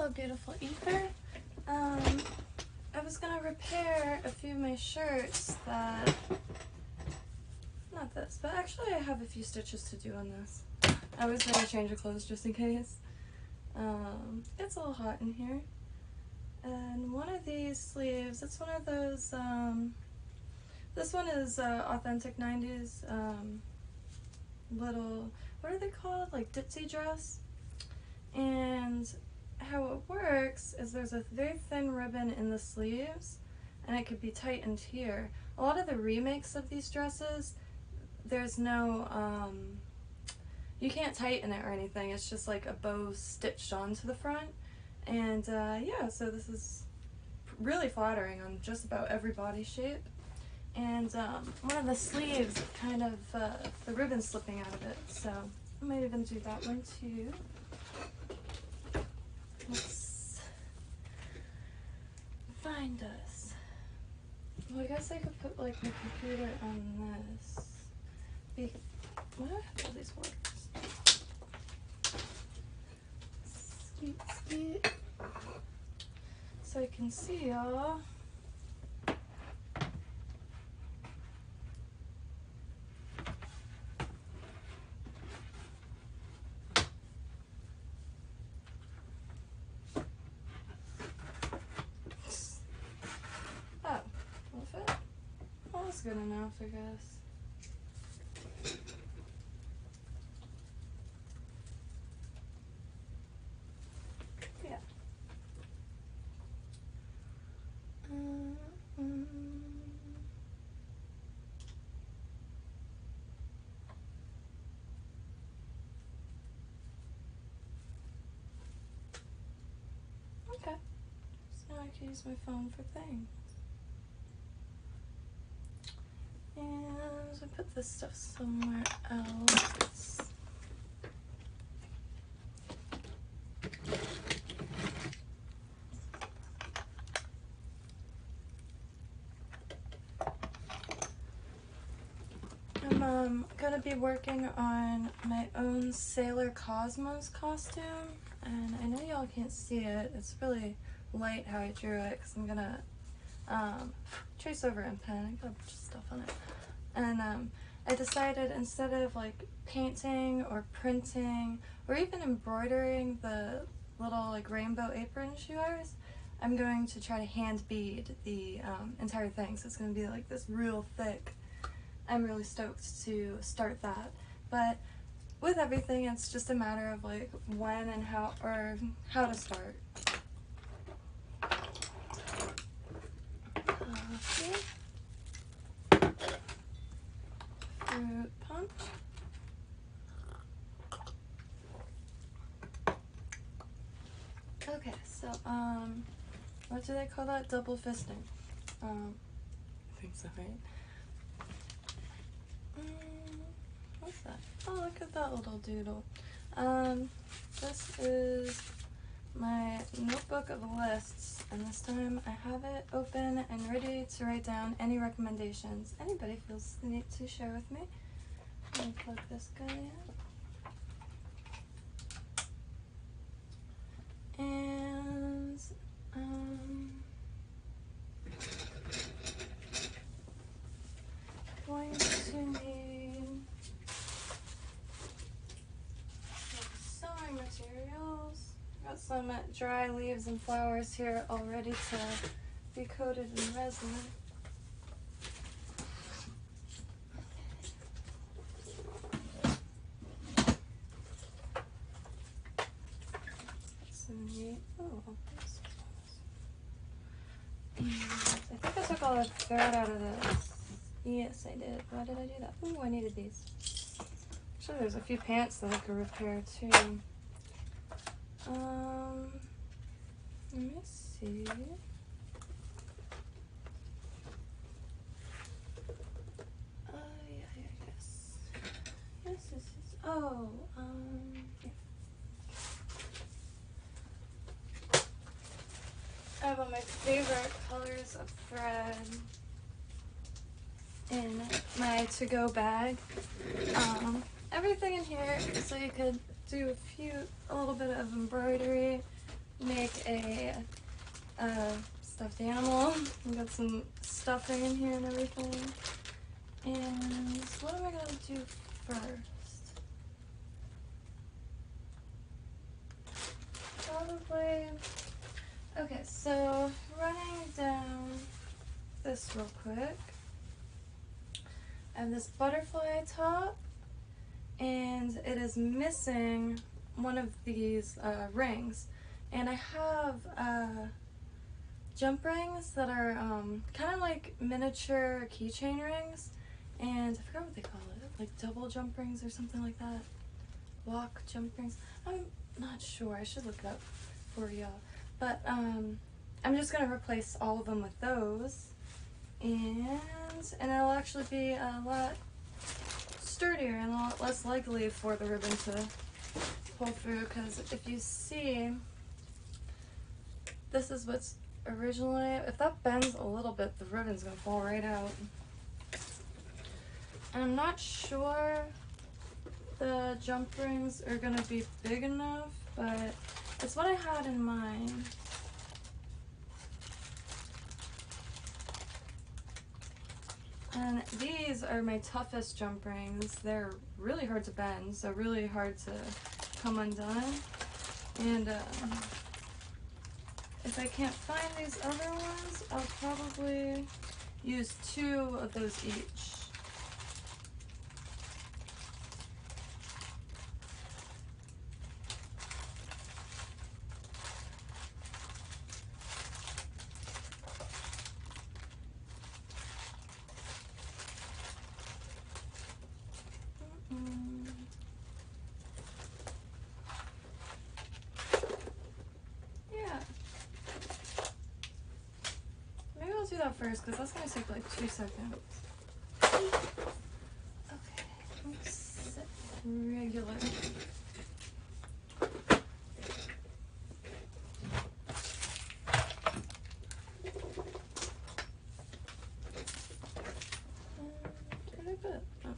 Hello, beautiful ether. I was gonna repair a few of my shirts that, not this, but actually I have a few stitches to do on this. I was gonna change of clothes just in case. It's a little hot in here. And one of these sleeves, it's one of those, this one is authentic 90s little, what are they called? Like ditzy dress. And how it works is there's a very thin ribbon in the sleeves and it could be tightened here. A lot of the remakes of these dresses, there's no, you can't tighten it or anything. It's just like a bow stitched onto the front. And yeah, so this is really flattering on just about every body shape. And one of the sleeves, kind of, the ribbon's slipping out of it, so I might even do that one too. Let's find us. Well, I guess I could put like my computer on this. What? All these words. Skeet, skeet. So I can see y'all. Good enough, I guess. Yeah. Okay. So now I can use my phone for things. And I put this stuff somewhere else. I'm gonna be working on my own Sailor Cosmos costume, and I know y'all can't see it. It's really light how I drew it because I'm gonna trace over in pen. I got a bunch of stuff on it. And I decided instead of like painting or printing or even embroidering the little like rainbow apron she wears, I'm going to try to hand bead the entire thing. So it's going to be like this real thick. I'm really stoked to start that. But with everything, it's just a matter of like when and how, or how to start. Fruit punch. Okay, so what do they call that? Double fisting. I think so, right? What's that? Oh, look at that little doodle. This is my notebook of lists, and this time I have it open and ready to write down any recommendations anybody feels the need to share with me. Let me plug this guy in. And going to need sewing materials. Got some dry leaves and flowers here all ready to be coated in resin. I think I took all the thread out of this. Yes, I did. Why did I do that? Ooh, I needed these. Actually, there's a few pants that I could repair too. Let me see. Yeah, yes. Yes, this is. Oh, yeah. I have all my favorite colors of thread in my to-go bag. Everything in here so you could do a little bit of embroidery, make a stuffed animal. We got some stuffing in here and everything. And what am I gonna do first? Probably, okay, so running down this real quick. I have this butterfly top, and it is missing one of these rings. And I have jump rings that are kind of like miniature keychain rings, and I forgot what they call it, like double jump rings or something like that. Block jump rings. I'm not sure. I should look it up for y'all. But I'm just gonna replace all of them with those, and it'll actually be a lot sturdier and a lot less likely for the ribbon to pull through. Because if you see, this is what's originally, if that bends a little bit, the ribbon's gonna fall right out. And I'm not sure the jump rings are gonna be big enough, but it's what I had in mind. And these are my toughest jump rings. They're really hard to bend, so really hard to come undone. And if I can't find these other ones, I'll probably use 2 of those each. Do that first because that's gonna take like 2 seconds. Okay, let's set regular. Where did I put it? Oh.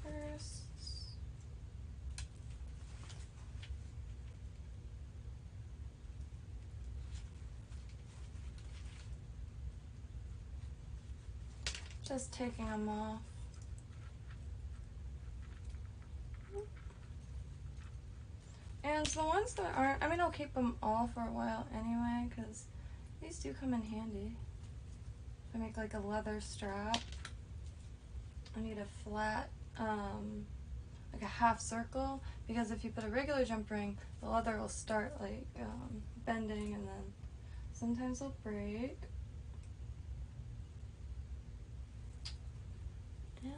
First. Just taking them off. And the ones that aren't, I mean, I'll keep them all for a while anyway, because these do come in handy. If I make like a leather strap, I need a flat, like a half circle, because if you put a regular jump ring, the leather will start like bending, and then sometimes they'll break. Yeah.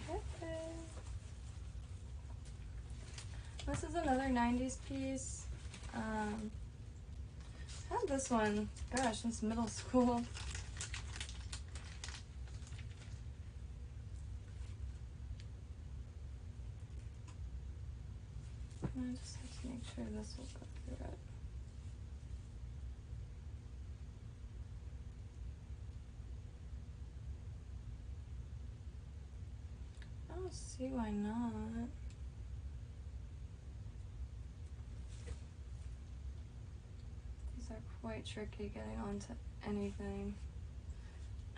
Okay. This is another 90s piece. I had this one, gosh, since middle school. I just have to make sure this will go through it. I don't see why not. These are quite tricky getting onto anything.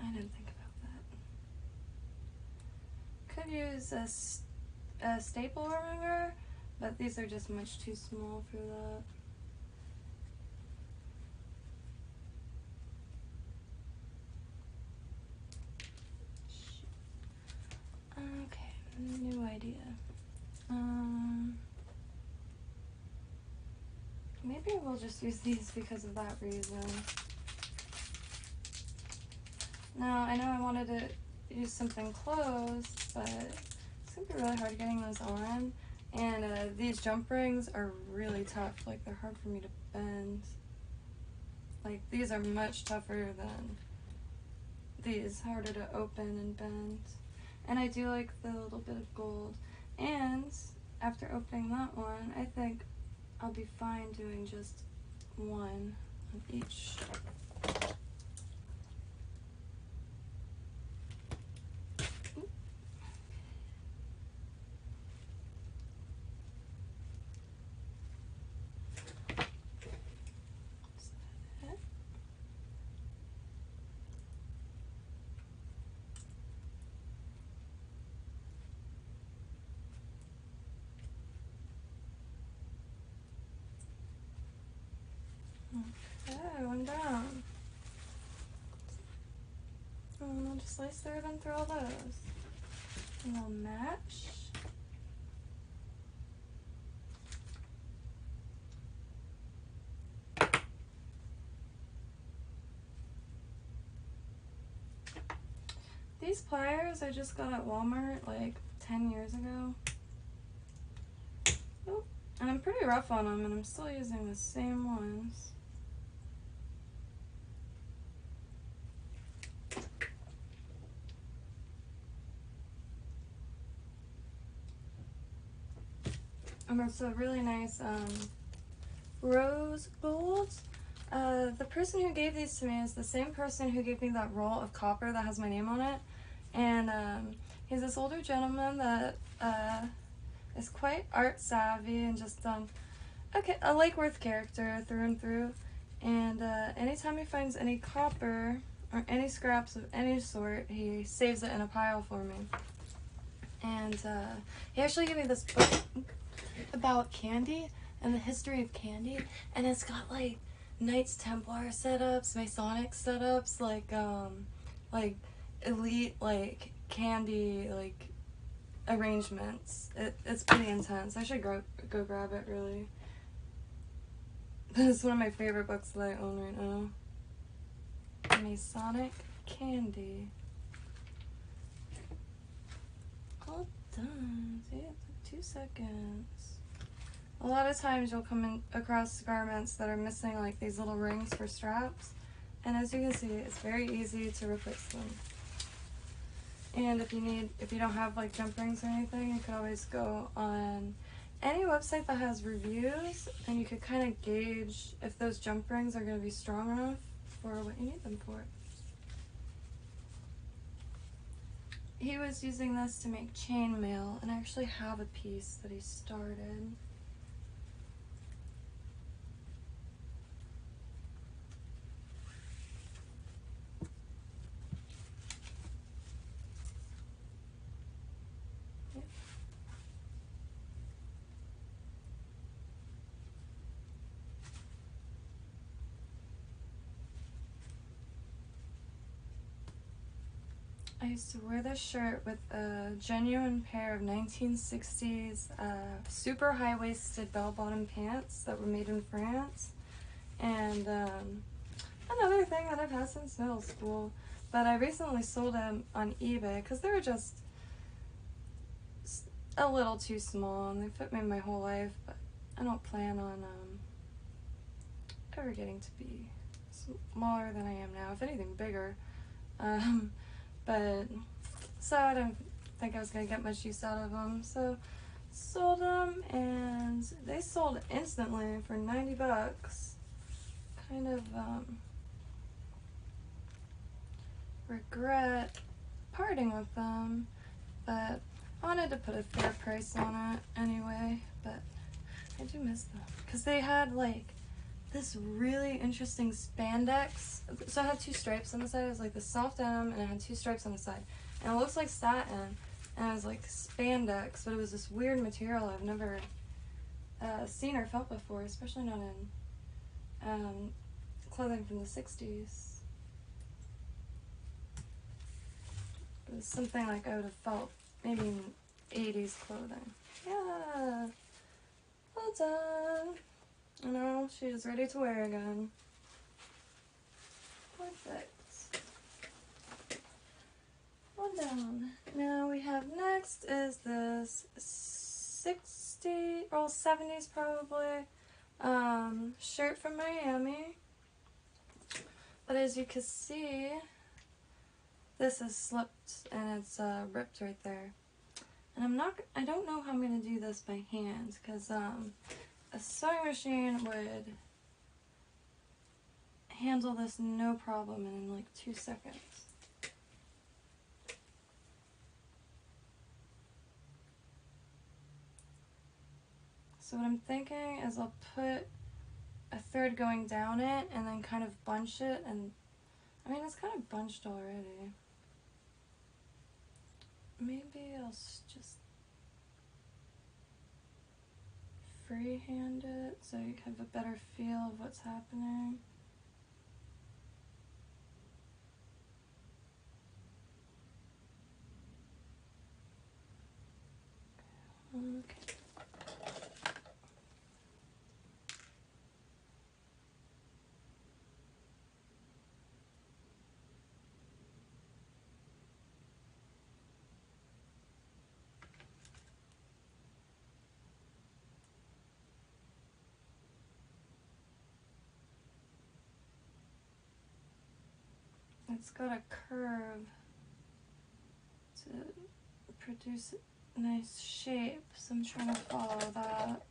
I didn't think about that. Could use a staple ringer, but these are just much too small for that. Okay, new idea. Maybe we'll just use these because of that reason. Now, I know I wanted to use something closed, but it's gonna be really hard getting those on. And these jump rings are really tough. Like, they're hard for me to bend. Like, these are much tougher than these, harder to open and bend. And I do like the little bit of gold. And after opening that one, I think I'll be fine doing just one on each. Okay, one down. And I'll just slice through them through all those. And we'll match. These pliers I just got at Walmart like 10 years ago. Oh, and I'm pretty rough on them, and I'm still using the same ones. And it's a really nice rose gold. The person who gave these to me is the same person who gave me that roll of copper that has my name on it. And he's this older gentleman that is quite art savvy and just a Lake Worth character through and through. And anytime he finds any copper or any scraps of any sort, he saves it in a pile for me. And he actually gave me this book about candy and the history of candy, and it's got like Knights Templar setups, Masonic setups, like elite like candy like arrangements. It's pretty intense. I should go grab it really. It's one of my favorite books that I own right now. Masonic candy. All done. See, it's like 2 seconds. A lot of times you'll come across garments that are missing like these little rings for straps, and as you can see, it's very easy to replace them. And if you don't have like jump rings or anything, you could always go on any website that has reviews, and you could kind of gauge if those jump rings are going to be strong enough for what you need them for. He was using this to make chainmail, and I actually have a piece that he started. I used to wear this shirt with a genuine pair of 1960s super high-waisted bell-bottom pants that were made in France. And another thing that I've had since middle school, but I recently sold them on eBay because they were just a little too small and they fit me my whole life, but I don't plan on ever getting to be smaller than I am now, if anything bigger. But so I didn't think I was gonna get much use out of them, so sold them, and they sold instantly for 90 bucks. Kind of regret parting with them, but I wanted to put a fair price on it anyway. But I do miss them because they had like this really interesting spandex. So it had 2 stripes on the side. It was like the soft denim, and it had 2 stripes on the side. And it looks like satin, and it was like spandex, but it was this weird material I've never seen or felt before, especially not in clothing from the 60s. It was something like I would have felt maybe in 80s clothing. Yeah, well done. You know, she's ready to wear again. Perfect. One down. Now we have next is this 60s, or 70s probably, shirt from Miami. But as you can see, this is slipped and it's ripped right there. And I don't know how I'm gonna do this by hand because a sewing machine would handle this no problem in like 2 seconds. So what I'm thinking is I'll put a thread going down it and then kind of bunch it, and I mean it's kind of bunched already. Maybe I'll just freehand it so you have a better feel of what's happening. Okay. It's got a curve to produce a nice shape, so I'm trying to follow that.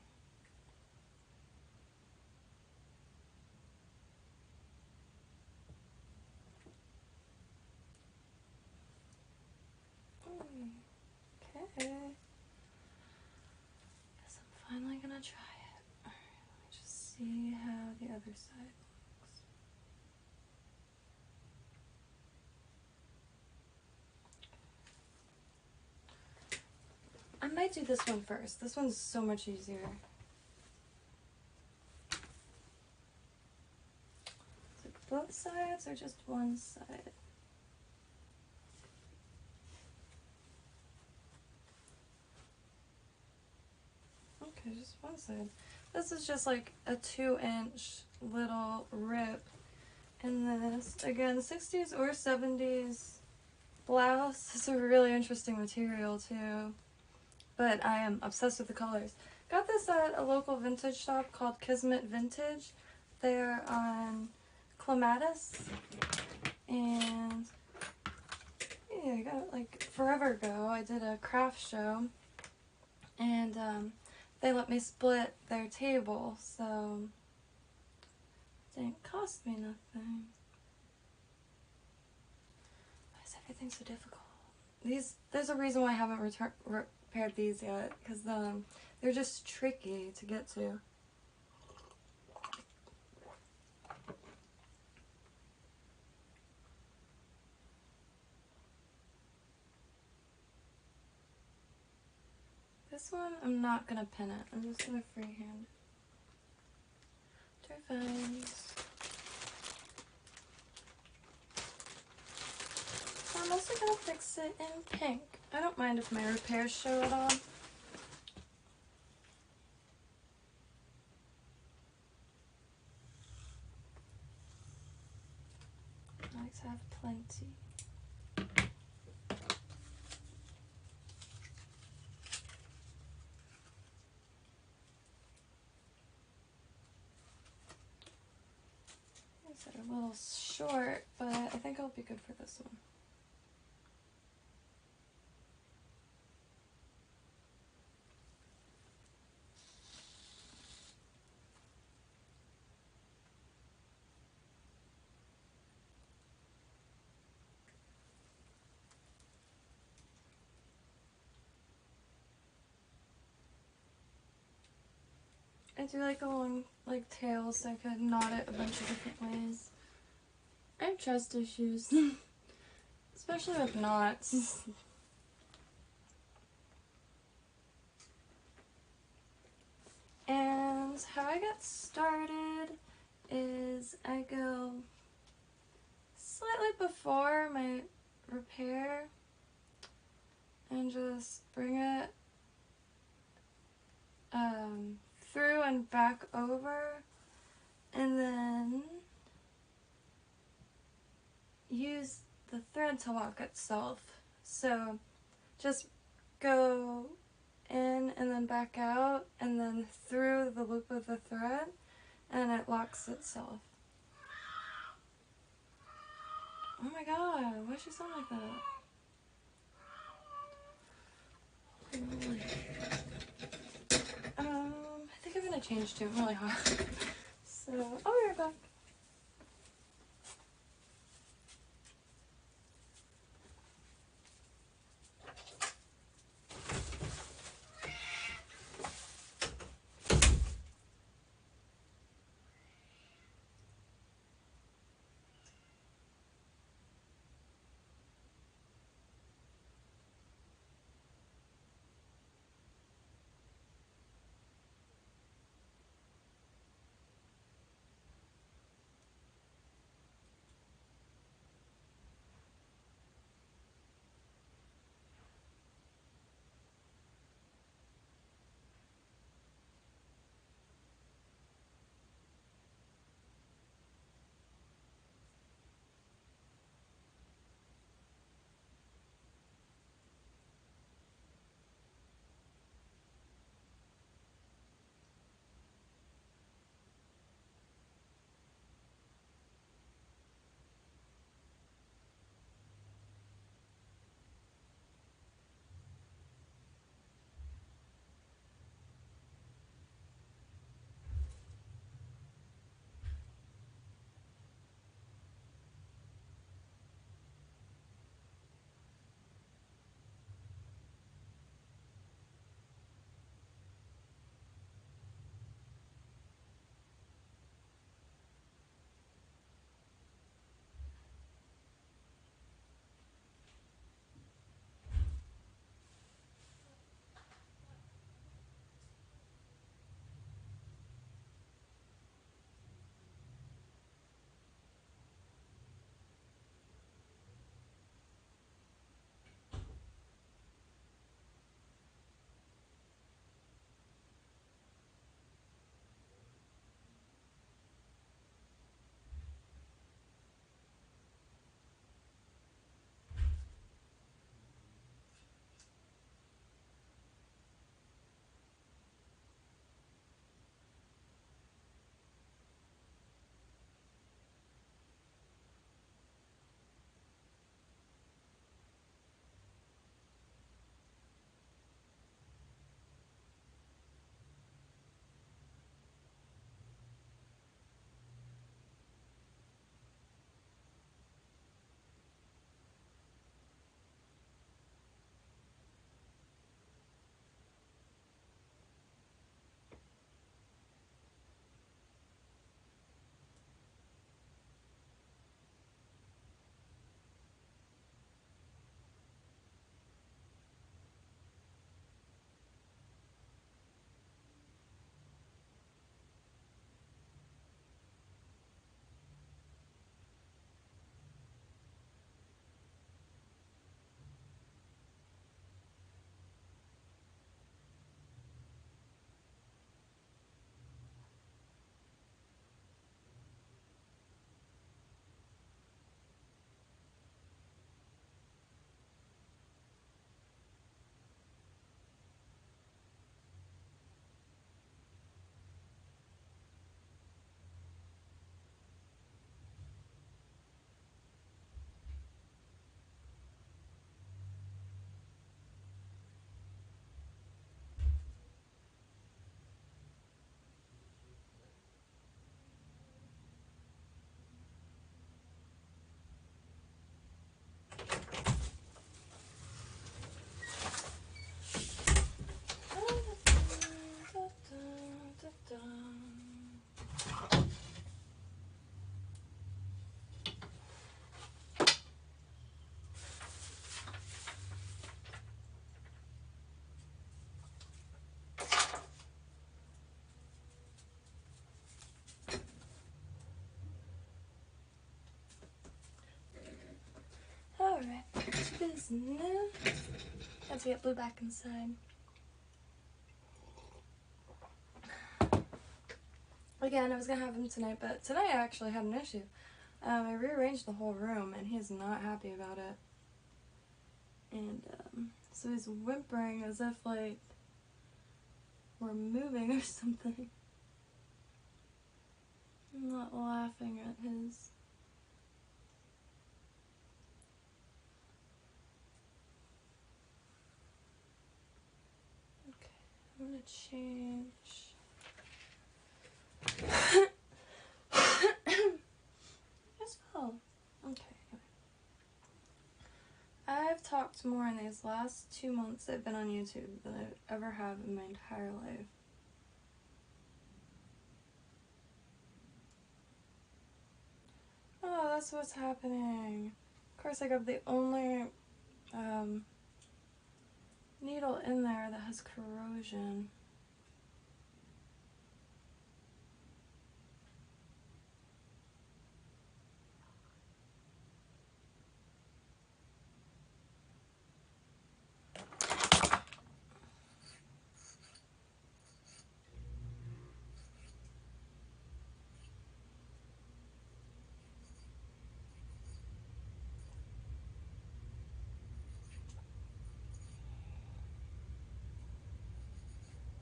Okay. Guess I'm finally gonna try it. Alright, let me just see how the other side looks. I might do this one first. This one's so much easier. Is it both sides or just one side? Okay, just one side. This is just like a 2-inch little rip in this. Again, 60s or 70s blouse. It's a really interesting material too. But I am obsessed with the colors. Got this at a local vintage shop called Kismet Vintage. They're on Clematis. And yeah, I got it like forever ago. I did a craft show. And they let me split their table. So it didn't cost me nothing. Why is everything so difficult? There's a reason why I haven't repaired these yet, because they're just tricky to get to. This one, I'm not gonna pin it. I'm just gonna freehand Turvines. I'm also gonna fix it in pink. I don't mind if my repairs show it on. I like to have plenty. These are a little short, but I think I'll be good for this one. I do like a long tail, so I could knot it a bunch of different ways. I have trust issues, especially with knots. And how I get started is I go slightly before my repair and just bring it through and back over, and then use the thread to lock itself. So just go in and then back out and then through the loop of the thread, and it locks itself. Oh my god, why does she sound like that? I think I'm gonna change to really hot. So I'll be right back. business. Had to get Blue back inside. Again, I was gonna have him tonight, but tonight I actually had an issue. I rearranged the whole room, and he's not happy about it. And so he's whimpering as if like we're moving or something. I'm not laughing at his. Okay, I'm gonna change. As well. Okay. I've talked more in these last 2 months I've been on YouTube than I ever have in my entire life. Oh, that's what's happening. Of course, I got the only needle in there that has corrosion.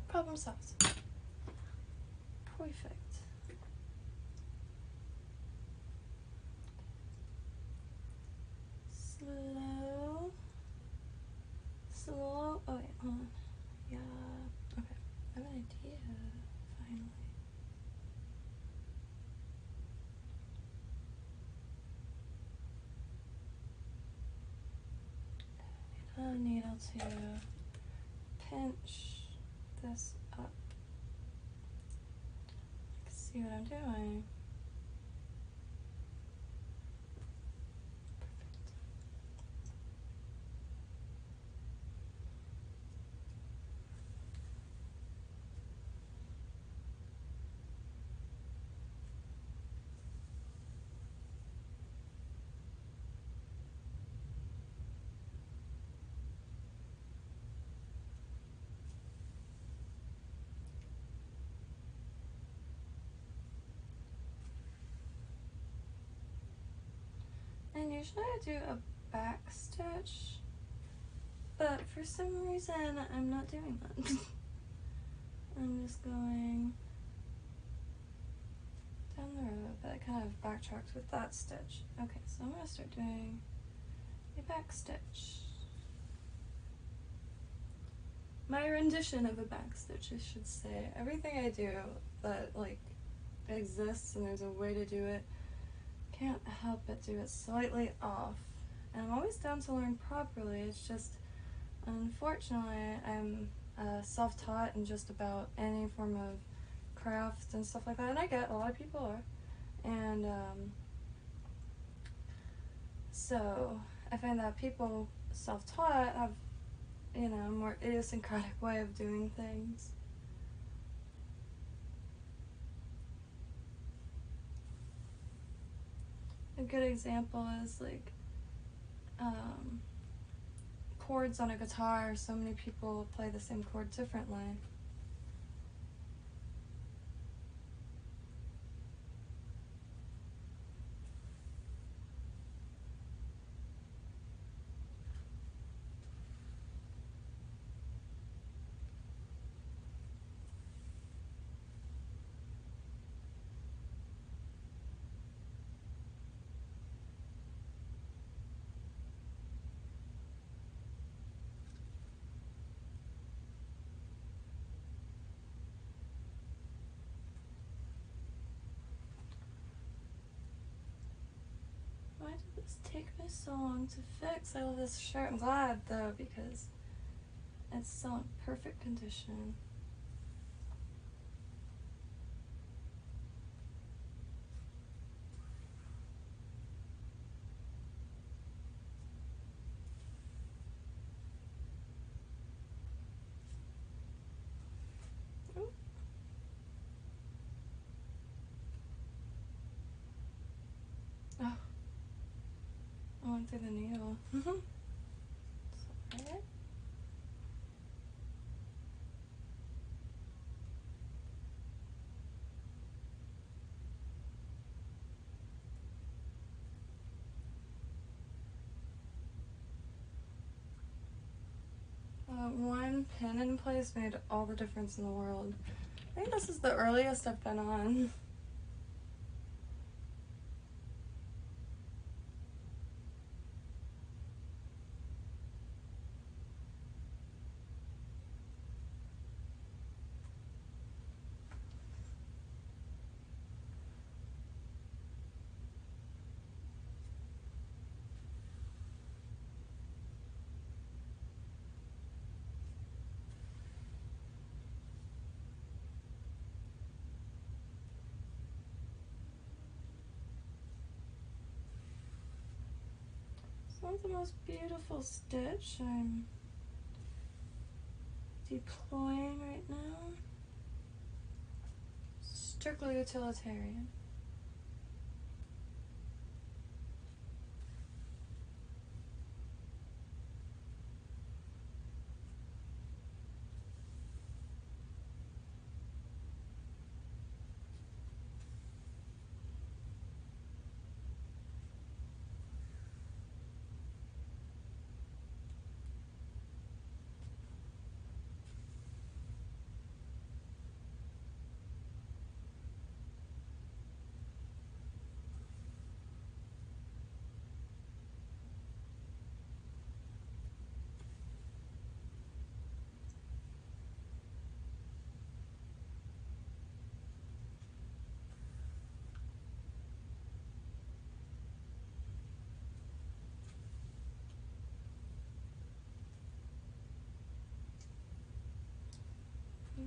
Problem solved. Perfect. Slow. Slow. Oh, wait, hold on. Yeah. Okay. I have an idea, finally. I need a needle to pinch this up. See what I'm doing. And usually I do a back stitch, but for some reason I'm not doing that. I'm just going down the road, but I kind of backtracked with that stitch. Okay, so I'm going to start doing a back stitch. My rendition of a back stitch, I should say. Everything I do that like exists and there's a way to do it, can't help but do it slightly off. And I'm always down to learn properly. It's just, unfortunately, I'm self-taught in just about any form of craft and stuff like that, and I get a lot of people are. And so I find that people self-taught have, you know, a more idiosyncratic way of doing things. A good example is like chords on a guitar. So many people play the same chord differently. Why did this take me so long to fix? I love this shirt. I'm glad though, because it's still in perfect condition. Ooh. Oh, I went through the needle. one pin in place made all the difference in the world. I think this is the earliest I've been on. It's not the most beautiful stitch I'm deploying right now. Strictly utilitarian.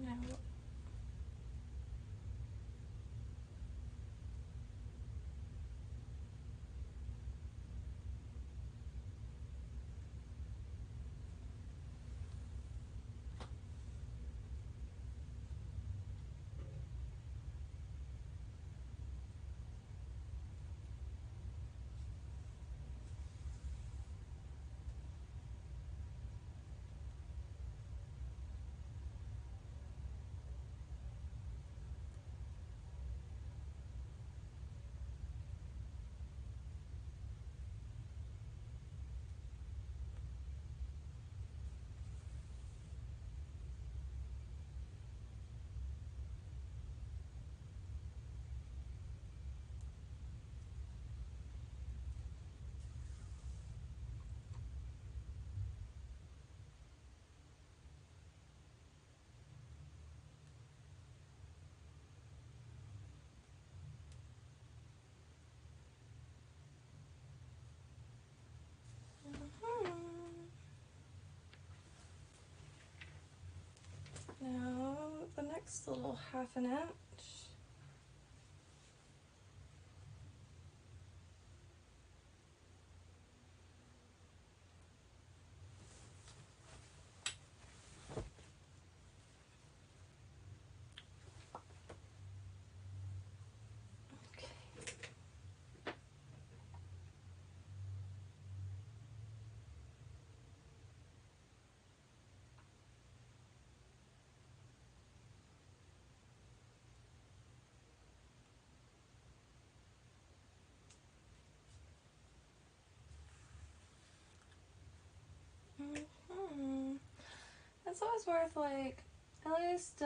Now, now the next little half an inch. It's always worth, like, at least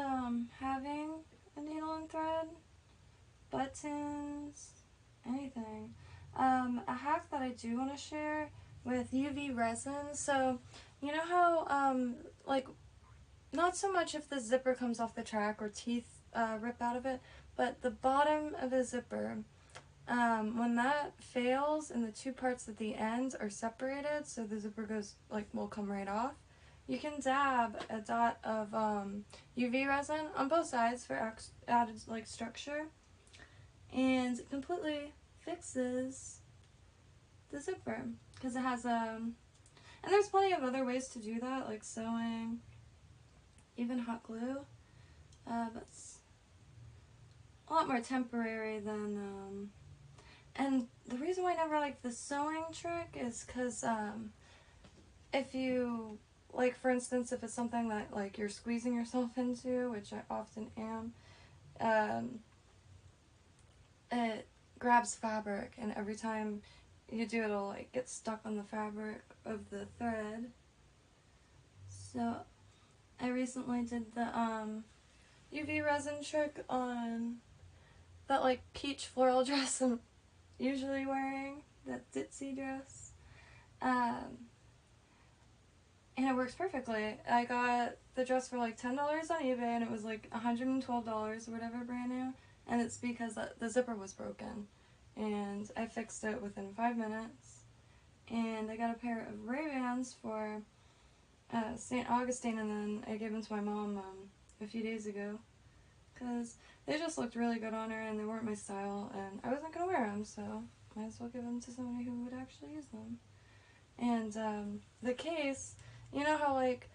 having a needle and thread, buttons, anything. A hack that I do want to share with UV resin. So, you know how, like, not so much if the zipper comes off the track or teeth rip out of it, but the bottom of the zipper, when that fails and the two parts at the end are separated, so the zipper goes, like, will come right off, you can dab a dot of UV resin on both sides for added, like, structure, and it completely fixes the zipper because it has and there's plenty of other ways to do that, like sewing, even hot glue. That's a lot more temporary than and the reason why I never liked the sewing trick is because if you, like, for instance, if it's something that, like, you're squeezing yourself into, which I often am, it grabs fabric, and every time you do, it'll, like, get stuck on the fabric of the thread. So So I recently did the UV resin trick on that like peach floral dress I'm usually wearing, that ditzy dress. And it works perfectly. I got the dress for like $10 on eBay and it was like $112 or whatever brand new. And it's because the zipper was broken. And I fixed it within 5 minutes. And I got a pair of Ray-Bans for St. Augustine, and then I gave them to my mom a few days ago. Because they just looked really good on her and they weren't my style. And I wasn't going to wear them, so might as well give them to somebody who would actually use them. And the case, you know how like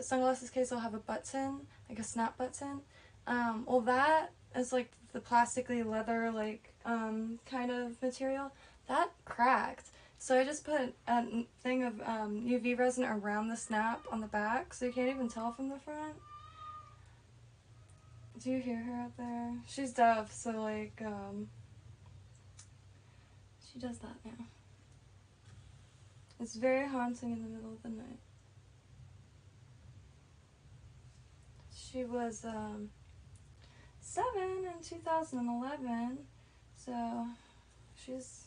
sunglasses case will have a button, like a snap button? Well, that is like the plastically leather like kind of material. That cracked. So I just put a thing of UV resin around the snap on the back so you can't even tell from the front. Do you hear her out there? She's deaf, so like she does that now. It's very haunting in the middle of the night. She was 7 in 2011, so she's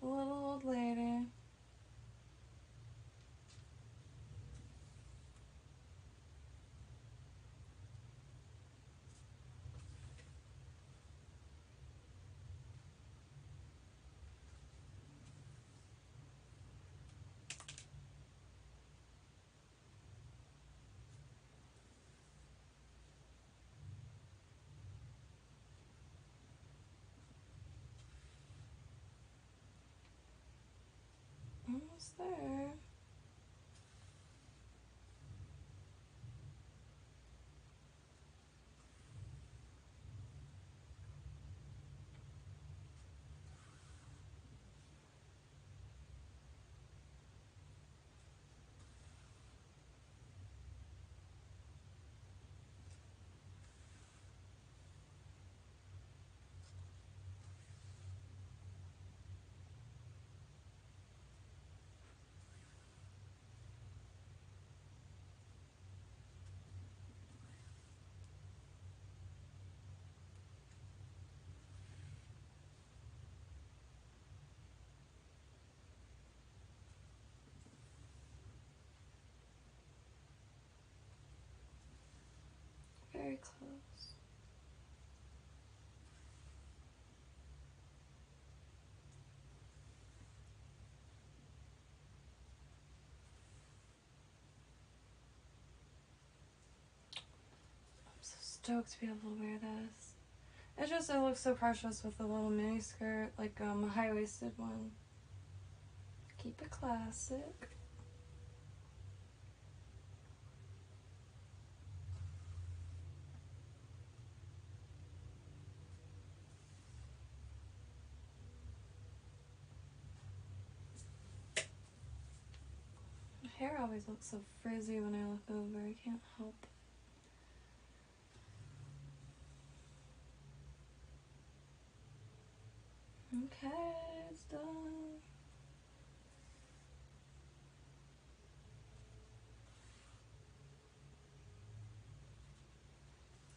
a little old lady. Almost there. Very close. I'm so stoked to be able to wear this. It looks so precious with the little mini skirt, like a high-waisted one. Keep it classic. My hair always looks so frizzy when I look over. I can't help it. Okay, it's done.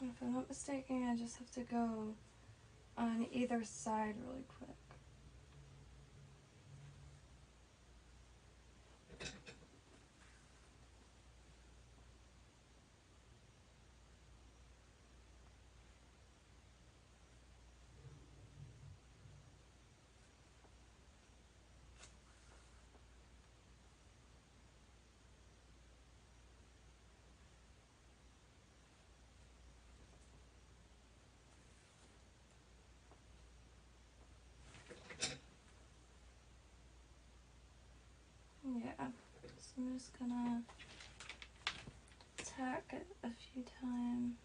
If I'm not mistaken, I just have to go on either side really quick. Yeah, so I'm just gonna tack it a few times.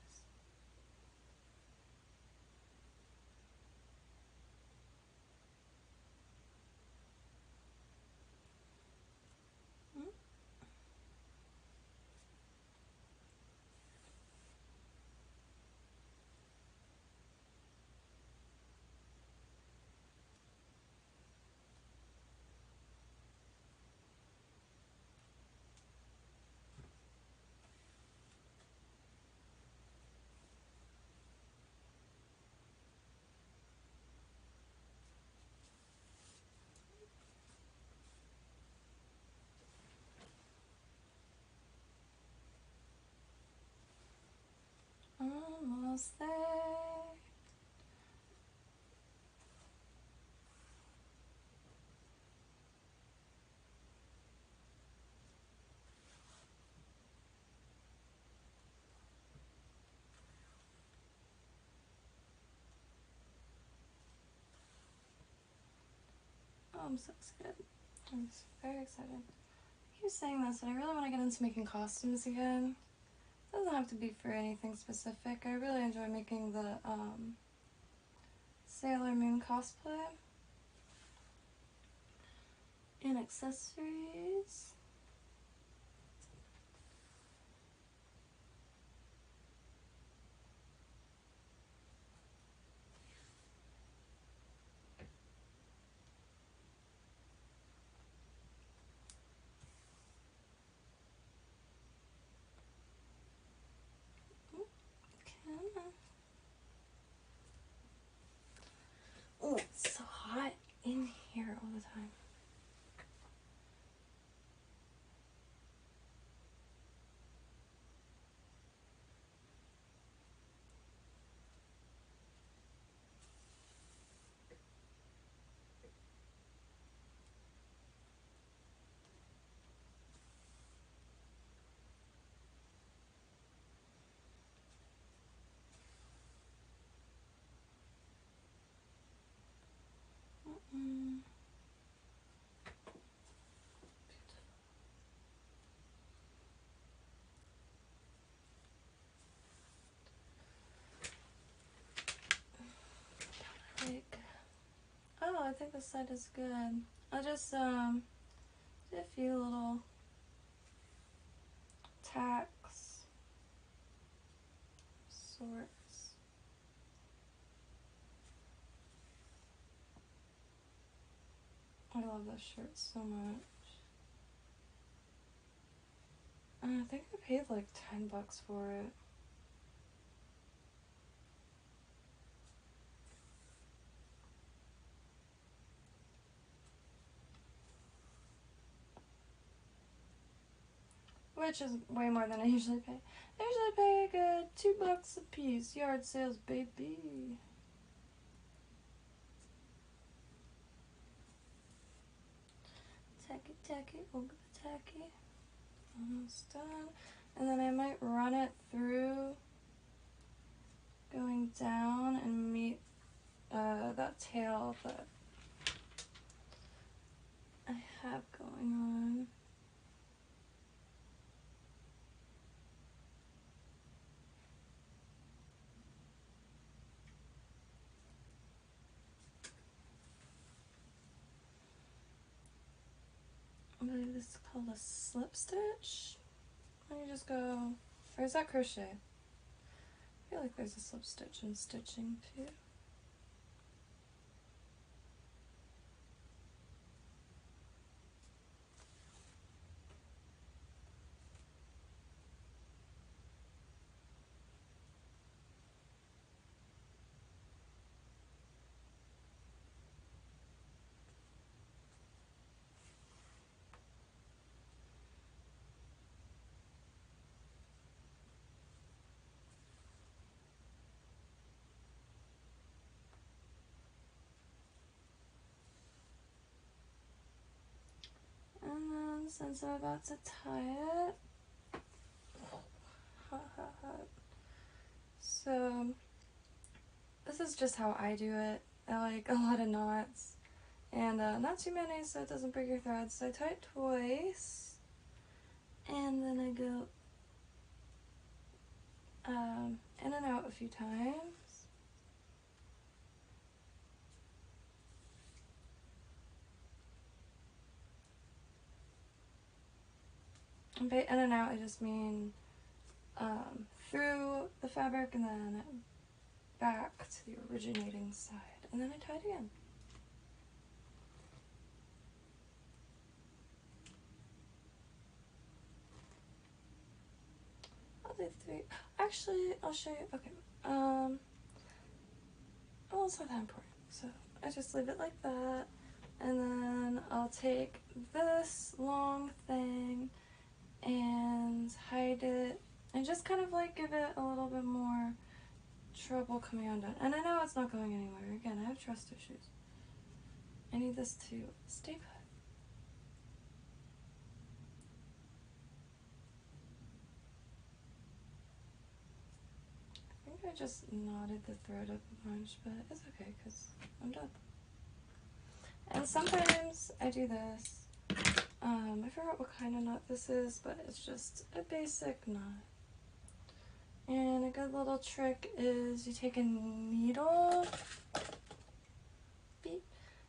almost there. Oh, I'm so excited. I'm very excited. I keep saying this, but I really want to get into making costumes again. It doesn't have to be for anything specific. I really enjoy making the Sailor Moon cosplay and accessories. Oh, it's so hot in here all the time. Like, oh, I think this side is good. I'll just do a few little tacks, sorts. I love this shirt so much. I think I paid like $10 for it. Which is way more than I usually pay. I usually pay a good $2 a piece. Yard sales, baby. Tacky, tacky, over the tacky. Almost done. And then I might run it through going down and meet that tail that I have going on. I believe this is called a slip stitch. And you just go, or is that crochet? I feel like there's a slip stitch in stitching too. And then since I'm about to tie it, so this is just how I do it. I like a lot of knots and not too many so it doesn't break your threads. So I tie it twice and then I go in and out a few times. And by in and out, I just mean through the fabric and then back to the originating side. And then I tie it again. I'll do 3. Actually, I'll show you. Okay. Well, it's not that important. So I just leave it like that. And then I'll take this long thing and hide it and just kind of like give it a little bit more trouble coming undone. And I know it's not going anywhere. Again, I have trust issues. I need this to stay put. I think I just knotted the thread up a bunch, but it's okay because I'm done. And sometimes I do this. I forgot what kind of knot this is, but it's just a basic knot. And a good little trick is you take a needle, beep,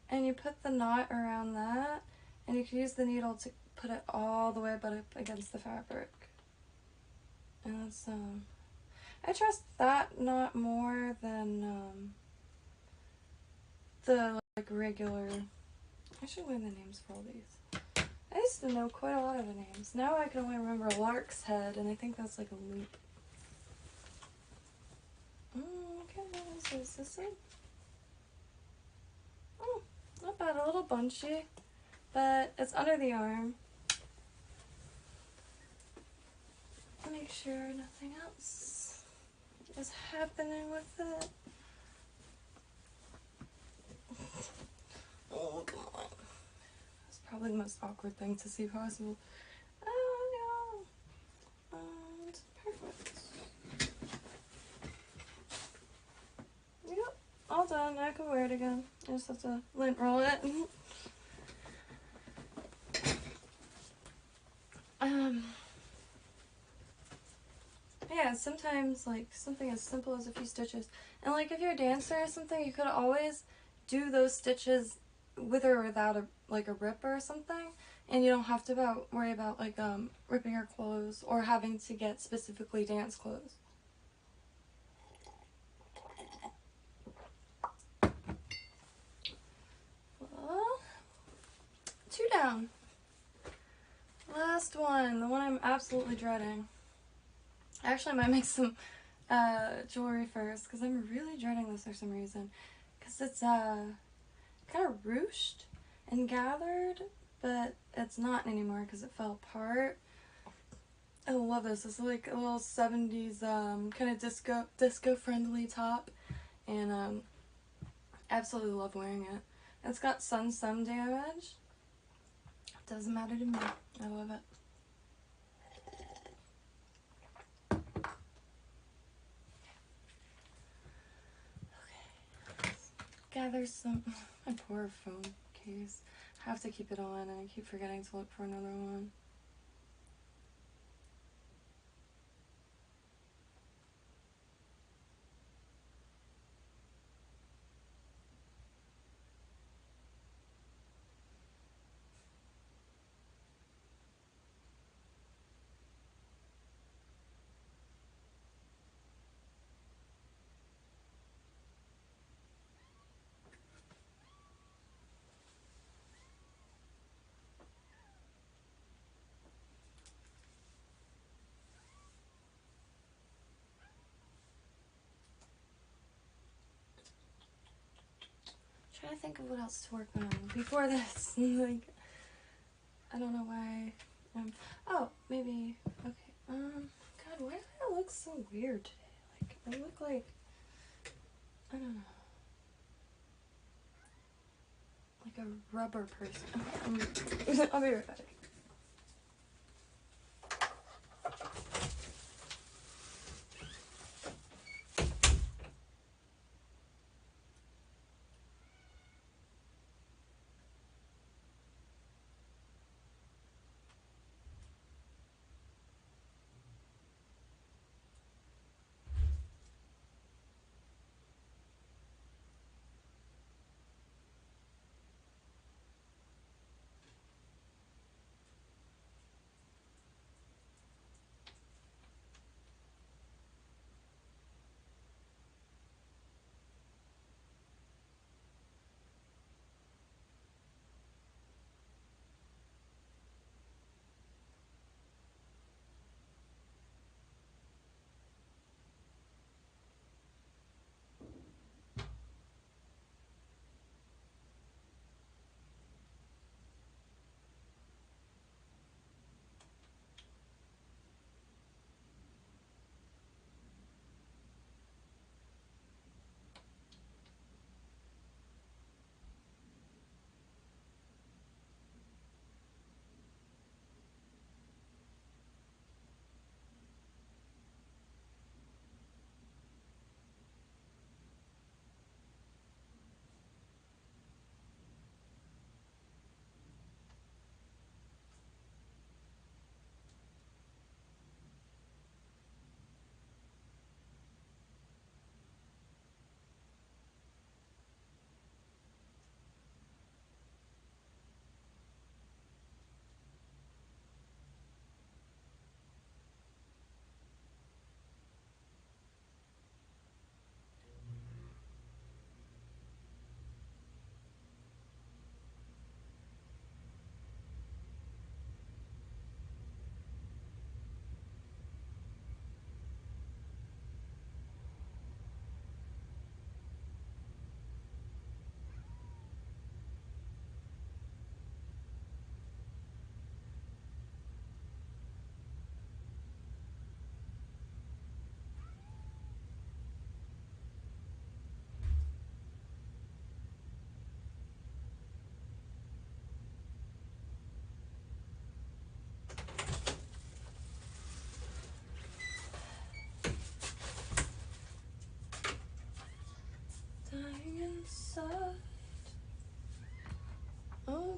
and you put the knot around that, and you can use the needle to put it all the way up against the fabric. And that's, I trust that knot more than, the, like, regular, I should learn the names for all these. I used to know quite a lot of the names. Now I can only remember lark's head, and I think that's like a loop. Okay, what is this one? Oh, not bad, a little bunchy, but it's under the arm. Make sure nothing else is happening with it. Oh, come on. That's probably the most awkward thing to see possible. Oh, no. And perfect. Yep, all done. I can wear it again. I just have to lint roll it. Yeah, sometimes, like, something as simple as a few stitches. And, like, if you're a dancer or something, you could always do those stitches with or without a rip or something. And you don't have to worry about, like, ripping your clothes or having to get specifically dance clothes. Well, 2 down. Last one, the one I'm absolutely dreading. I actually might make some jewelry first because I'm really dreading this for some reason. Because it's kind of ruched and gathered, but it's not anymore because it fell apart. I love this. It's like a little 70s kind of disco friendly top, and absolutely love wearing it. It's got sun damage. Doesn't matter to me. I love it. Gather some. My poor phone case. I have to keep it on, and I keep forgetting to look for another one. Trying to think of what else to work on before this. Like, I don't know why. Oh, maybe. Okay. God, why do I look so weird today? Like, I look like, I don't know, like a rubber person. I'll be right back.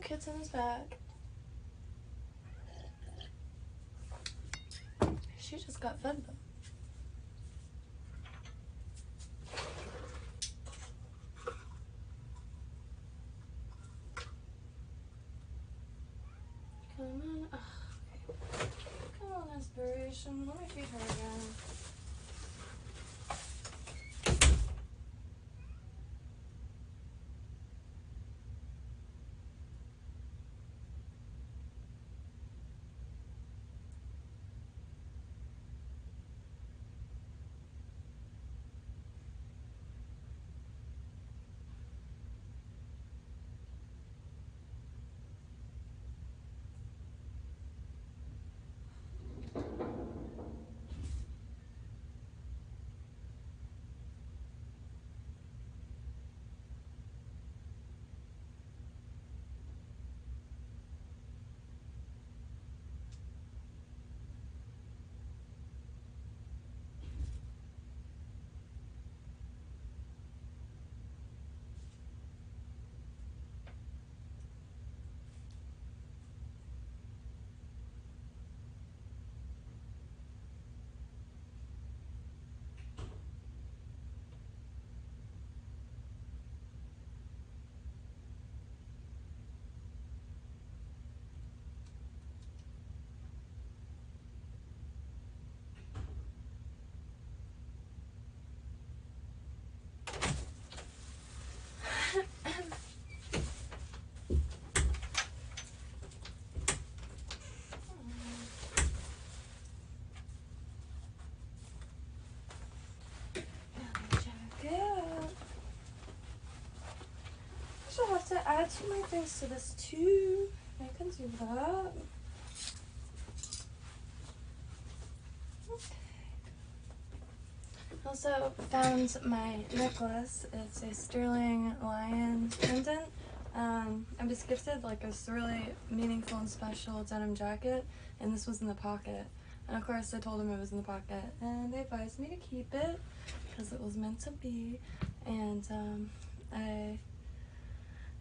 kitten is back. She just got fed though. Come on. Oh, okay. Come on, Inspiration. Let me feed her again. I have to add 2 more things to this too. I can do that. Okay. Also found my necklace. It's a sterling lion pendant. I was gifted like a really meaningful and special denim jacket, and this was in the pocket. And of course I told them it was in the pocket, and they advised me to keep it because it was meant to be. And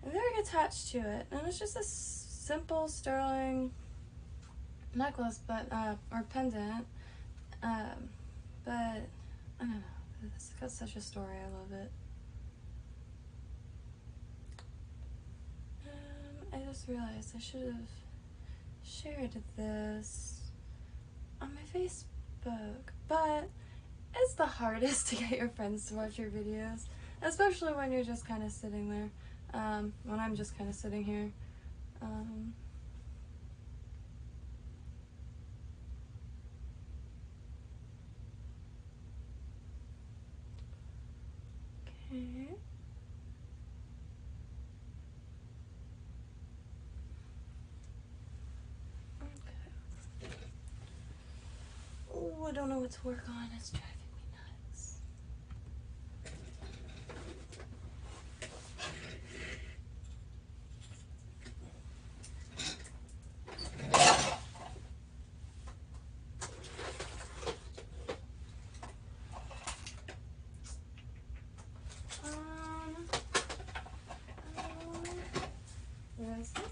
I'm very attached to it, and it's just a simple sterling necklace, but or pendant, but I don't know, it's got such a story. I love it. I just realized I should have shared this on my Facebook, but it's the hardest to get your friends to watch your videos, especially when you're just kind of sitting there. When I'm just kind of sitting here. Okay. Okay. Oh, I don't know what to work on. It's driving me nuts. Where is it?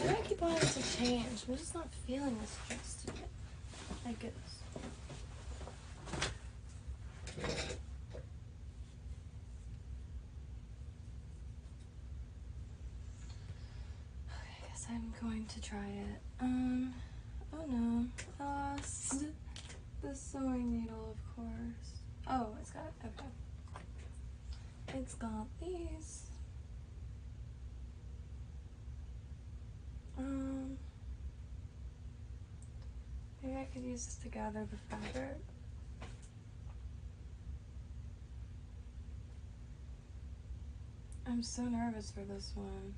I keep wanting to change. I'm just not feeling this stress today. My goodness. Okay, I guess I'm going to try it. Oh no. I lost the sewing needle, of course. Oh, it's got it. Okay. It's got these. Maybe I could use this to gather the fabric. I'm so nervous for this one.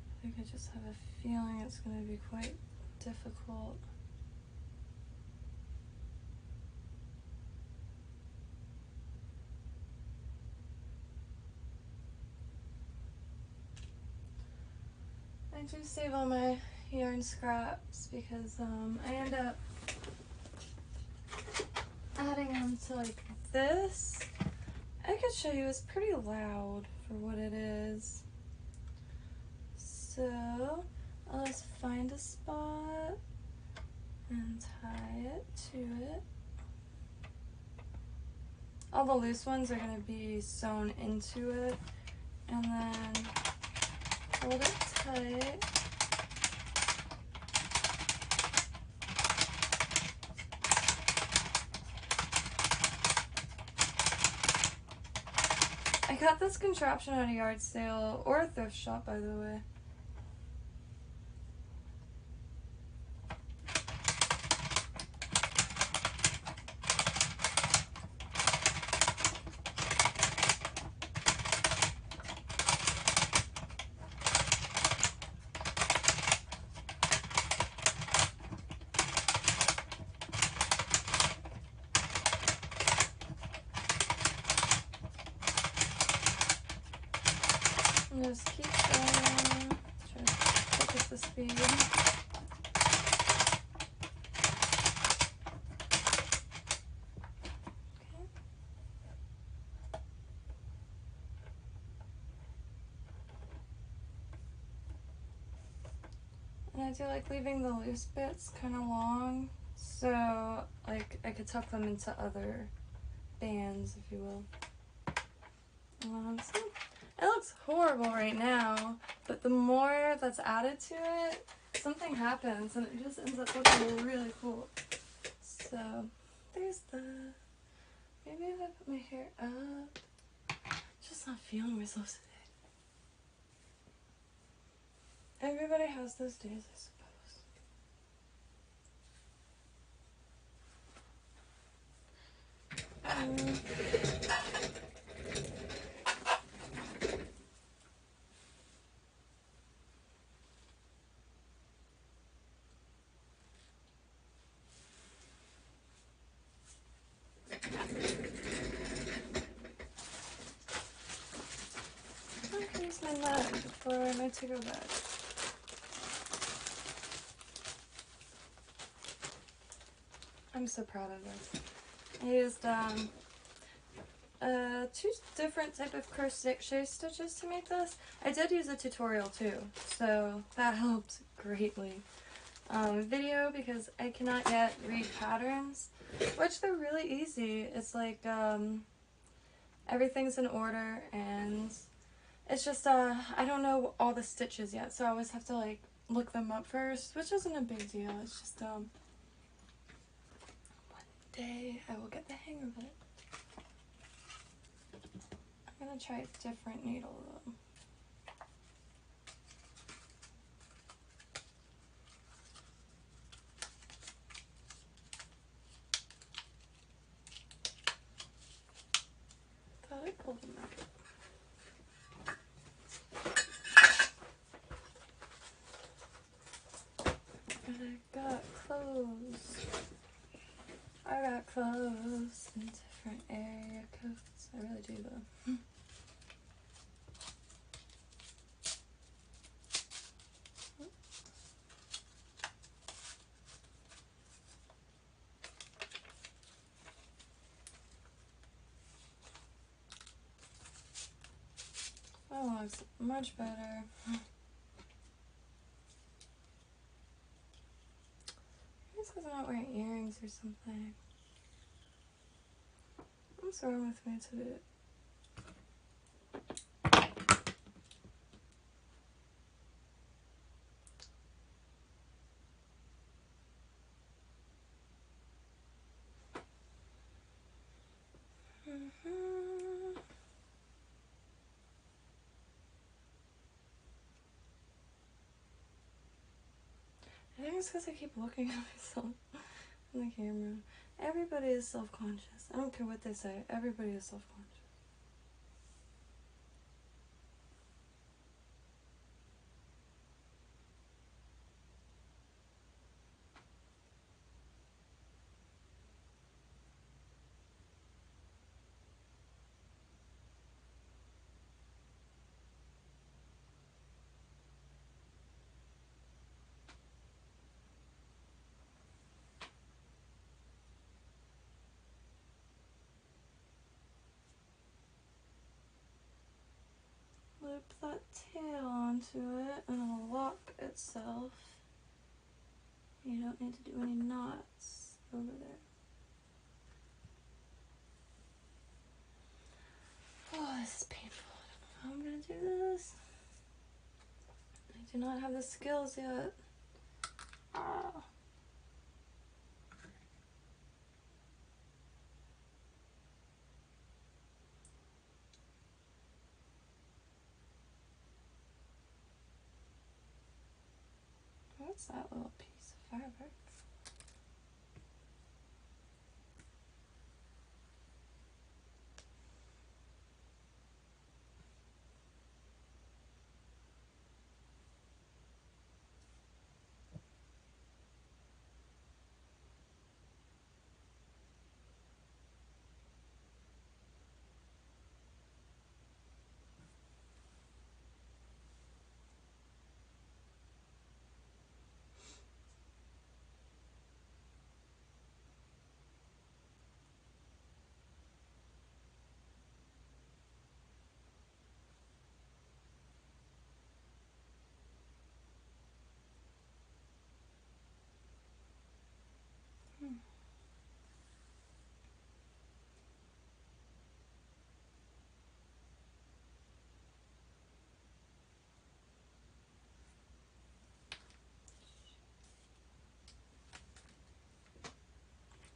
I think I just have a feeling it's going to be quite difficult. I do save all my yarn scraps because I end up adding them to like this. I could show you, it's pretty loud for what it is. So I'll just find a spot and tie it to it. All the loose ones are going to be sewn into it, and then hold it tight. I got this contraption at a yard sale or a thrift shop, by the way. And just keep going. Try to focus the speed. Okay. And I do like leaving the loose bits kind of long, so like I could tuck them into other bands, if you will. So it looks horrible right now, but the more that's added to it, something happens and it just ends up looking really cool. So there's the, maybe if I put my hair up, just not feeling myself today. Everybody has those days, I suppose. Here's my leg before I need to go back. I'm so proud of this. I used two different type of crochet stitches to make this. I did use a tutorial too, so that helped greatly. Video, because I cannot yet read patterns, which they're really easy. It's like everything's in order, and it's just I don't know all the stitches yet, so I always have to like look them up first, which isn't a big deal. It's just one day I will get the hang of it. I'm gonna try a different needle though. Thought I pulled them out. But I got clothes. I got clothes in different area codes. I really do though. That looks much better. It's because I'm not wearing earrings or something. What's wrong with me today? I think it's because I keep looking at myself in the camera. Everybody is self-conscious. I don't care what they say. Everybody is self-conscious. loop that tail onto it and it'll lock itself. You don't need to do any knots over there. Oh, this is painful. I don't know how I'm gonna do this. I do not have the skills yet. Ah. What's that little piece of fabric?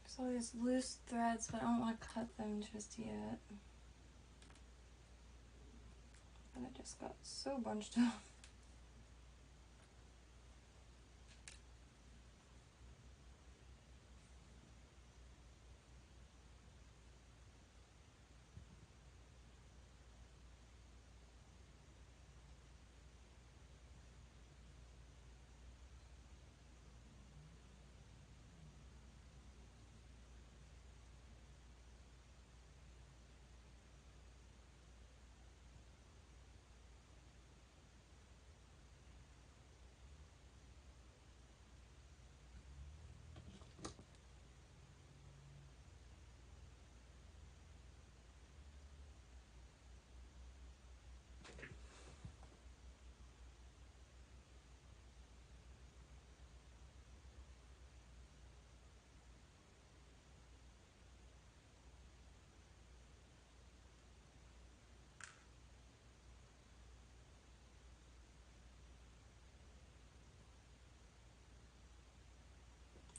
There's all these loose threads, but I don't want to cut them just yet. But I just got so bunched up.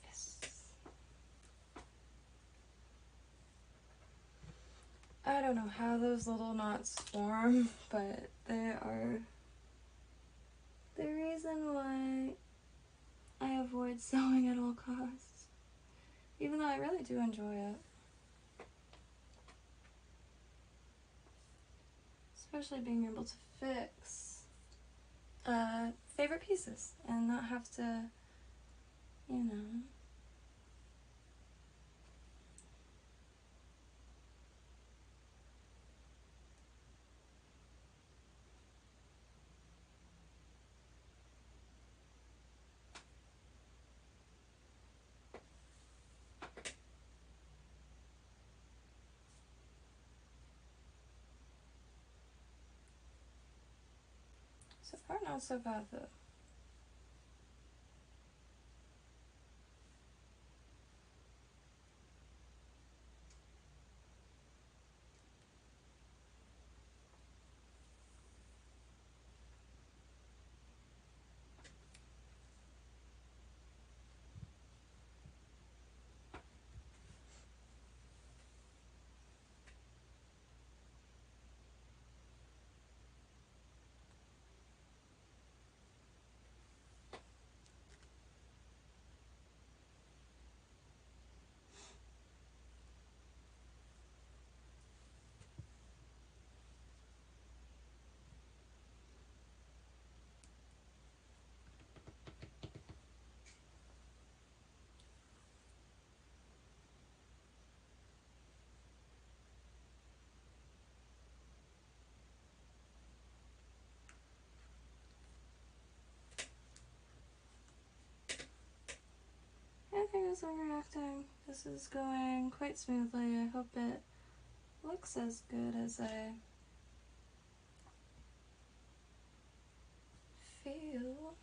Yes. I don't know how those little knots form, but they are the reason why I avoid sewing at all costs. Even though I really do enjoy it. Especially being able to fix favorite pieces and not have to, you know. So far, not so bad though. Everything is overreacting. This is going quite smoothly. I hope it looks as good as I feel.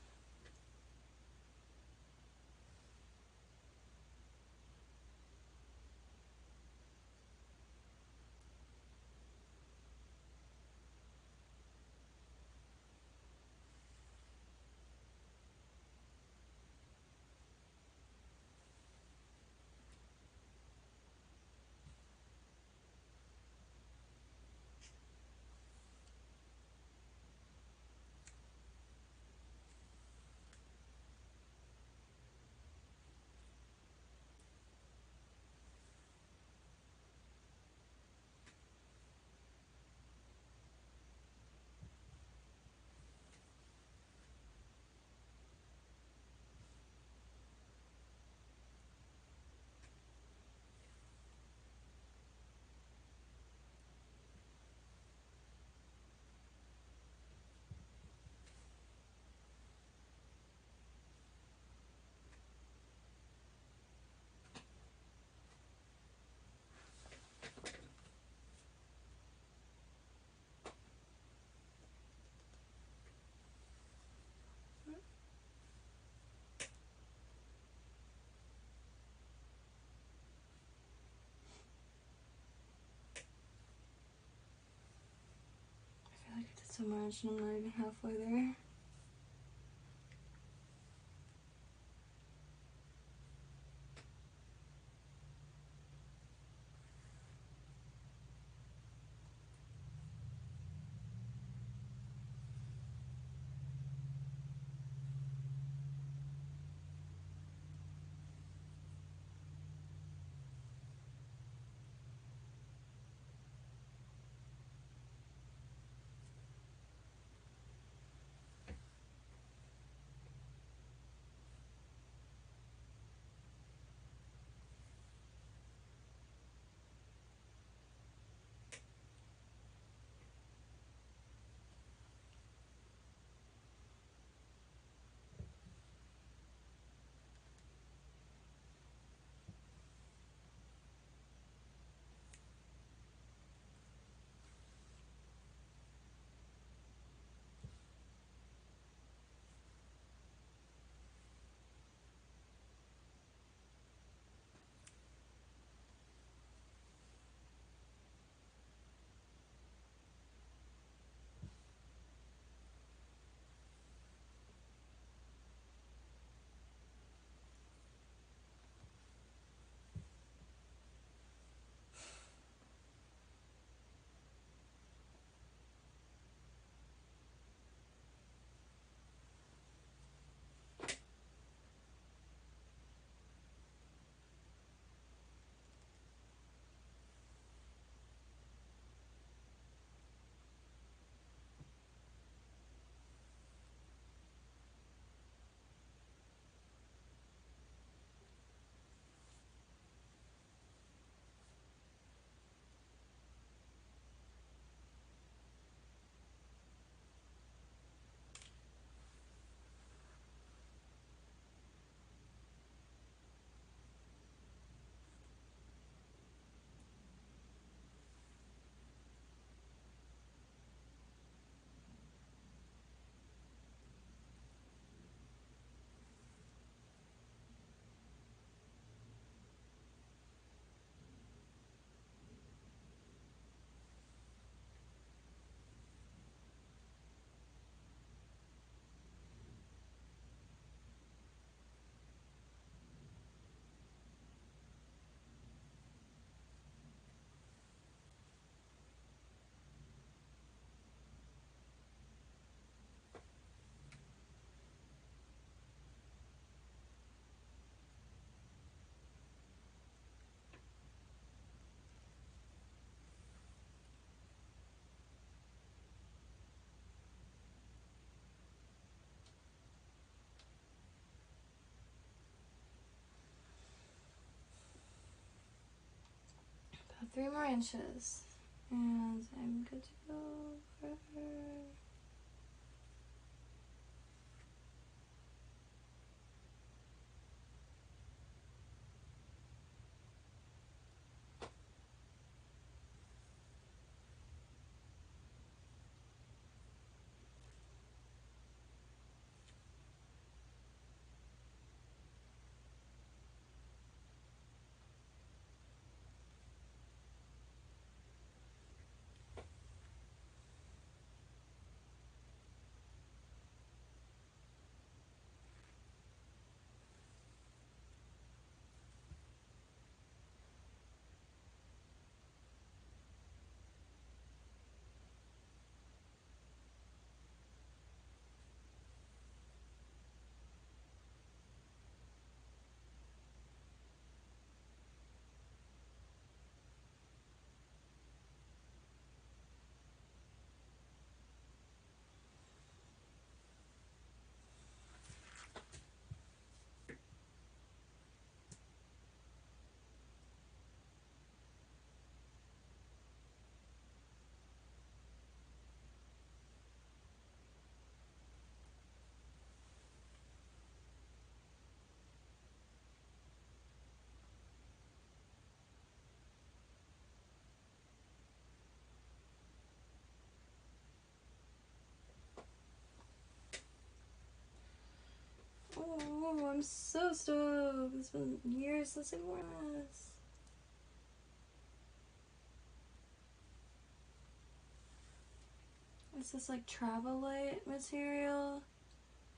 I feel like I did so much and I'm not even halfway there. About 3 more inches. And I'm good to go forever. Oh, I'm so stoked. It's been years since I wore this. It's this like travel light material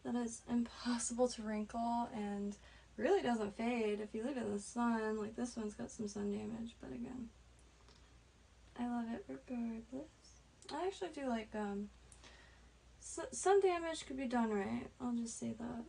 that is impossible to wrinkle and really doesn't fade if you leave it in the sun. Like this one's got some sun damage, but again, I love it regardless. I actually do like sun damage could be done right. I'll just say that.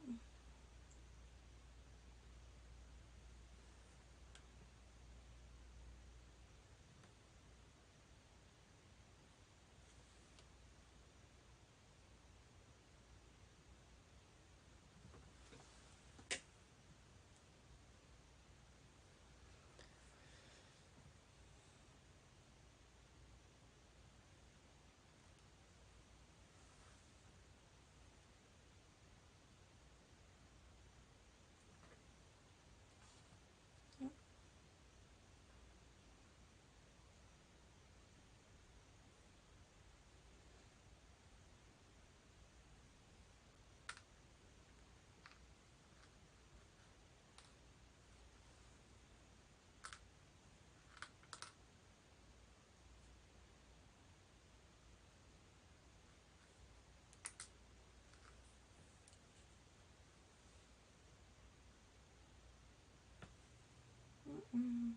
Mm.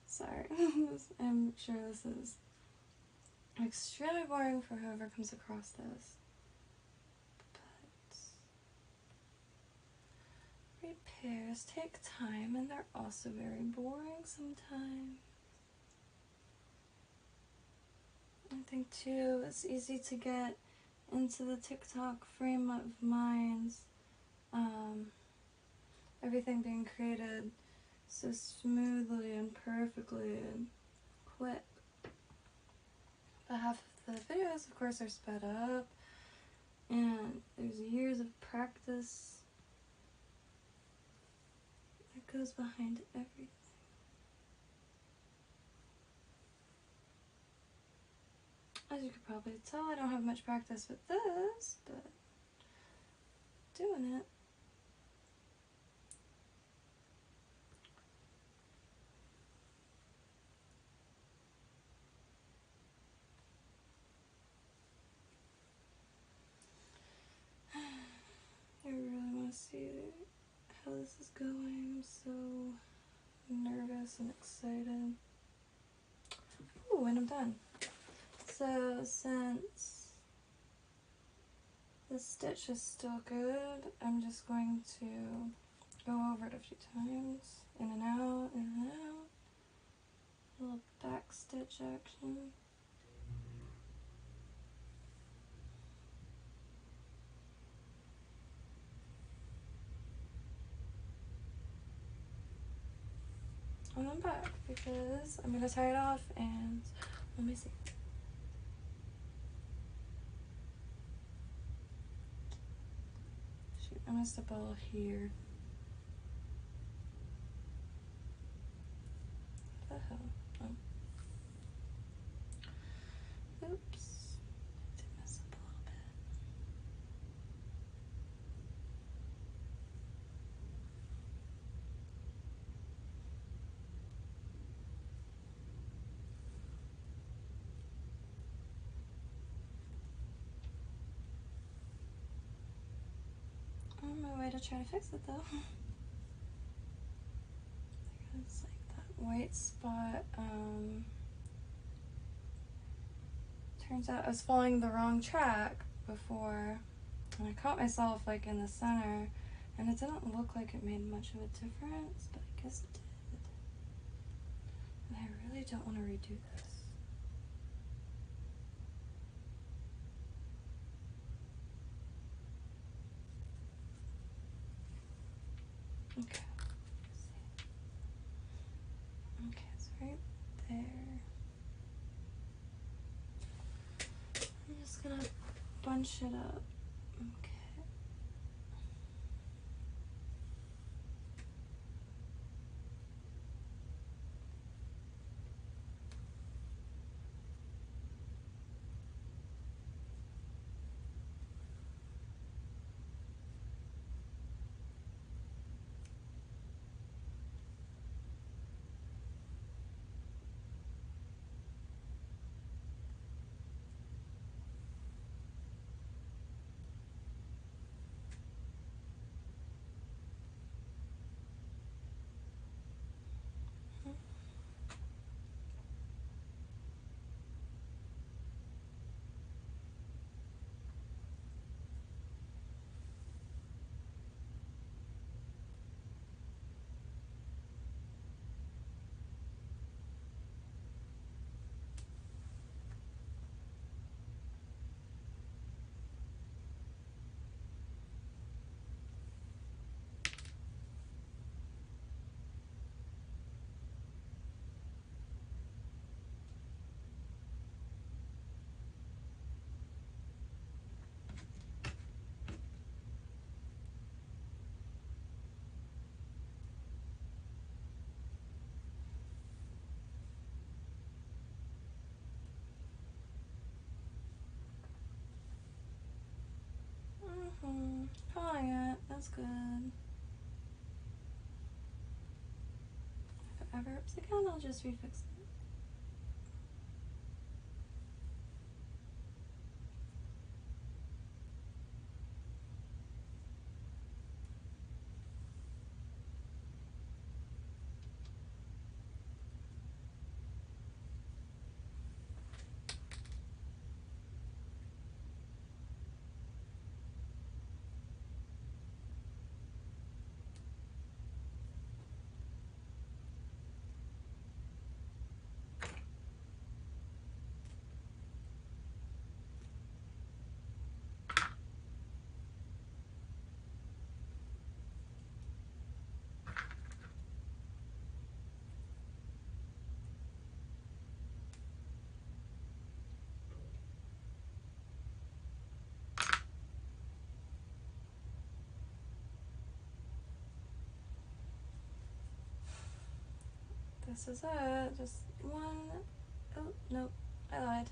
Sorry. I'm sure this is extremely boring for whoever comes across this. But repairs take time and they're also very boring sometimes. I think too, it's easy to get into the TikTok frame of minds. Everything being created so smoothly and perfectly and quick. But half of the videos, of course, are sped up, and there's years of practice that goes behind everything. As you could probably tell, I don't have much practice with this, but doing it. I really want to see how this is going. I'm so nervous and excited. Ooh, and I'm done. So since the stitch is still good, I'm just going to go over it a few times. In and out, in and out. A little back stitch action. And then back, because I'm going to tie it off and let me see. Shoot, I messed up a little here. What the hell? Oh. Oops. I did mess up a little bit. On my way to try to fix it though. It's like that white spot. Turns out I was following the wrong track before, and I caught myself like in the center, and it didn't look like it made much of a difference, but I guess it did. And I really don't want to redo this. Okay. Okay, it's right there. I'm just gonna bunch it up. Okay. Pulling it, that's good. If it ever rips again, I'll just refix it. This is it, just one, oh, nope, I lied.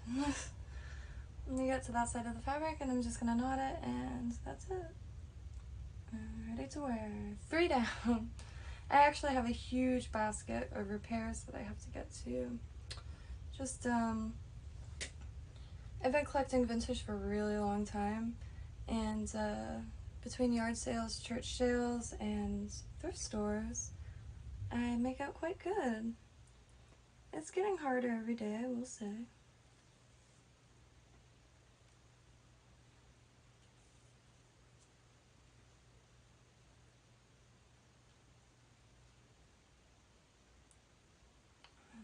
When you get to that side of the fabric, and I'm just gonna knot it, and that's it. Ready to wear. 3 down. I actually have a huge basket of repairs that I have to get to. Just, I've been collecting vintage for a really long time, and between yard sales, church sales, and thrift stores, I make out quite good. It's getting harder every day, I will say. And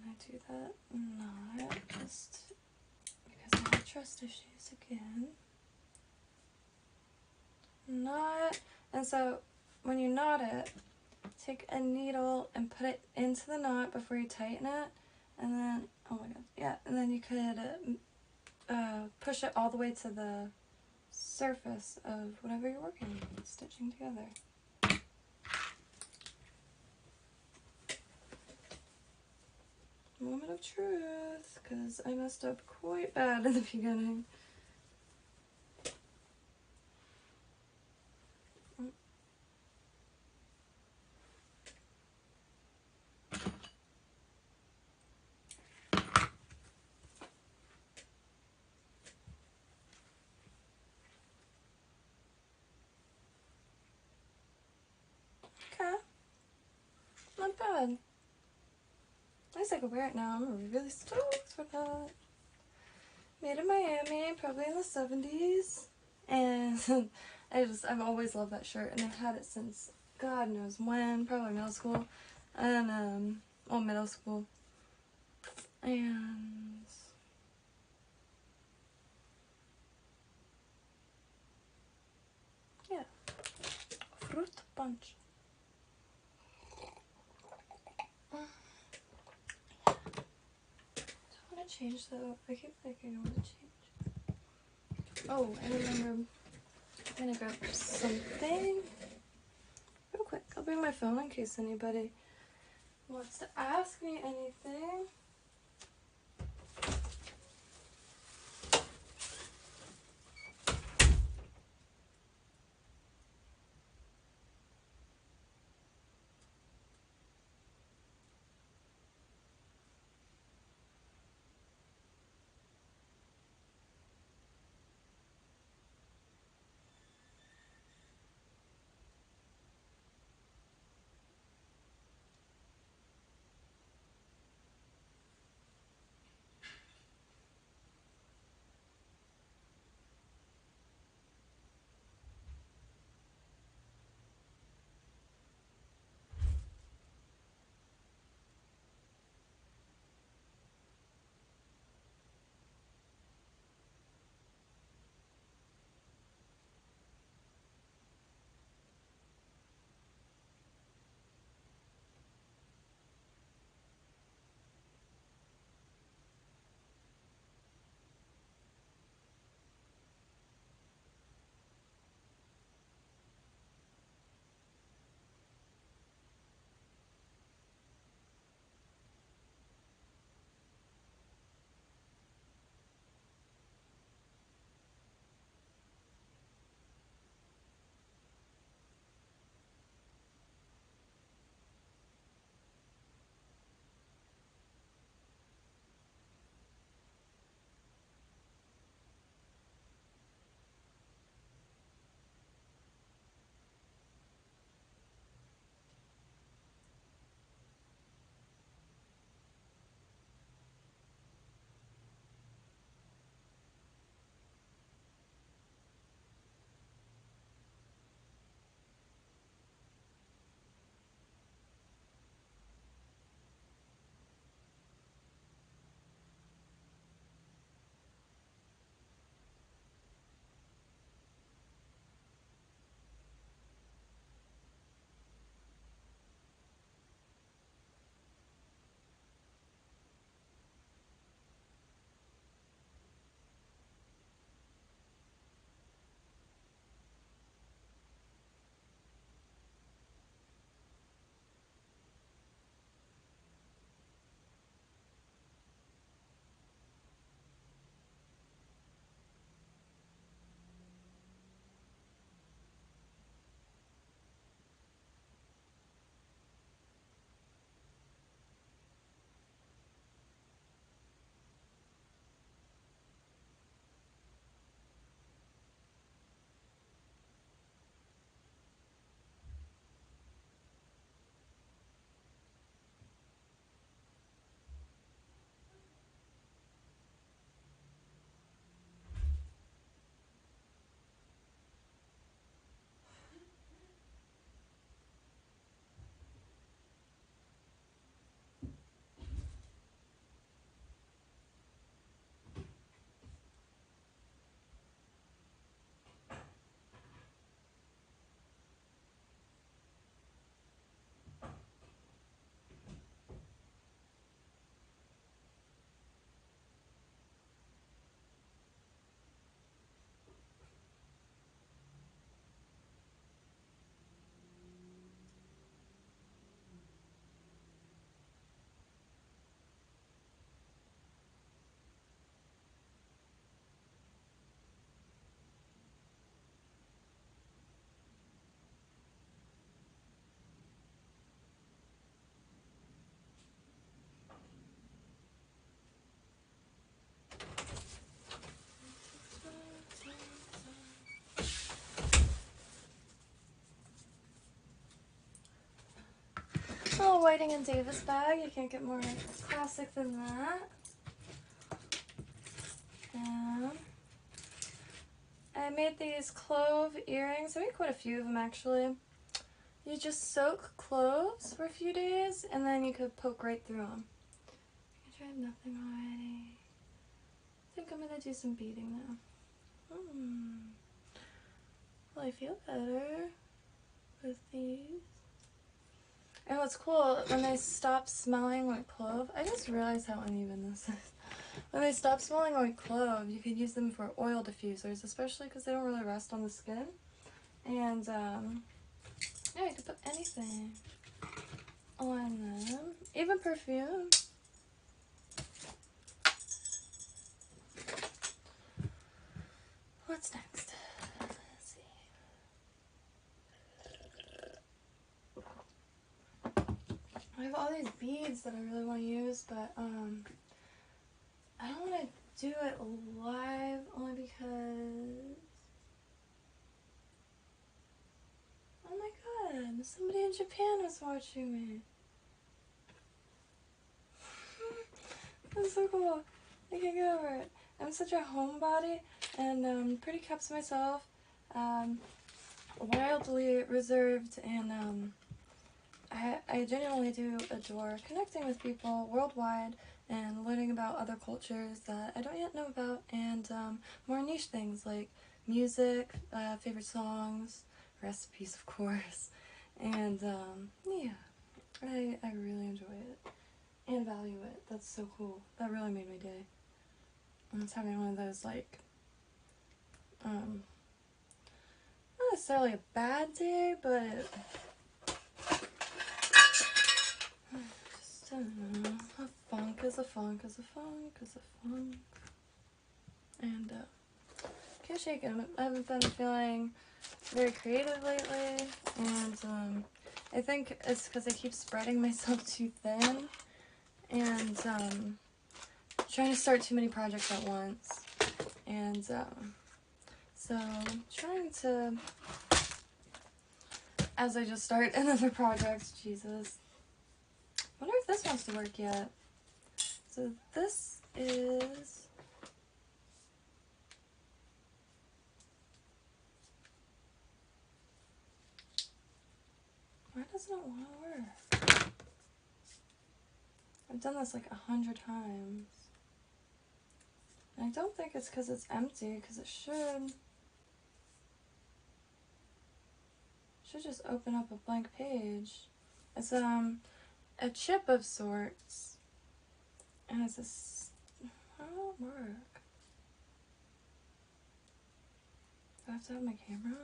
I do that knot just because I have trust issues again. Knot, and so when you knot it, take a needle and put it into the knot before you tighten it, and then, oh my god, yeah, and then you could push it all the way to the surface of whatever you're working with, stitching together. Moment of truth, because I messed up quite bad in the beginning. Okay, not bad. At least I can wear it now. I'm really stoked for that. Made in Miami, probably in the 70s. And I've always loved that shirt, and I've had it since God knows when, probably middle school. And, well, middle school. And yeah, fruit punch. I want to change though. I keep thinking I want to change. Oh, I remember. I'm gonna grab something real quick. I'll bring my phone in case anybody wants to ask me anything. Oh, Whiting and Davis bag. You can't get more classic than that. I made these clove earrings. I made quite a few of them actually. You just soak cloves for a few days and then you could poke right through them. I tried nothing already. I think I'm gonna do some beading now. Well, I feel better with these. And what's cool, when they stop smelling like clove, I just realized how uneven this is. when they stop smelling like cloves, you could use them for oil diffusers, especially because they don't really rest on the skin. And yeah, you could put anything on them, even perfume. What's next? Let's see. I have all these beads that I really want to use, but I don't want to do it live only because, oh my god, somebody in Japan was watching me. That's so cool. I can't get over it. I'm such a homebody and pretty kept to myself, wildly reserved, and I genuinely do adore connecting with people worldwide and learning about other cultures that I don't yet know about, and more niche things like music, favorite songs, recipes, of course, and yeah, I really enjoy it and value it. That's so cool. That really made my day. I was having one of those, like, not necessarily a bad day, but just, I don't know, a funk is a funk is a funk is a funk. And, can't shake it. I haven't been feeling very creative lately, and, I think it's because I keep spreading myself too thin, and, trying to start too many projects at once, and, so I'm trying to, as I just start another project, Jesus. Wonder if this wants to work yet. So this is, why doesn't it want to work? I've done this like 100 times. And I don't think it's because it's empty, because it should just open up a blank page. It's a chip of sorts, and it's how will it work? Do I have to have my camera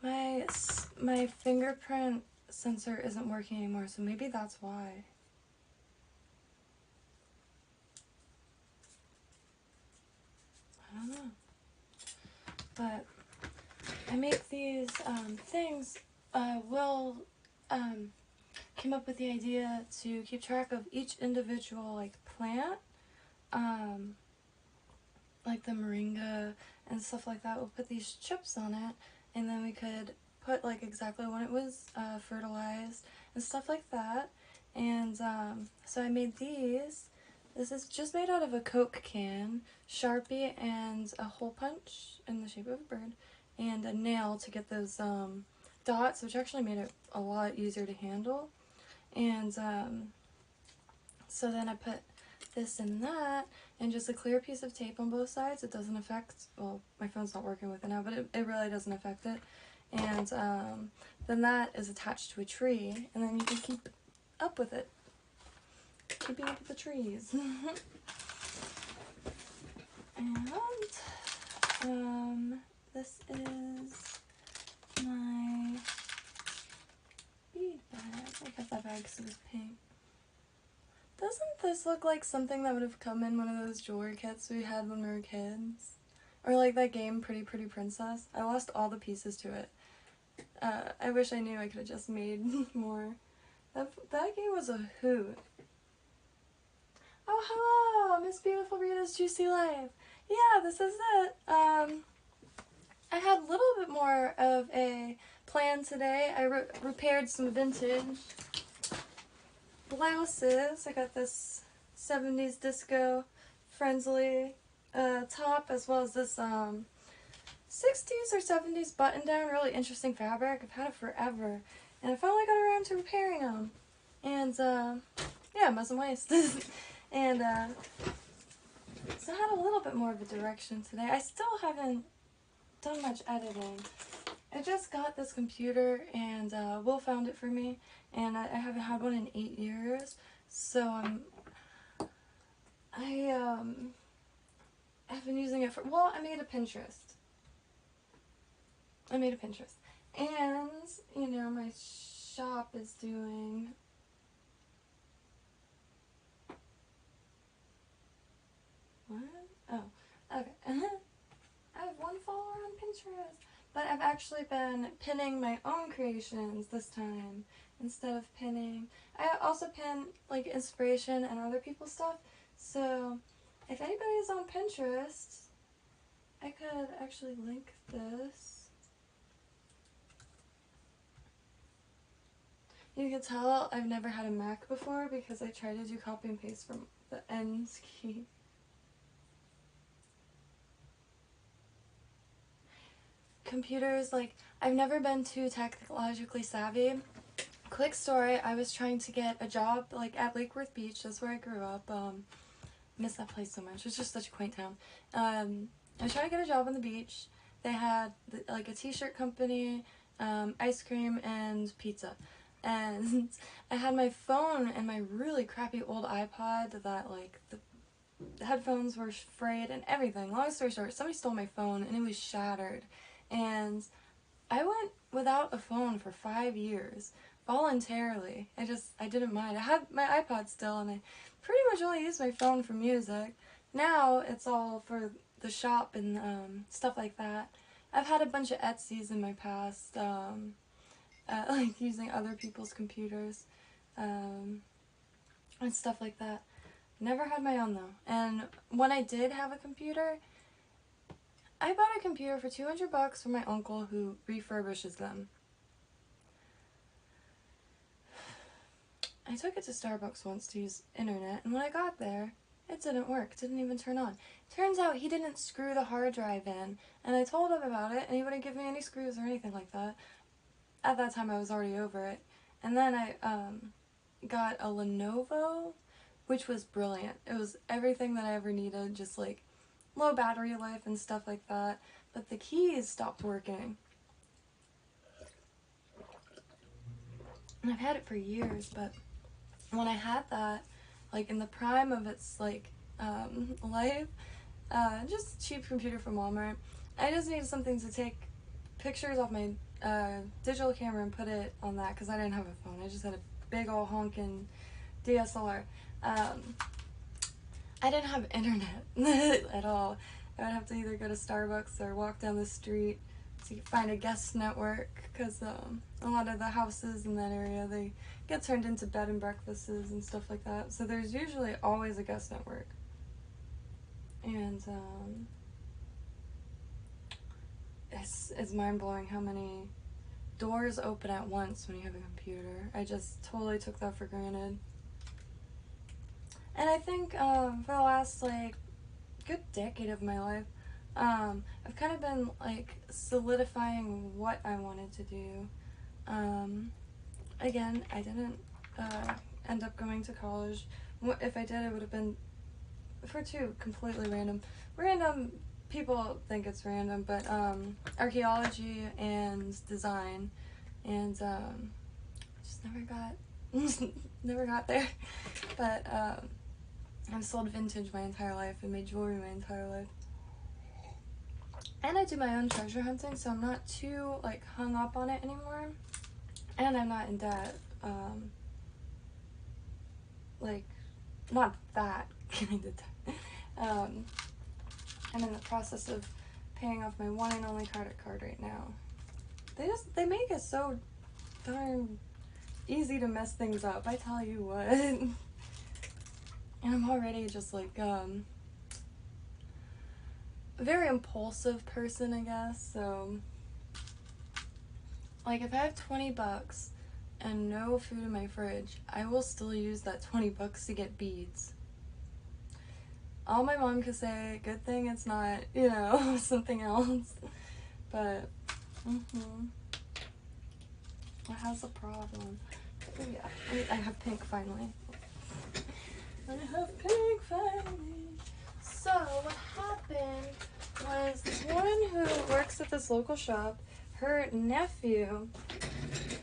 on? My fingerprint sensor isn't working anymore, so maybe that's why. I don't know. But I make these things. Will came up with the idea to keep track of each individual like plant, like the moringa and stuff like that. We'll put these chips on it, and then we could put like exactly when it was fertilized and stuff like that. And so I made these. This is just made out of a Coke can, Sharpie, and a hole punch in the shape of a bird, and a nail to get those dots, which actually made it a lot easier to handle. And so then I put this and that, and just a clear piece of tape on both sides. It doesn't affect, well, my phone's not working with it now, but it really doesn't affect it. And then that is attached to a tree, and then you can keep up with it. Keeping up with the trees. And this is my bead bag. I got that bag because it was pink. Doesn't this look like something that would have come in one of those jewelry kits we had when we were kids? Or like that game, Pretty Pretty Princess? I lost all the pieces to it. I wish I knew I could have just made more. That game was a hoot. Oh, hello, Miss Beautiful Rita's Juicy Life. Yeah, this is it. I had a little bit more of a plan today. I repaired some vintage blouses. I got this 70s disco friendly top, as well as this 60s or 70s button down, really interesting fabric. I've had it forever, and I finally got around to repairing them. And yeah, mustn't waste. And so I had a little bit more of a direction today. I still haven't done much editing, I just got this computer, and Will found it for me, and I haven't had one in 8 years, so I've been using it for, well, I made a Pinterest. And, you know, my shop is doing... What? Oh, okay. I have 1 follower on Pinterest. But I've actually been pinning my own creations this time instead of pinning. I also pin like inspiration and other people's stuff. So if anybody's on Pinterest, I could actually link this. You can tell I've never had a Mac before because I tried to do copy and paste from the ends key. Computers, like, I've never been too technologically savvy. Quick story, I was trying to get a job, like, at Lake Worth Beach. That's where I grew up. Miss that place so much. It's just such a quaint town. I was trying to get a job on the beach. They had, like, a t-shirt company, ice cream, and pizza. And I had my phone and my really crappy old iPod that, like, the headphones were frayed and everything. Long story short, somebody stole my phone and it was shattered. And I went without a phone for 5 years, voluntarily. I didn't mind. I had my iPod still, and I pretty much only used my phone for music. Now it's all for the shop and stuff like that. I've had a bunch of Etsy's in my past, like using other people's computers and stuff like that. Never had my own though. And when I did have a computer, I bought a computer for $200 from my uncle who refurbishes them. I took it to Starbucks once to use internet, and when I got there, it didn't work. It didn't even turn on. Turns out he didn't screw the hard drive in, and I told him about it, and he wouldn't give me any screws or anything like that. At that time, I was already over it. And then I got a Lenovo, which was brilliant. It was everything that I ever needed, just like low battery life and stuff like that, but the keys stopped working. And I've had it for years, but when I had that, like in the prime of its like life, just cheap computer from Walmart, I just needed something to take pictures off my digital camera and put it on that because I didn't have a phone. I just had a big old honkin' DSLR. I didn't have internet at all. I would have to either go to Starbucks or walk down the street to find a guest network because a lot of the houses in that area, they get turned into bed and breakfasts and stuff like that. So there's usually always a guest network. And it's mind-blowing how many doors open at once when you have a computer. I just totally took that for granted. And I think for the last like good decade of my life, I've kind of been like solidifying what I wanted to do. Again, I didn't end up going to college. If I did, it would have been for 2 completely random people think it's random, but archaeology and design, and just never got there. But I've sold vintage my entire life and made jewelry my entire life. And I do my own treasure hunting, so I'm not too like hung up on it anymore. And I'm not in debt. Like, not that kind of debt. I'm in the process of paying off my one and only credit card right now. They make it so darn easy to mess things up, I tell you what. And I'm already just like a very impulsive person, I guess. So like if I have $20 and no food in my fridge, I will still use that $20 to get beads. All my mom could say, good thing it's not, you know, something else. But what has a problem? Oh yeah, I have pink finally. I have pink finally. So what happened was this woman who works at this local shop, her nephew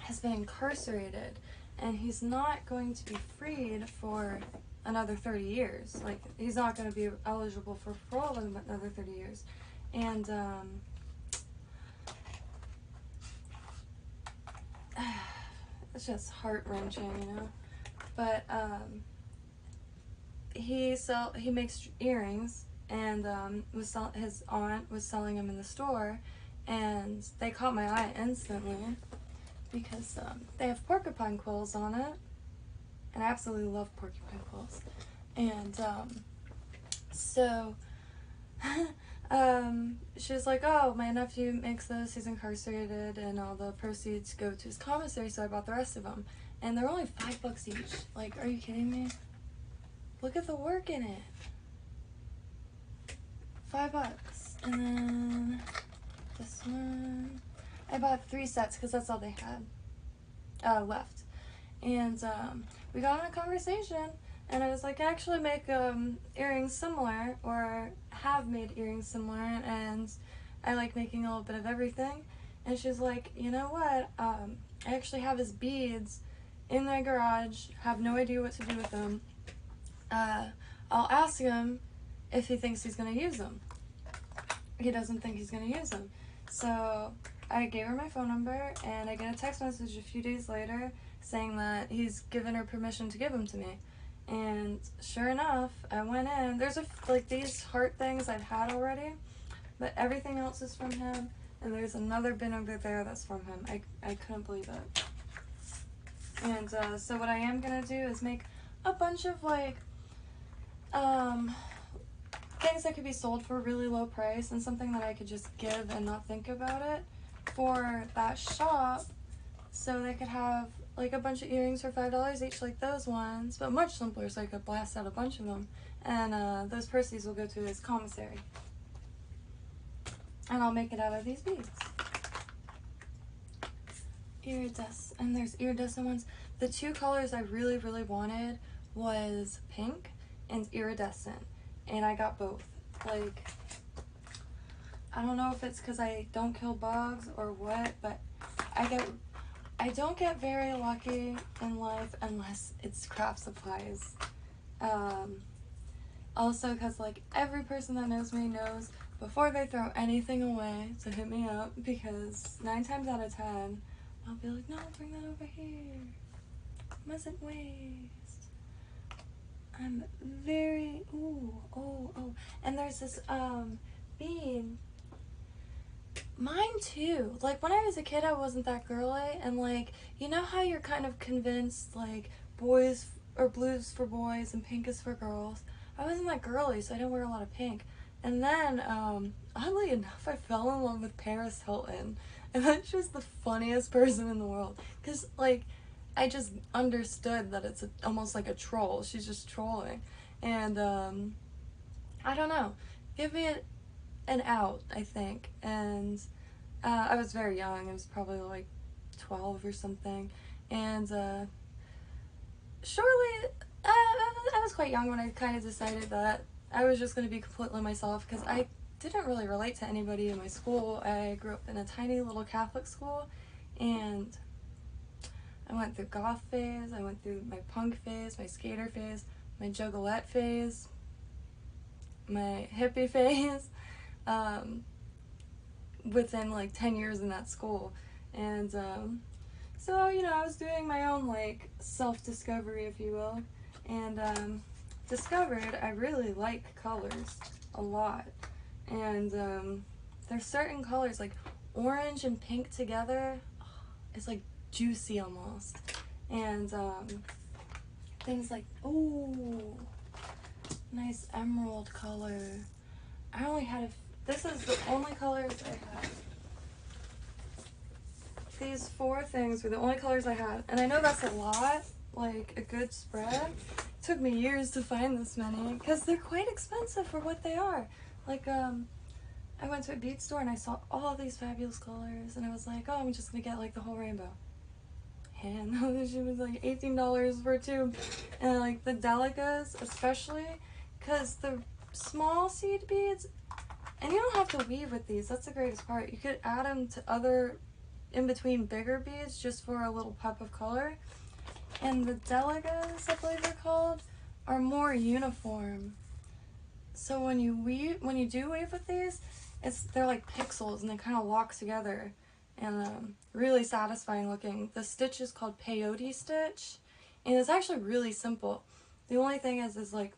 has been incarcerated, and he's not going to be freed for another 30 years. Like, he's not going to be eligible for parole in another 30 years. And, it's just heart-wrenching, you know? But, he makes earrings, and, his aunt was selling them in the store, and they caught my eye instantly, because, they have porcupine quills on it, and I absolutely love porcupine quills. And, so, she was like, oh, my nephew makes this, he's incarcerated, and all the proceeds go to his commissary, so I bought the rest of them. And they're only $5 each. Like, are you kidding me? Look at the work in it. $5. And then this one, I bought 3 sets because that's all they had left. And we got in a conversation, and I was like, I actually make earrings similar, or have made earrings similar, and I like making a little bit of everything. And she's like, you know what, I actually have his beads in my garage, have no idea what to do with them. I'll ask him if he thinks he's going to use them. He doesn't think he's going to use them. So I gave her my phone number, and I get a text message a few days later saying that he's given her permission to give them to me. And sure enough, I went in. There's like these heart things I've had already, but everything else is from him. And there's another bin over there that's from him. I couldn't believe it. And so what I am gonna do is make a bunch of like things that could be sold for a really low price, and something that I could just give and not think about it for that shop, so they could have like a bunch of earrings for $5 each, like those ones, but much simpler, so I could blast out a bunch of them, and those proceeds will go to his commissary, and I'll make it out of these beads. Iridescent, and there's iridescent ones. The 2 colors I really wanted was pink and iridescent, and I got both. Like, I don't know if it's because I don't kill bugs or what, but I don't get very lucky in life unless it's craft supplies. Also because, like, every person that knows me knows before they throw anything away to hit me up, because 9 times out of 10 I'll be like, no, bring that over here. Mustn't waste. I'm very, oh. And there's this, bead. Mine too. Like, when I was a kid, I wasn't that girly. And, like, you know how you're kind of convinced, like, boys, or blue's for boys and pink is for girls? I wasn't that girly, so I didn't wear a lot of pink. And then, oddly enough, I fell in love with Paris Hilton. And that's just the funniest person in the world. Because, like, I just understood that it's almost like a troll. She's just trolling. And, I don't know. Give me an out, I think. And, I was very young. I was probably, like, 12 or something. And, shortly, I was quite young when I kind of decided that I was just going to be completely myself, because I didn't really relate to anybody in my school. I grew up in a tiny little Catholic school, and I went through goth phase, I went through my punk phase, my skater phase, my juggalette phase, my hippie phase, within like 10 years in that school. And so, you know, I was doing my own like self-discovery, if you will, and discovered I really like colors a lot. And there's certain colors, like orange and pink together, it's like juicy almost. And things like, ooh, nice emerald color. I only had this is the only colors I had. These 4 things were the only colors I had, and I know that's a lot, like a good spread. It took me years to find this many, because they're quite expensive for what they are. Like, I went to a bead store and I saw all these fabulous colors, and I was like, oh, I'm just gonna get like the whole rainbow. And she was like $18 for 2. And like the delicas, especially, because the small seed beads, And you don't have to weave with these. That's the greatest part. You could add them to other in between bigger beads just for a little pop of color. And the delegas, I believe they're called, are more uniform. So when you do weave with these, they're like pixels and they kind of lock together, and really satisfying looking. The stitch is called peyote stitch, and it's actually really simple. The only thing is like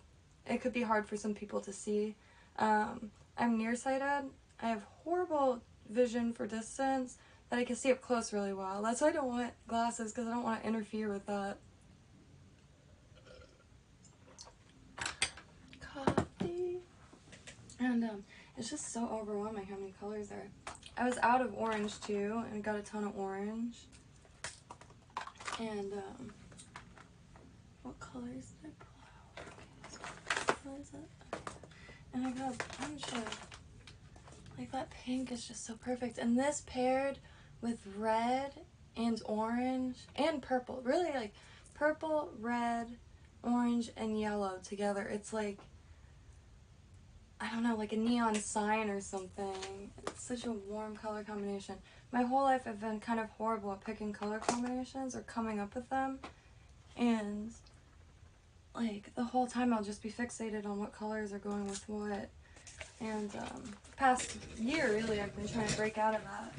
it could be hard for some people to see. I'm nearsighted. I have horrible vision for distance, but I can see up close really well. That's why I don't want glasses, because I don't want to interfere with that. Coffee. And it's just so overwhelming how many colors there are. I was out of orange too, and got a ton of orange. And what colors did I pull out? What is it? Okay. And I got a bunch of, like, that pink is just so perfect. And this paired with red and orange and purple. Really, like, purple, red, orange, and yellow together. It's like, I don't know, like a neon sign or something. It's such a warm color combination. My whole life I've been kind of horrible at picking color combinations or coming up with them. And, like, the whole time I'll just be fixated on what colors are going with what. And past year, really, I've been trying to break out of that.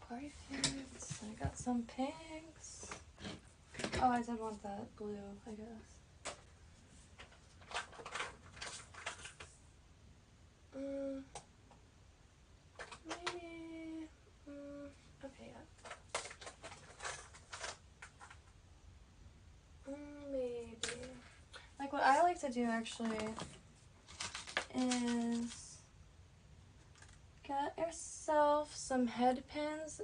Party foods. I got some pinks. Oh, I did want that blue, I guess. Maybe. Okay, yeah. Maybe. Like, what I like to do actually is get yourself some head pins.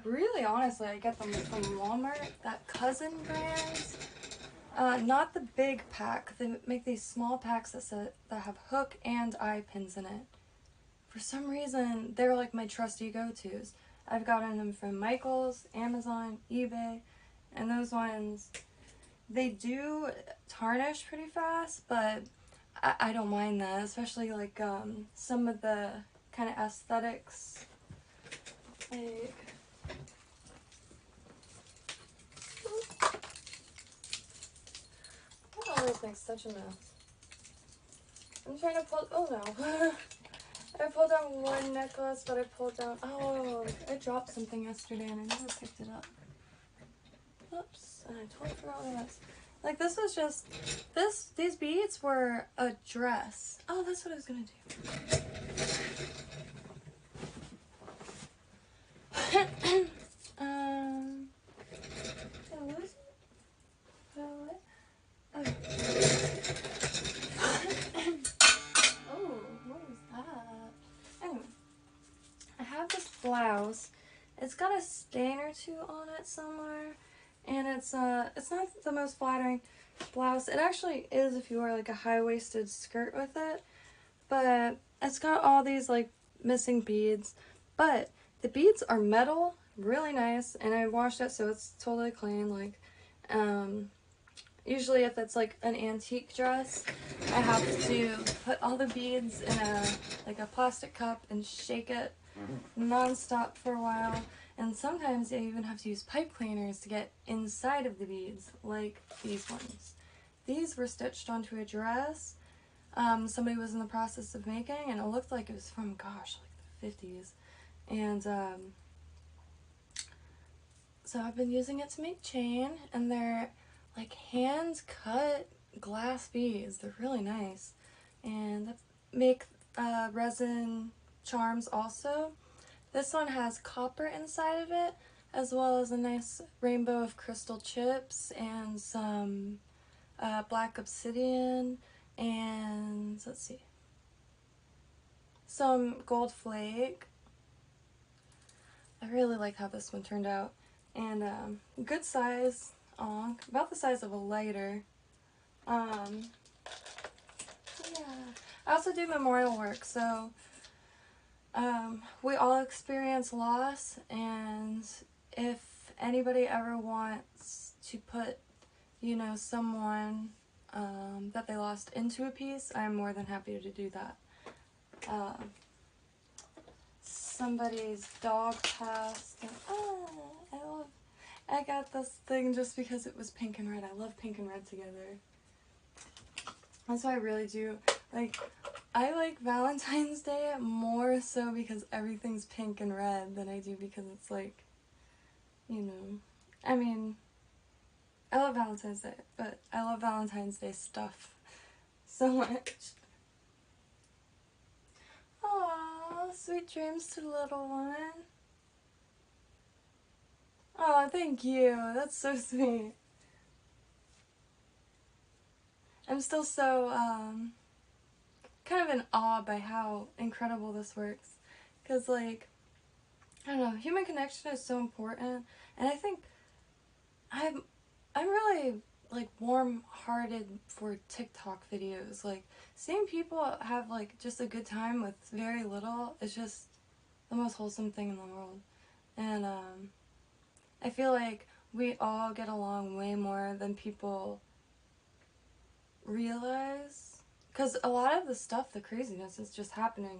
Really, honestly, I get them from Walmart. That Cousin brand. Not the big pack. They make these small packs that have hook and eye pins in it. For some reason, they're like my trusty go-tos. I've gotten them from Michaels, Amazon, eBay, and those ones, they do tarnish pretty fast, but I don't mind that, especially like some of the kind of aesthetics, like, that always makes such a mess. I'm trying to pull, oh no. I pulled down one necklace, but I pulled down, oh, I dropped something yesterday and I never picked it up. Oops, and I totally forgot what it was. Like, this was just, these beads were a dress. Oh, that's what I was gonna do. Did I lose it? What? Oh. Oh, what was that? Anyway, I have this blouse. It's got a stain or two on it somewhere, and it's not the most flattering blouse. It actually is if you wear like a high-waisted skirt with it, but it's got all these like missing beads. But the beads are metal, really nice, and I washed it so it's totally clean. Like, usually if it's like an antique dress, I have to put all the beads in a plastic cup and shake it non-stop for a while. And sometimes I even have to use pipe cleaners to get inside of the beads, like these ones. These were stitched onto a dress somebody was in the process of making, and it looked like it was from, gosh, like the 50s. And so I've been using it to make chain, and they're like hand-cut glass beads. They're really nice. And make resin charms also. This one has copper inside of it, as well as a nice rainbow of crystal chips and some black obsidian, and let's see, some gold flake. I really like how this one turned out, and good size, about the size of a lighter. Yeah, I also do memorial work, so we all experience loss, and if anybody ever wants to put, you know, someone that they lost into a piece, I'm more than happy to do that. Somebody's dog passed. And, I got this thing just because it was pink and red. I love pink and red together. That's why I really do. Like, I like Valentine's Day more so because everything's pink and red than I do because it's like, you know, I mean, I love Valentine's Day, but I love Valentine's Day stuff so much. Aww, sweet dreams to the little one. Oh, thank you. That's so sweet. I'm still so, kind of in awe by how incredible this works. Because, like, I don't know, human connection is so important. And I think I'm really, like, warm-hearted for TikTok videos. Like, seeing people have, like, just a good time with very little is just the most wholesome thing in the world. And, I feel like we all get along way more than people realize. Because a lot of the stuff, the craziness, is just happening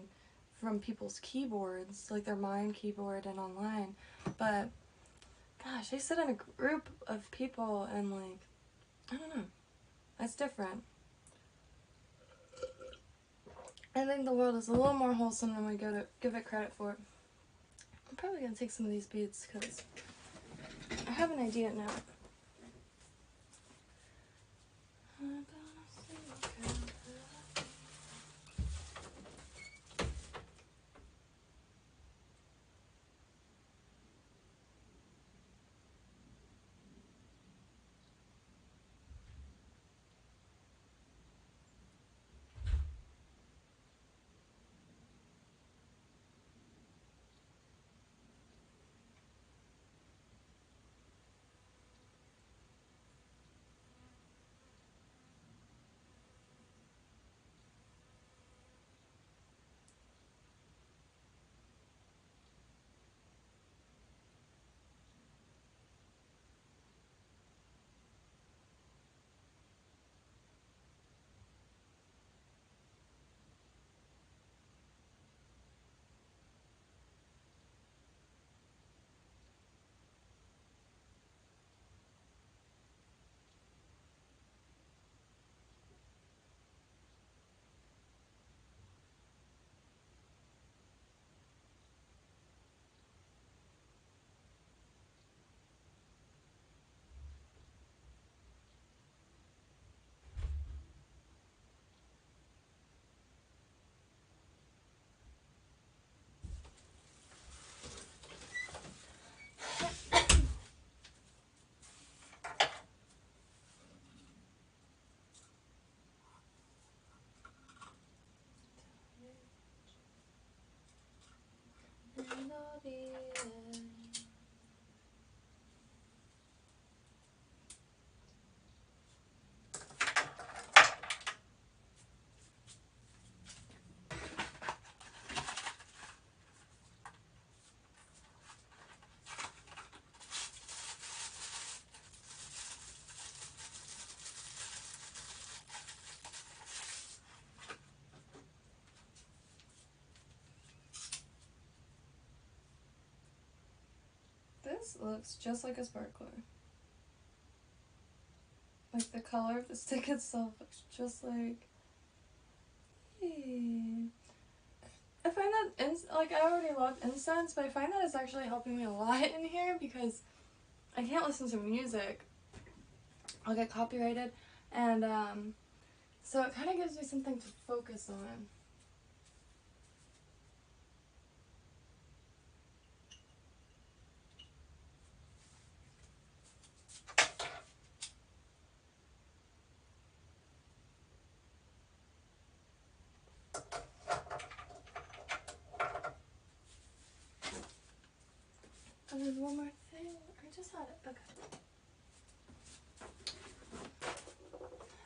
from people's keyboards, like their mind keyboard and online. But, gosh, they sit in a group of people and, like, I don't know. That's different. I think the world is a little more wholesome than we give it credit for. I'm probably going to take some of these beads because I have an idea now. This looks just like a sparkler. Like the color of the stick itself looks just like. Hey. I find that like I already love incense, but I find that it's actually helping me a lot in here because I can't listen to music. I'll get copyrighted, and so it kind of gives me something to focus on. And there's one more thing. I just had it. Okay.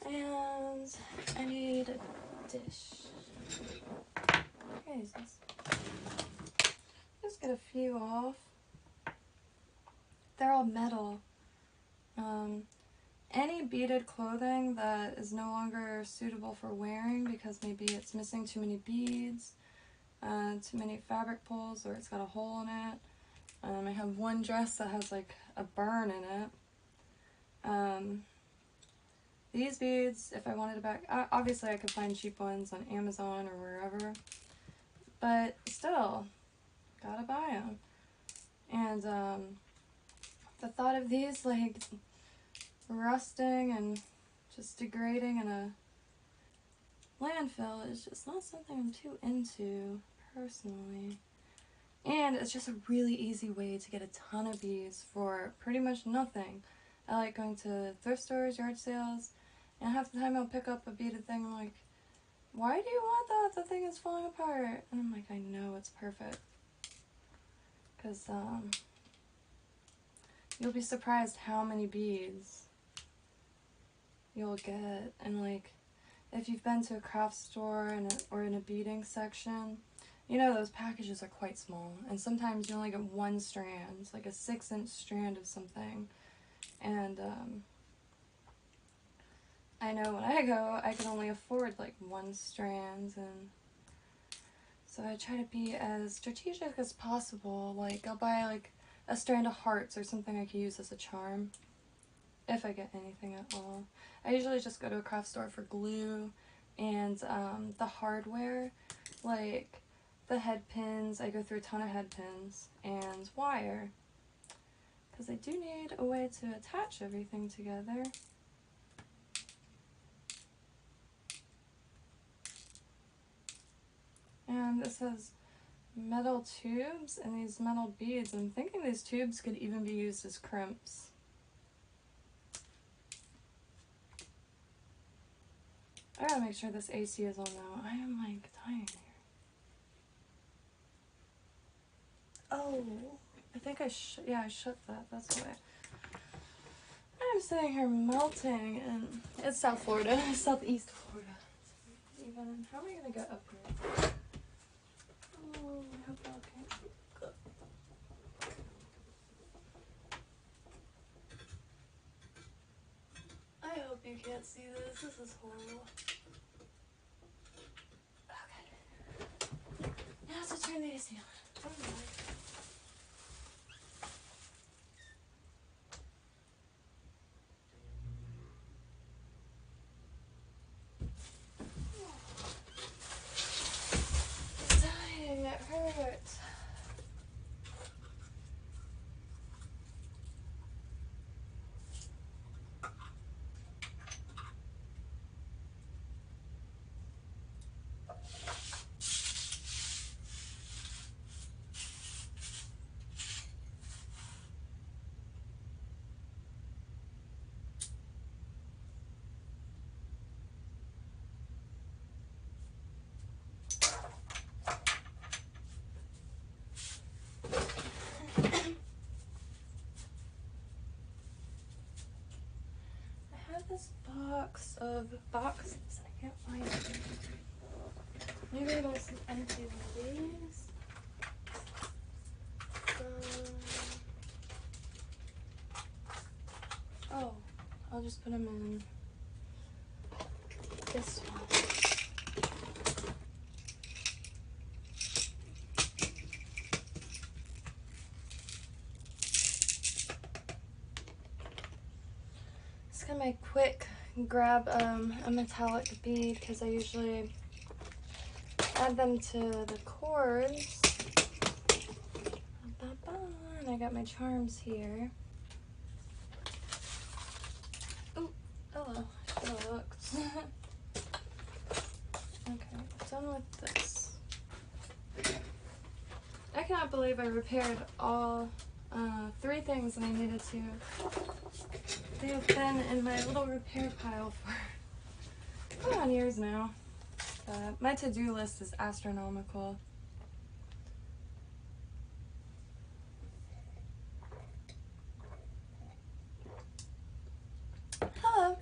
And I need a dish. Okay, just get a few off. They're all metal. any beaded clothing that is no longer suitable for wearing because maybe it's missing too many beads, too many fabric pulls, or it's got a hole in it. I have one dress that has like a burn in it. These beads, if I wanted to back, obviously I could find cheap ones on Amazon or wherever, but still, gotta buy them. And the thought of these like rusting and just degrading in a landfill is just not something I'm too into personally. And it's just a really easy way to get a ton of beads for pretty much nothing. I like going to thrift stores, yard sales, and half the time I'll pick up a beaded thing. I'm like, why do you want that? The thing is falling apart. And I'm like, I know, it's perfect. Because you'll be surprised how many beads you'll get. And like, if you've been to a craft store or in a beading section, you know those packages are quite small. And sometimes you only get one strand, like a 6-inch strand of something. And I know when I go, I can only afford like one strand, and so I try to be as strategic as possible. Like, I'll buy like a strand of hearts or something I can use as a charm, if I get anything at all. I usually just go to a craft store for glue and the hardware, like the head pins. I go through a ton of head pins and wire, because I do need a way to attach everything together. And this says metal tubes and these metal beads. I'm thinking these tubes could even be used as crimps. I gotta make sure this AC is on now. I am like dying here. Oh, I think I shut that. That's why. I'm sitting here melting, and it's South Florida, Southeast Florida. Even, how am I gonna get up here? Oh, I hope y'all can't see. I hope you can't see this. This is horrible. Okay. Now I have to turn the AC on. Oh my. Dying, it hurts. This box of boxes. I can't find it. Maybe I got some empty one of these. Oh, I'll just put them in this one. It's gonna make quick grab a metallic bead, because I usually add them to the cords. And I got my charms here. Oh, hello. I should have looked. Okay, done with this. I cannot believe I repaired all 3 things that I needed to. They have been in my little repair pile for going on years now. My to-do list is astronomical. Hello.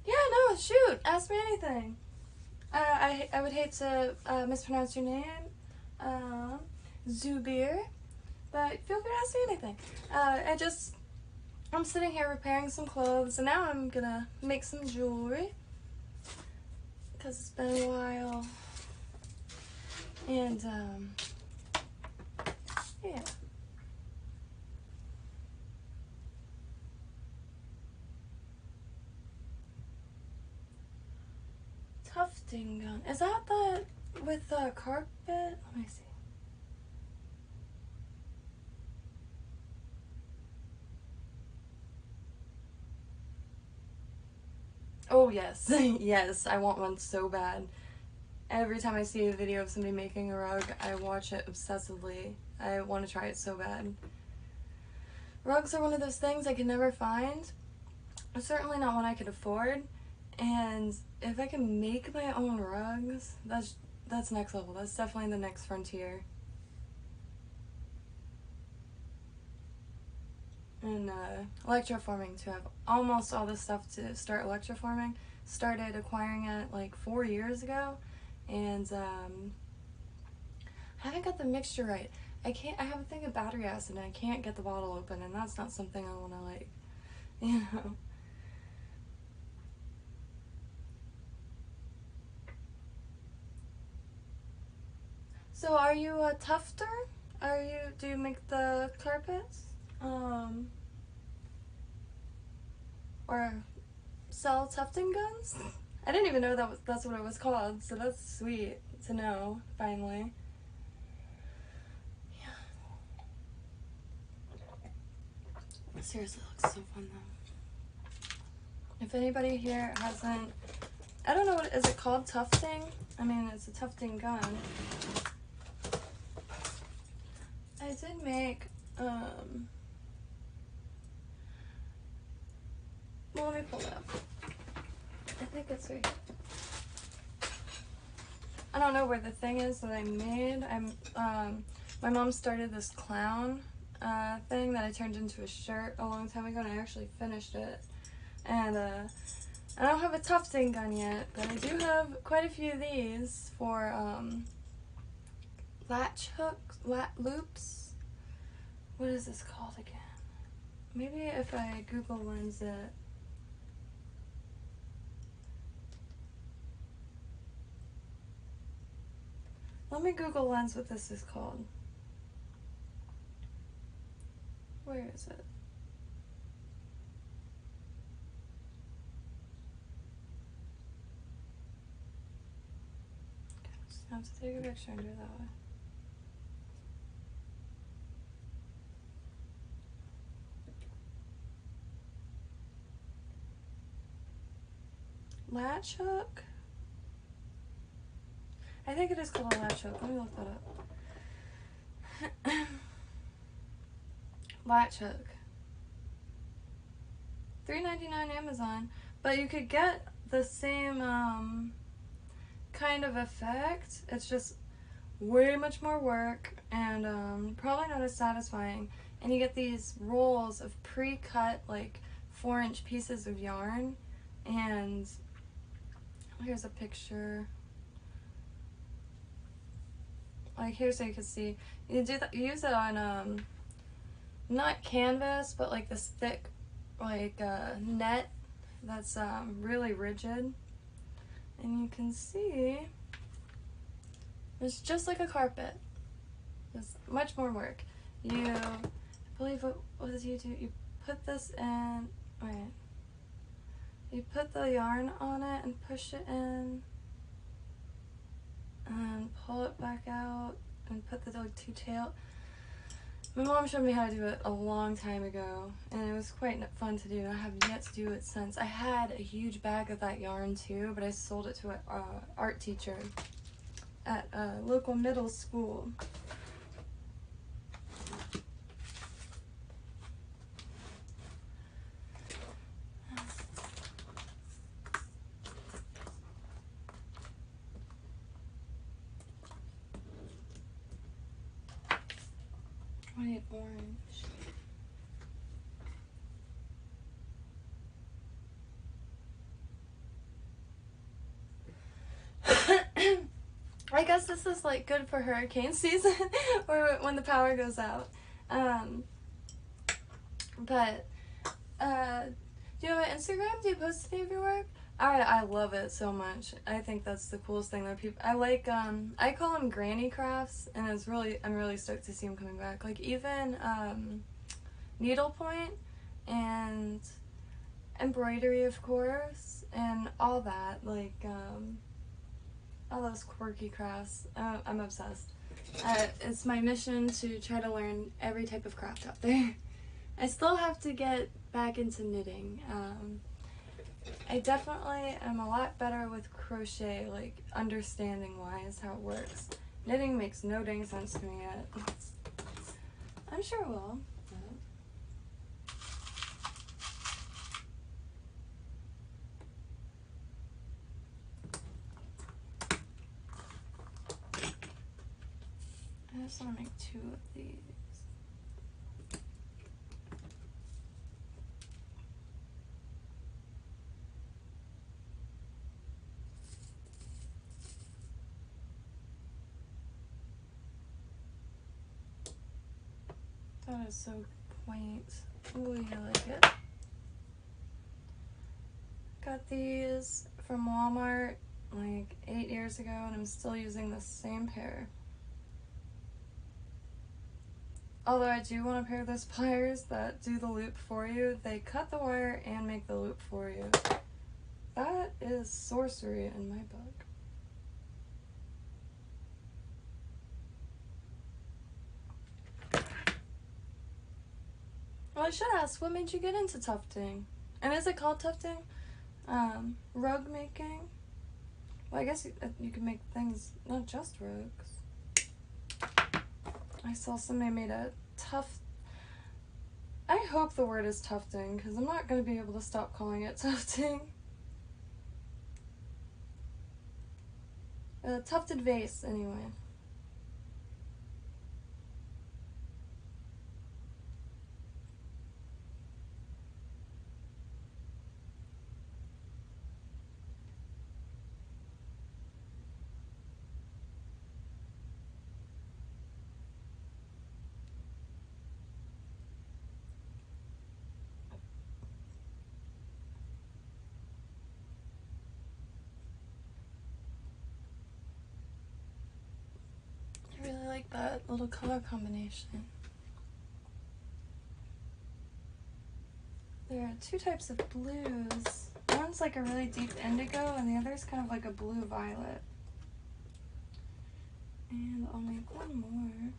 Yeah, no, shoot. Ask me anything. I would hate to mispronounce your name, Zubir, but feel free to ask me anything. I just I'm sitting here repairing some clothes, and now I'm gonna make some jewelry because it's been a while. And yeah. Tufting gun. Is that the with the carpet? Let me see. Oh yes, yes, I want one so bad. Every time I see a video of somebody making a rug, I watch it obsessively. I want to try it so bad. Rugs are one of those things I can never find. Certainly not one I could afford. And if I can make my own rugs, that's next level. That's definitely the next frontier. And electroforming too. I have almost all the stuff to start electroforming. Started acquiring it like 4 years ago, and I haven't got the mixture right. I have a thing of battery acid and I can't get the bottle open, and that's not something I want to like, you know. So are you a tufter? Do you make the carpets? Or sell tufting guns? I didn't even know that's what it was called, so that's sweet to know, finally. Yeah. Seriously, it looks so fun though. If anybody here hasn't, I don't know what, is it called tufting? I mean, it's a tufting gun. I did make, well, let me pull it up. I think it's right here. I don't know where the thing is that I made. My mom started this clown thing that I turned into a shirt a long time ago, and I actually finished it. And I don't have a tufting gun yet, but I do have quite a few of these for latch hooks, loops. What is this called again? Maybe if I Google lens it. Let me Google lens what this is called. Where is it? Okay, just have to take a picture and do it that way. Latch hook? I think it is called a latch hook. Let me look that up. Latch hook. $3.99 Amazon. But you could get the same kind of effect. It's just way much more work and probably not as satisfying. And you get these rolls of pre-cut like 4-inch pieces of yarn, and here's a picture. Like here, so you can see. You do that. You use it on not canvas, but like this thick, like net that's really rigid, and you can see it's just like a carpet. It's much more work. I believe what does you do? You put this in. Wait. You put the yarn on it and push it in, and pull it back out and put the like 2 tail. My mom showed me how to do it a long time ago, and it was quite fun to do. I have yet to do it since. I had a huge bag of that yarn too, but I sold it to an art teacher at a local middle school. I need orange. I guess this is like good for hurricane season or when the power goes out. But Do you have an Instagram? Do you post any of your work? I love it so much. I think that's the coolest thing that people, I like, I call them granny crafts, and I'm really stoked to see them coming back. Like, even, needlepoint and embroidery, of course, and all that, like, all those quirky crafts. I'm obsessed. It's my mission to try to learn every type of craft out there. I still have to get back into knitting. I definitely am a lot better with crochet, like understanding wise how it works. Knitting makes no dang sense to me yet. I'm sure it will. I just want to make 2 of these. That is so quaint. Ooh, I like it. Got these from Walmart like 8 years ago, and I'm still using the same pair. Although I do want a pair of those pliers that do the loop for you. They cut the wire and make the loop for you. That is sorcery in my book. Well, I should ask, what made you get into tufting? And is it called tufting? Rug making? Well, I guess you can make things, not just rugs. I saw somebody made a tuft. I hope the word is tufting, because I'm not going to be able to stop calling it tufting. Tufted vase, anyway. I really like that little color combination. There are 2 types of blues. One's like a really deep indigo, and the other's kind of like a blue violet. And I'll make one more.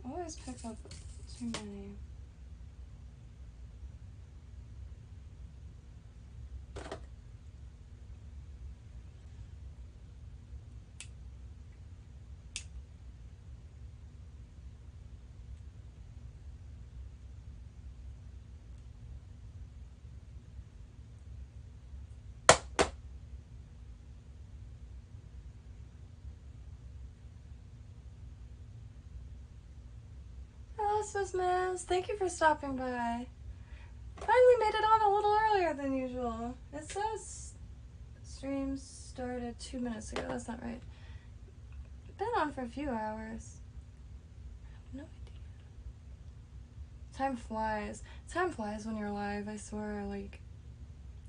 I always pick up too many. Hello, Swiss Miss. Thank you for stopping by. Finally made it on a little earlier than usual. It says stream started 2 minutes ago. That's not right. Been on for a few hours. I have no idea. Time flies. Time flies when you're live, I swear, like,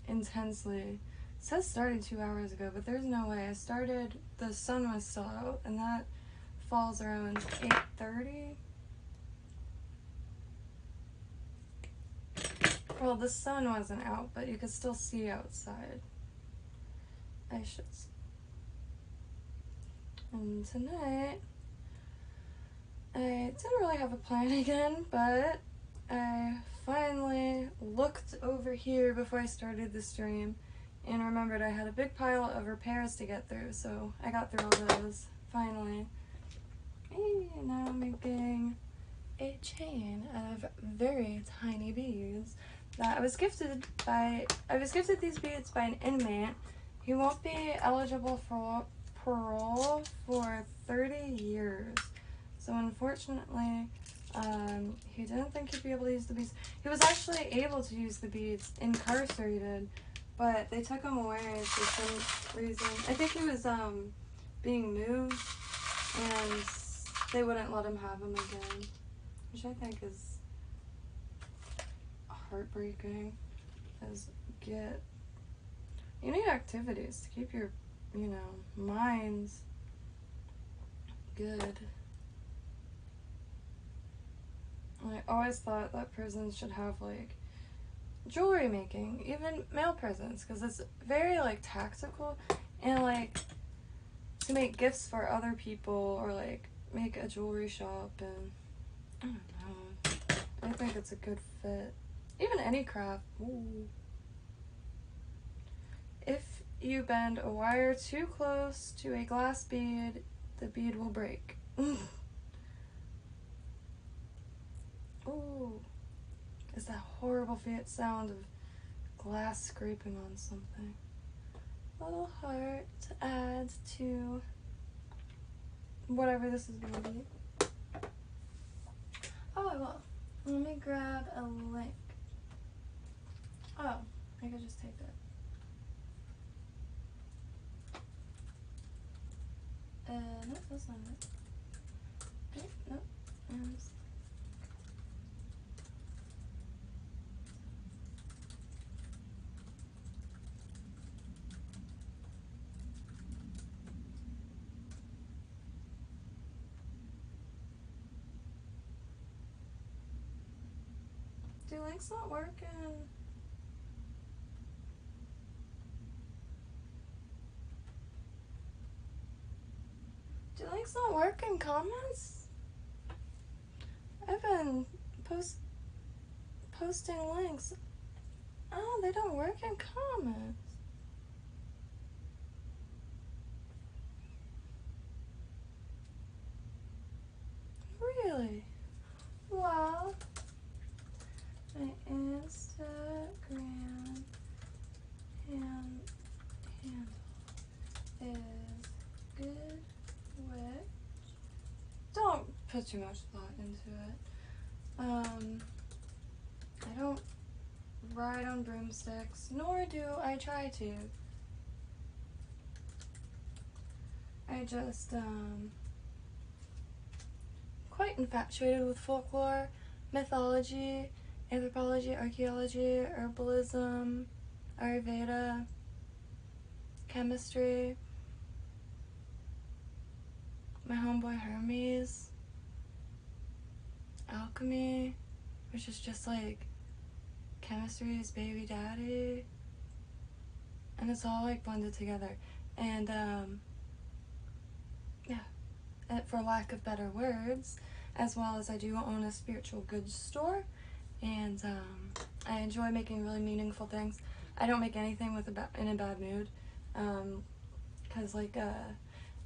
intensely. It says started 2 hours ago, but there's no way. I started, the sun was still out, and that falls around 8:30. Well, the sun wasn't out, but you could still see outside. I should see. And tonight, I didn't really have a plan again, but I finally looked over here before I started the stream and remembered I had a big pile of repairs to get through, so I got through all those, finally. And now I'm making a chain of very tiny beads that I was gifted these beads by an inmate. He won't be eligible for parole for 30 years. So unfortunately, he didn't think he'd be able to use the beads. He was actually able to use the beads incarcerated, but they took him away for some reason. I think he was being moved, and they wouldn't let him have him again, which I think is heartbreaking. You need activities to keep your, minds good. I always thought that prisons should have, like, jewelry making, even male prisons, because it's very, like, tactical, and, like, to make gifts for other people, or, like, make a jewelry shop, and I don't know. I think it's a good fit. Even any craft. Ooh. If you bend a wire too close to a glass bead, the bead will break. Ooh. Is that horrible sound of glass scraping on something. Little heart to add to whatever this is going to be. Oh, I will. Let me grab a link. Oh, I could just take it. No, that's not it. Okay, nope. Do links not work in... Do links not work in comments? I've been posting links. Oh, they don't work in comments. Really? Well, my Instagram handle is Good Witch. Don't put too much thought into it. I don't ride on broomsticks, nor do I try to. I just, quite infatuated with folklore, mythology, anthropology, archaeology, herbalism, Ayurveda, chemistry. My homeboy Hermes, alchemy, which is just like chemistry's baby daddy, and it's all like blended together. And for lack of better words, as well as I do own a spiritual goods store, and I enjoy making really meaningful things. I don't make anything in a bad mood, because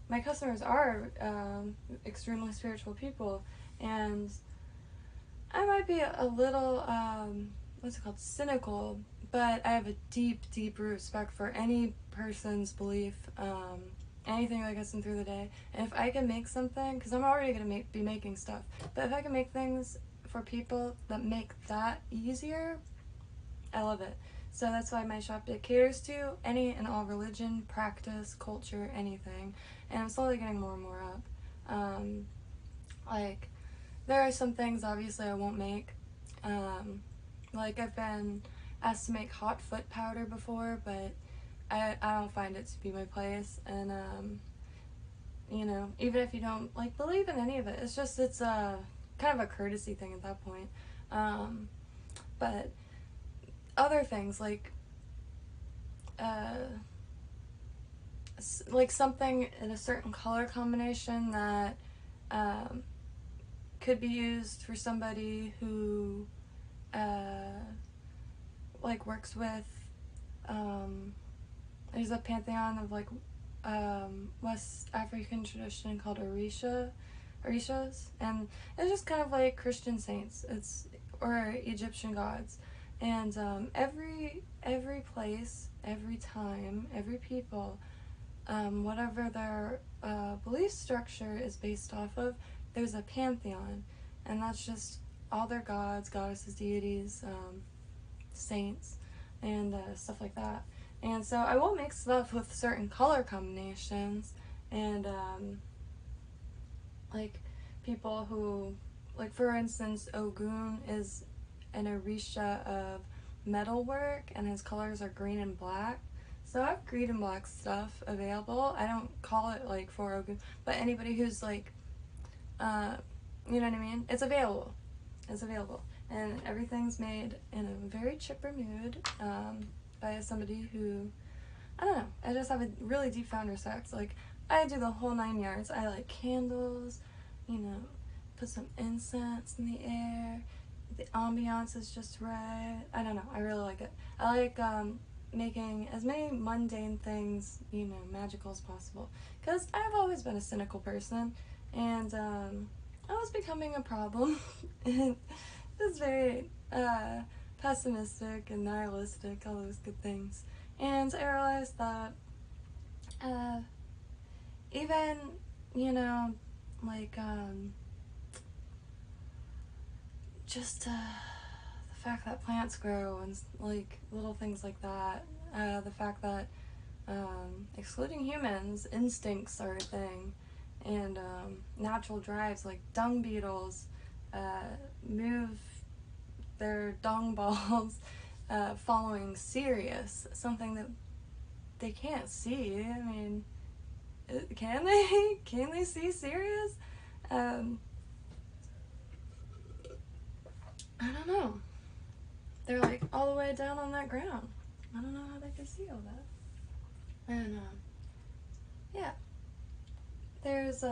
my customers are extremely spiritual people, and I might be a little cynical, but I have a deep respect for any person's belief, anything that gets them through the day. And if I can make something, because I'm already going to be making stuff, but if I can make things for people that make that easier, I love it. So that's why my shop, it caters to any and all religion, practice, culture, anything. And I'm slowly getting more and more up. There are some things obviously I won't make. I've been asked to make hot foot powder before, but I don't find it to be my place. And even if you don't believe in any of it, it's kind of a courtesy thing at that point. But other things something in a certain color combination that could be used for somebody who works with there's a pantheon of West African tradition called Orishas, and it's just kind of like Christian saints, or Egyptian gods, and every place, every time, every people, whatever their belief structure is based off of, there's a pantheon, and that's just all their gods, goddesses, deities, saints, and stuff like that. And so I will make stuff with certain color combinations, and like people who, like for instance, Ogun is an Orisha of metalwork, and his colors are green and black. So I have green and black stuff available. I don't call it like for Ogun, but anybody who's like, you know what I mean? It's available. It's available. And everything's made in a very chipper mood by somebody who, I don't know, I just have a really deep found respect. Like, I do the whole 9 yards. I like candles, you know, put some incense in the air. The ambiance is just right. I don't know. I really like it. I like making as many mundane things, you know, magical as possible. Because I've always been a cynical person, and I was becoming a problem. And it's very pessimistic and nihilistic, all those good things. And I realized that even, you know, like, just the fact that plants grow and, like, little things like that, the fact that, excluding humans, instincts are a thing, and natural drives, like dung beetles, move their dung balls following Sirius, something that they can't see. I mean, can they? Can they see Sirius? I don't know. They're like all the way down on that ground. I don't know how they can see all that. And yeah, there's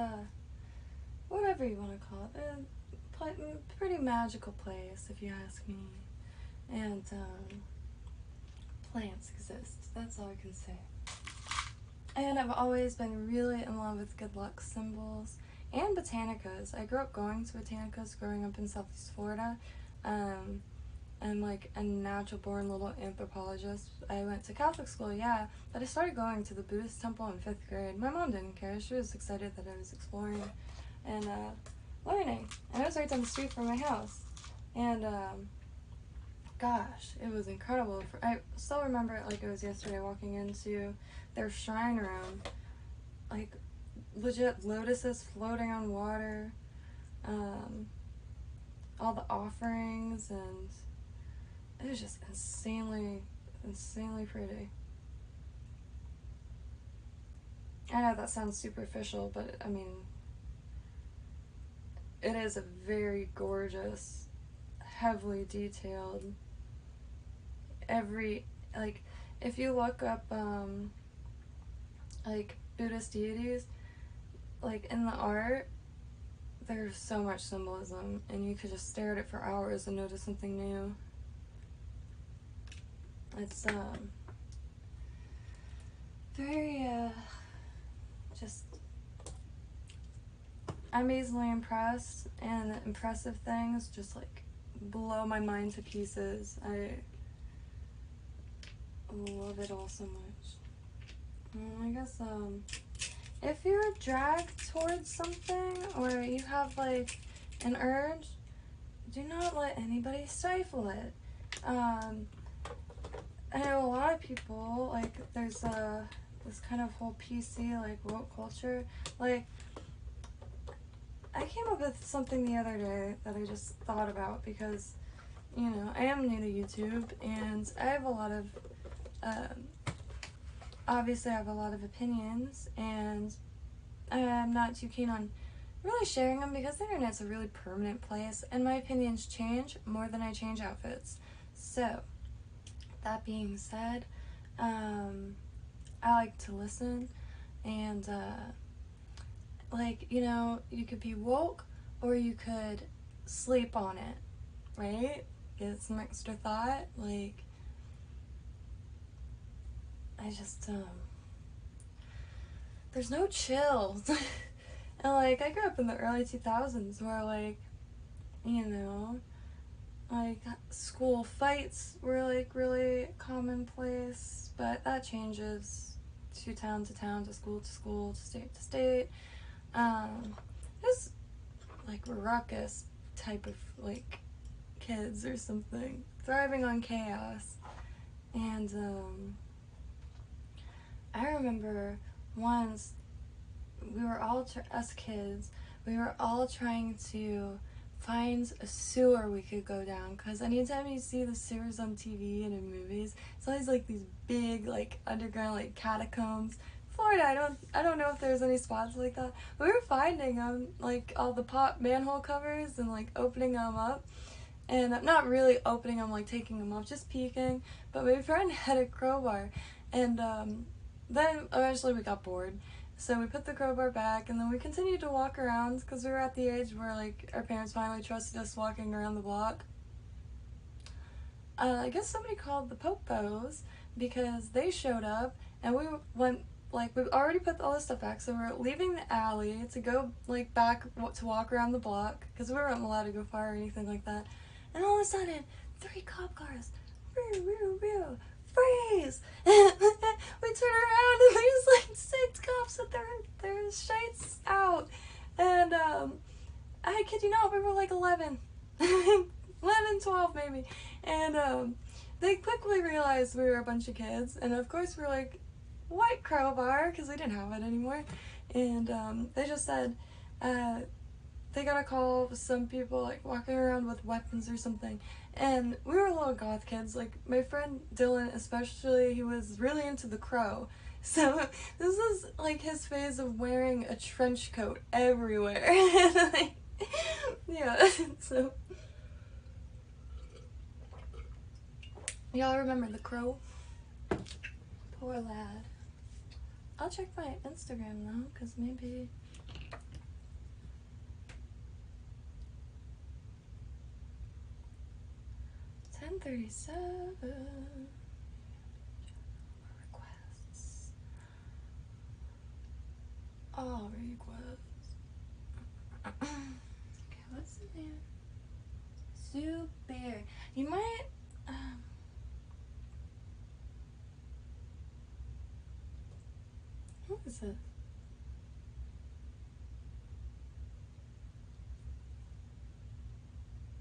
whatever you want to call it, a pretty magical place if you ask me. And plants exist. That's all I can say. And I've always been really in love with good luck symbols and botanicas. I grew up going to botanicas growing up in Southeast Florida. I'm like a natural born little anthropologist. I went to Catholic school, yeah, but I started going to the Buddhist temple in 5th grade. My mom didn't care. She was excited that I was exploring and learning. And it was right down the street from my house. And gosh, it was incredible. I still remember it like it was yesterday, walking into their shrine room. Like, legit lotuses floating on water. All the offerings, and it was just insanely pretty. I know that sounds superficial, but I mean, it is a very gorgeous, heavily detailed, like, if you look up, like, Buddhist deities, like, in the art, there's so much symbolism, and you could just stare at it for hours and notice something new. It's, very, just, I'm easily impressed, and impressive things just, like, blow my mind to pieces. I love it all so much. I guess, if you're dragged towards something, or you have, like, an urge, do not let anybody stifle it. I know a lot of people, like, there's this kind of whole PC, like, woke culture. Like, I came up with something the other day that I just thought about because, you know, I am new to YouTube, and I have a lot of, obviously I have a lot of opinions, and I'm not too keen on really sharing them because the internet's a really permanent place, and my opinions change more than I change outfits. So, that being said, I like to listen, and, like, you know, you could be woke, or you could sleep on it, right? Get some extra thought, like, I just, there's no chill. And, like, I grew up in the early 2000s where, like, you know, like, school fights were, like, really commonplace, but that changes to town, to school, to state, to state. Just, like, ruckus type of, like, kids or something, thriving on chaos. And, remember once we were all, us kids, we were all trying to find a sewer we could go down, because anytime you see the sewers on TV and in movies, it's always like these big like underground like catacombs. Florida, I don't know if there's any spots like that. We were finding them, like all the pop manhole covers, and like opening them up, and not really opening them, like taking them off, just peeking. But my friend had a crowbar, and then eventually we got bored. So we put the crowbar back, and then we continued to walk around, because we were at the age where like our parents finally trusted us walking around the block. I guess somebody called the Popos, because they showed up, and we went, like, we already put all this stuff back, so we're leaving the alley to go like back to walk around the block, because we weren't allowed to go far or anything like that. And all of a sudden, 3 cop cars, freeze! We turn around and there's like 6 cops with their shades out, and I kid you not, we were like 11, 12 maybe, and they quickly realized we were a bunch of kids, and of course we were like, white crowbar, because we didn't have it anymore, and they just said they got a call with some people like walking around with weapons or something. And we were little goth kids, like my friend Dylan especially, he was really into The Crow. So this is like his phase of wearing a trench coat everywhere. Like, yeah, so y'all remember The Crow? Poor lad. I'll check my Instagram though, because maybe... $10.37. Requests. All requests. Okay, what's the name? Sue Bear. You might... What is it?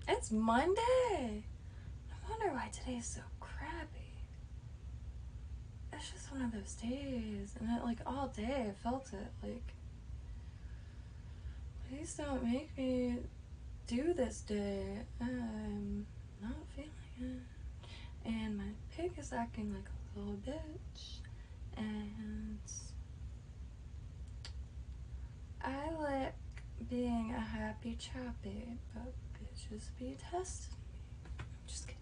It's Monday! I wonder why today's so crappy. It's just one of those days, and it, like, all day I felt it, like, please don't make me do this day. I'm not feeling it. And my pig is acting like a little bitch, and I like being a happy chappy, but bitches be testing me. I'm just kidding.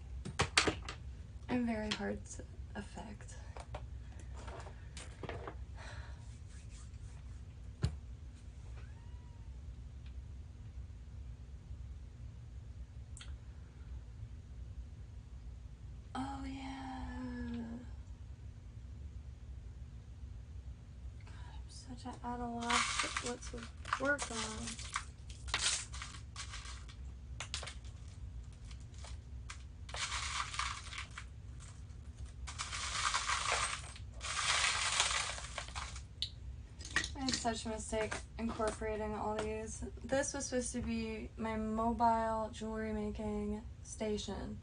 I'm very hard to affect. Oh yeah. God, I'm such an out of loss with what to work on. I made such a mistake incorporating all these. This was supposed to be my mobile jewelry making station.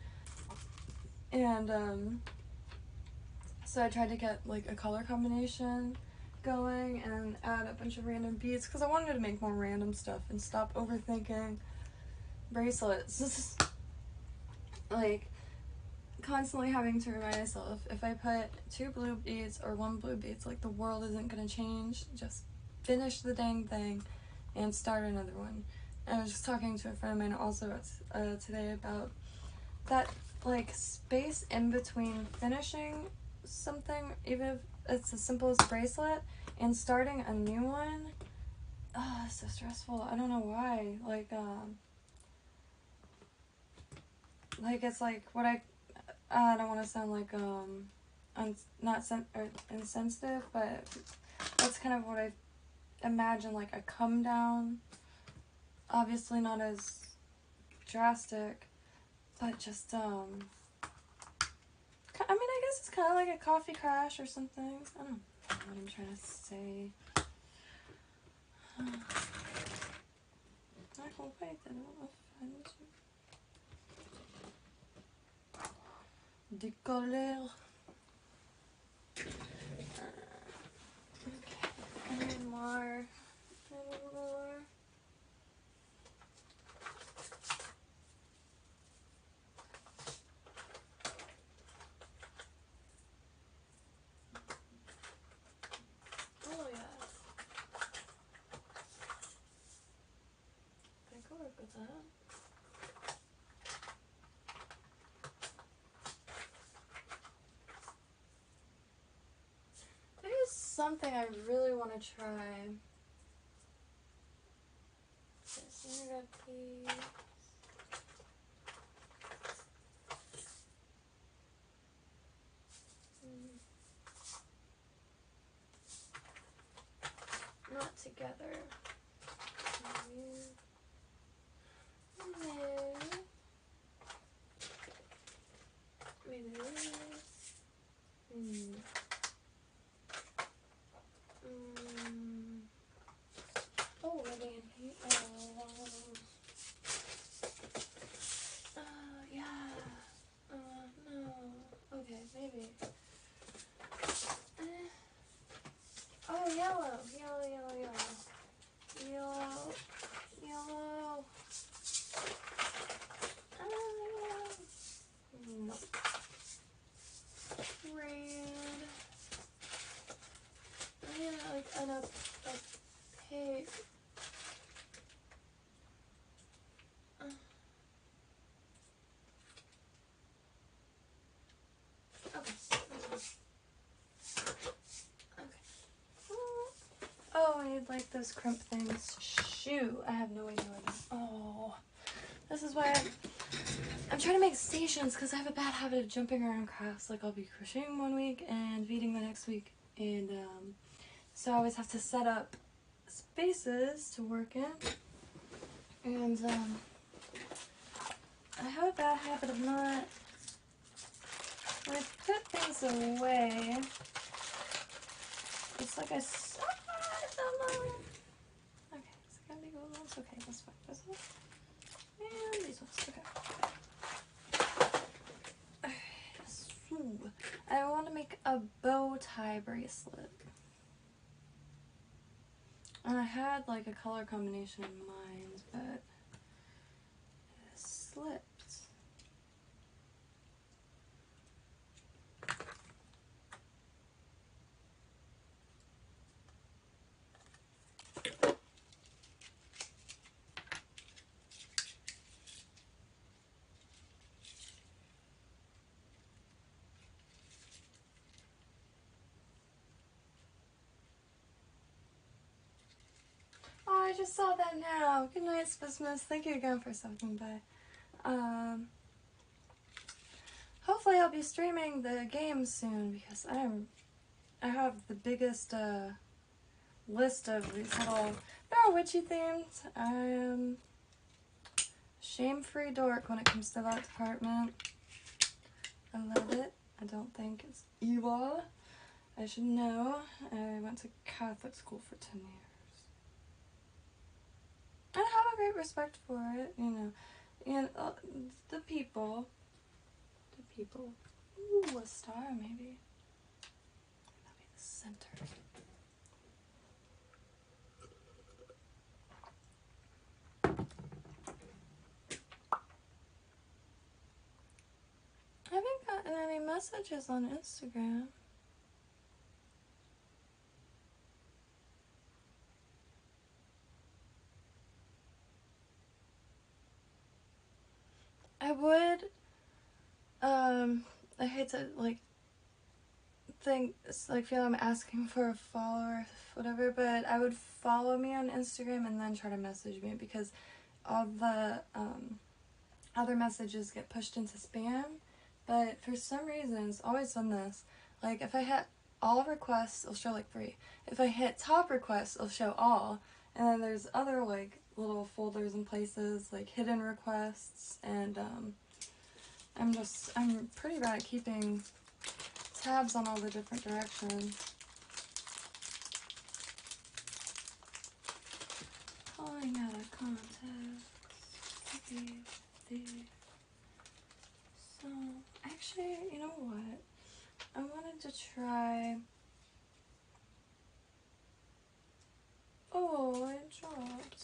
And so I tried to get like a color combination going and add a bunch of random beads, because I wanted to make more random stuff and stop overthinking bracelets. Like, constantly having to remind myself, if I put 2 blue beads or 1 blue bead, like, the world isn't gonna change. Just finish the dang thing and start another one. And I was just talking to a friend of mine also today about that, like, space in between finishing something, even if it's as simple as a bracelet, and starting a new one. Oh, it's so stressful. I don't know why. Like it's like what I don't want to sound like insensitive, but that's kind of what I imagine, like a come down. Obviously not as drastic, but just I mean, I guess it's kind of like a coffee crash or something. I don't know what I'm trying to say. I hope I didn't offend you. De colère. something I really want to try. Okay, so I got these. Not together. Maybe this. Oh, maybe in here. Yeah. No. Okay, maybe. Oh, yellow. Yellow. No. Red. Yeah, like an opaque. Okay. Oh, I need like those crimp things. Shoot, I have no idea where them. Oh, this is why I'm trying to make stations because I have a bad habit of jumping around crafts. Like I'll be crocheting one week and beading the next week, and so I always have to set up spaces to work in. And I have a bad habit of not. When I put things away, it's like I. Okay, it's gonna be good ones. Okay, that's fine. This one and these ones. Okay. So I want to make a bow tie bracelet, and I had like a color combination in mind, but it slipped. Oh, I just saw that now. Good night, Spizmas. Thank you again for stopping by. Hopefully I'll be streaming the game soon because I have the biggest list of these little. They're witchy themed. I am shame-free dork when it comes to that department. I love it. I don't think it's evil. I should know. I went to Catholic school for 10 years. I have a great respect for it, you know. And the people. Ooh, a star maybe. That'll be the center. I haven't gotten any messages on Instagram. I would, I hate to, like, feel I'm asking for a follower, whatever, but I would follow me on Instagram and then try to message me because all the, other messages get pushed into spam, but for some reason, it's always done this. Like, if I hit all requests, it'll show like 3. If I hit top requests, it'll show all, and then there's other, like, little folders and places, like hidden requests, and, I'm pretty bad at keeping tabs on all the different directions. Calling out of contacts. So, actually, you know what? I wanted to try. Oh, it dropped.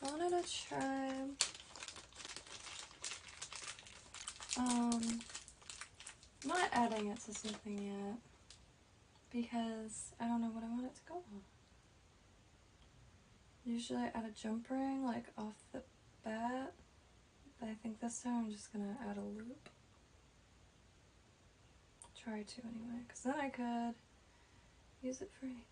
I wanted to try. Not adding it to something yet because I don't know what I want it to go on. Usually I add a jump ring like off the bat, but I think this time I'm just gonna add a loop. try to anyway, because then I could use it for anything.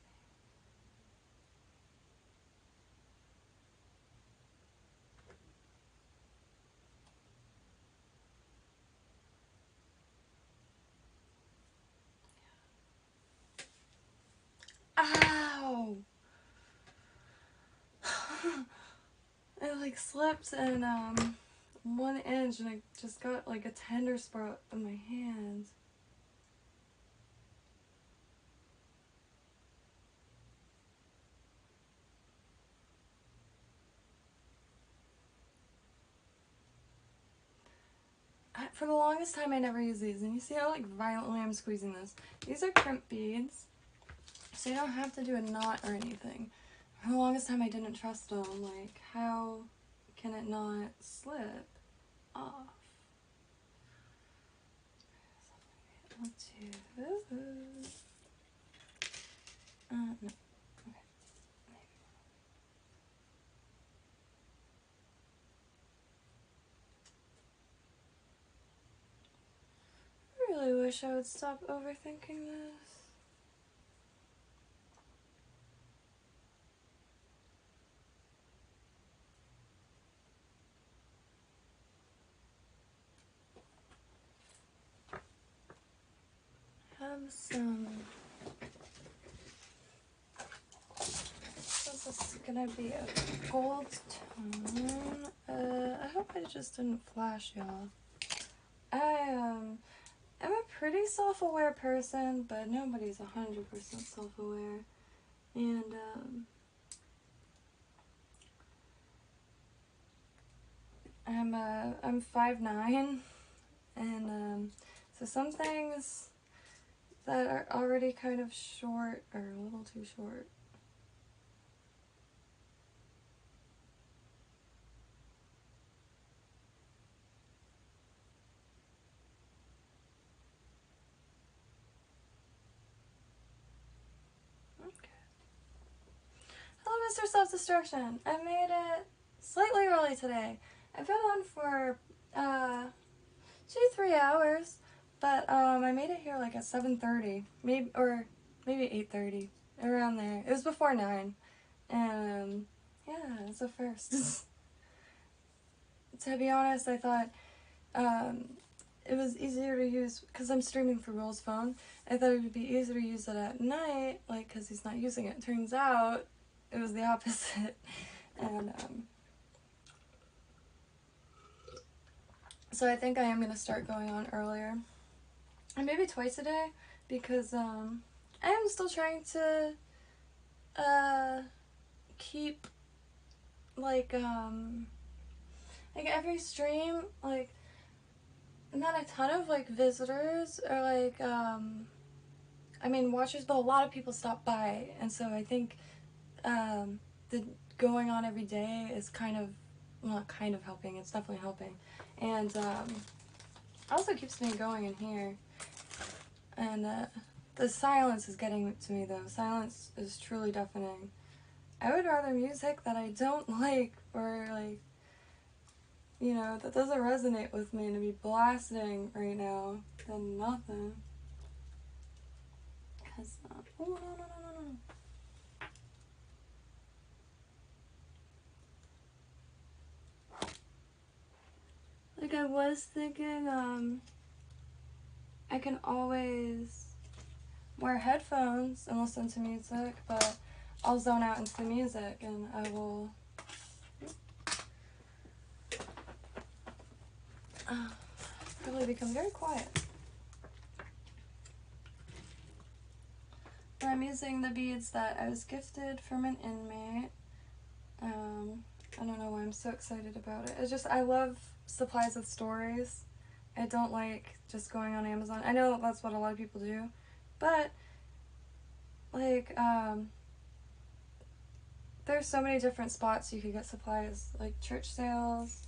Ow! It like slipped in 1 inch and I just got like a tender spot in my hand. For the longest time I never used these, and you see how like violently I'm squeezing this. These are crimp beads, so you don't have to do a knot or anything. For the longest time I didn't trust them, like how can it not slip off? Let's do no. Okay. I really wish I would stop overthinking this. Have some. This is gonna be a gold tone. I hope I just didn't flash y'all. I'm a pretty self-aware person, but nobody's 100% self-aware. And I'm 5'9", and so some things that are already kind of short are a little too short. Okay. Hello, Mr. Self-Destruction. I made it slightly early today. I've been on for 2-3 hours, but I made it here like at 7:30, maybe 8:30, around there. It was before 9, and yeah, it's a first. To be honest, I thought it was easier to use because I'm streaming for Will's phone. I thought it would be easier to use it at night, like because he's not using it. Turns out it was the opposite, and so I think I am going to start going on earlier, and maybe twice a day, because I am still trying to keep like every stream, like not a ton of like visitors or like I mean watchers, but a lot of people stop by, and so I think the going on every day is kind of, well, not kind of helping, it's definitely helping. And also keeps me going in here. And the silence is getting to me though. Silence is truly deafening. I would rather music that I don't like, or like, you know, that doesn't resonate with me to be blasting right now than nothing. Cause oh no. Like I was thinking, I can always wear headphones and listen to music, but I'll zone out into the music and I will probably become very quiet. And I'm using the beads that I was gifted from an inmate. I don't know why I'm so excited about it. It's just, I love supplies with stories. I don't like just going on Amazon. I know that's what a lot of people do, but like there's so many different spots you could get supplies, like church sales,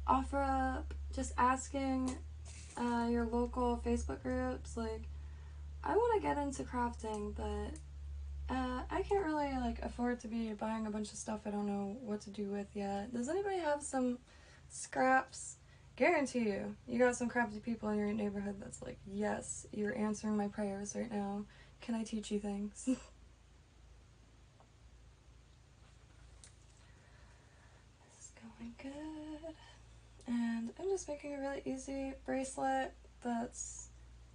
OfferUp, just asking your local Facebook groups. Like, I want to get into crafting, but I can't really like afford to be buying a bunch of stuff I don't know what to do with yet. Does anybody have some scraps guarantee you, you got some crappy people in your neighborhood that's like, yes, you're answering my prayers right now. Can I teach you things? This is going good. And I'm just making a really easy bracelet that's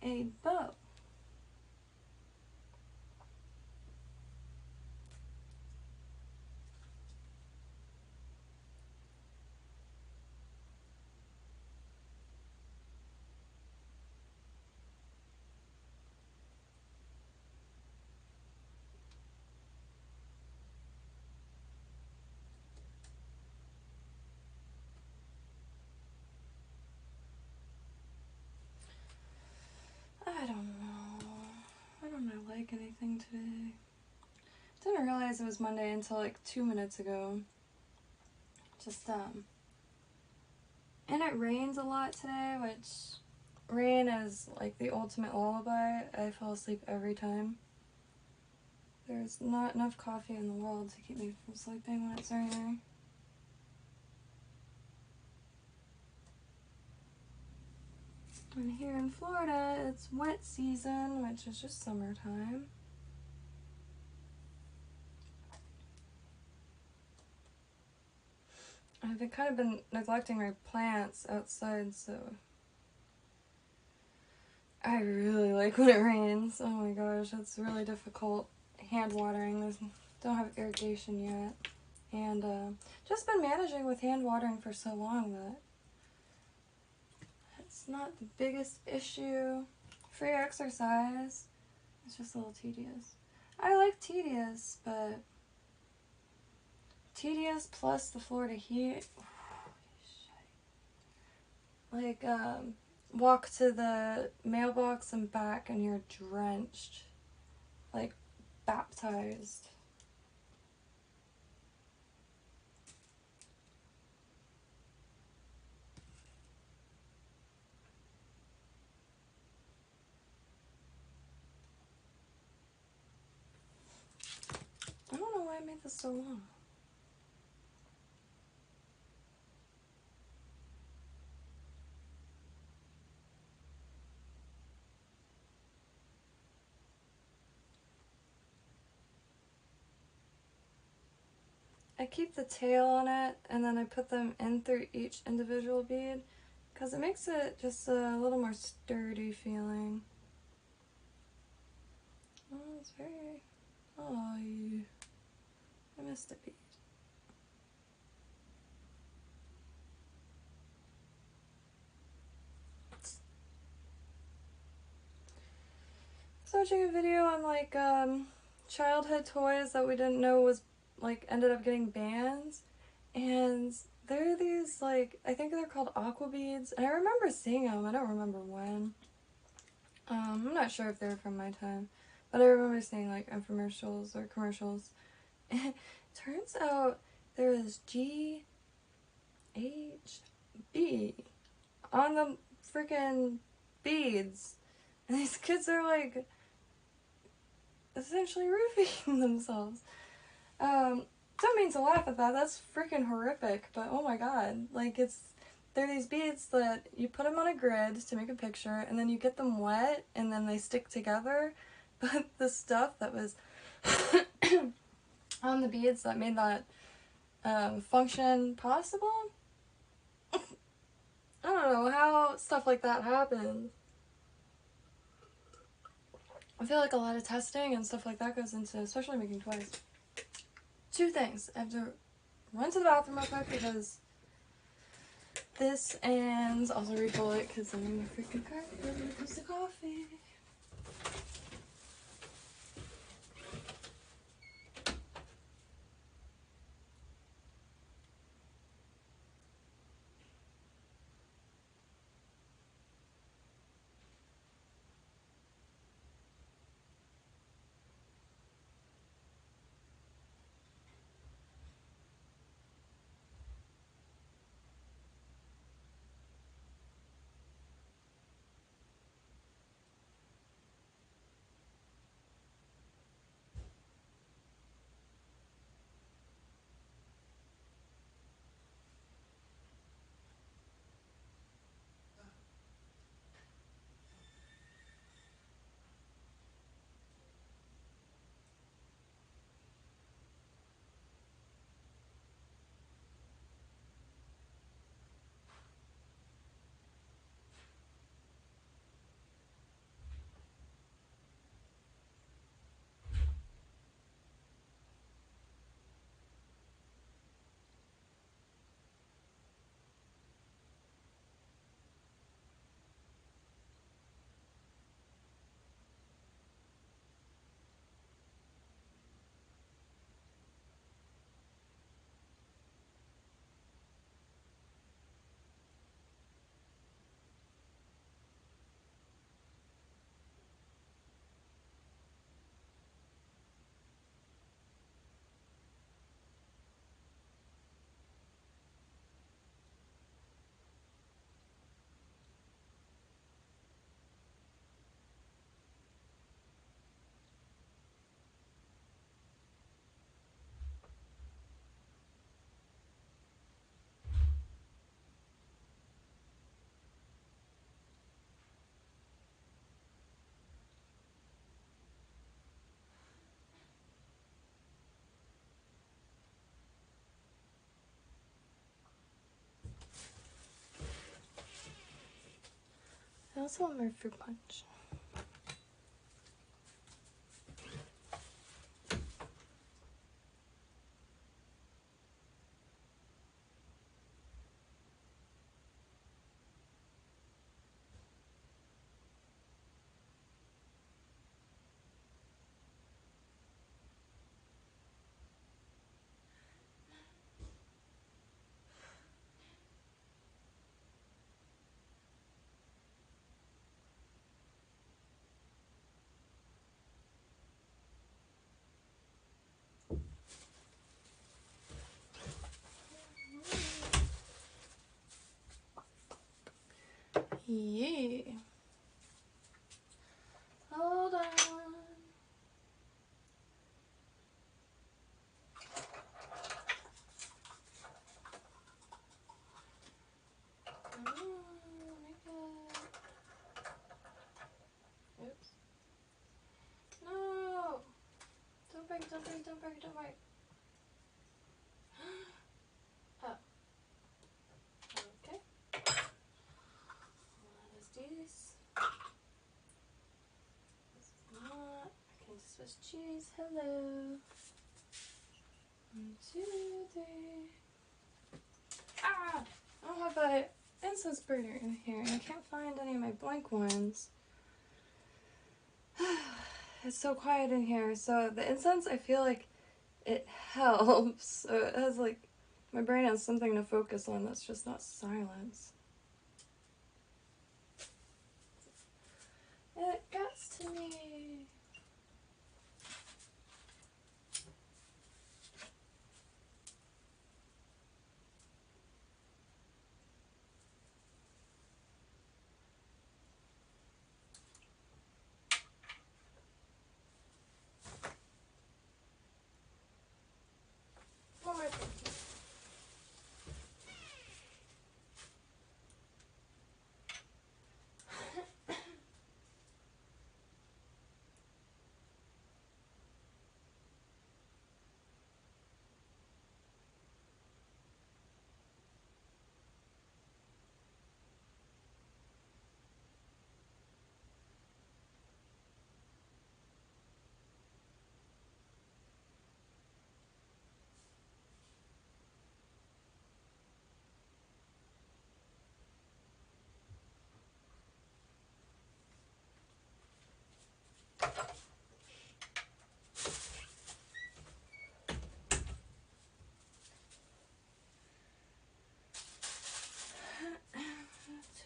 a bow. I don't know. I don't know, like anything today. Didn't realize it was Monday until like 2 minutes ago. Just, and it rains a lot today, which rain is like the ultimate lullaby. I fall asleep every time. There's not enough coffee in the world to keep me from sleeping when it's raining. And here in Florida, it's wet season, which is just summertime. I've kind of been neglecting my plants outside, so I really like when it rains. Oh my gosh, it's really difficult hand watering. Don't have irrigation yet. And just been managing with hand watering for so long that it's not the biggest issue. Free exercise. It's just a little tedious. I like tedious, but tedious plus the Florida heat. Like, walk to the mailbox and back and you're drenched. Like, baptized. I don't know why I made this so long. I keep the tail on it and then I put them in through each individual bead because it makes it just a little more sturdy feeling. Oh, it's very... Oh, I missed a bead. I was watching a video on like childhood toys that we didn't know was like ended up getting banned, and there are these like, I think they're called aqua beads, and I remember seeing them. I don't remember when. I'm not sure if they're from my time, but I remember seeing like infomercials or commercials. And it turns out there is GHB on the freaking beads, and these kids are like essentially roofing themselves. Don't mean to laugh at that, that's freaking horrific, but oh my god, like they're these beads that you put them on a grid to make a picture, and then you get them wet, and then they stick together, but the stuff that was on the beads that made that function possible, I don't know how stuff like that happens. I feel like a lot of testing and stuff like that goes into, especially making toys. Two things. I have to run to the bathroom real quick because this, and also refill it because I'm in the freaking car when it comes to coffee. also want more fruit punch. Yeah. Hold on. Oops. No! Don't break, don't break, don't break, don't break. Oh. Okay. What is this? This is not. I can Swiss cheese. Hello. 1, 2, 3. Ah! I don't have an incense burner in here, and I can't find any of my blank ones. It's so quiet in here. So the incense, I feel like it helps. So it has like, my brain has something to focus on that's just not silence. It gets to me. One more thing.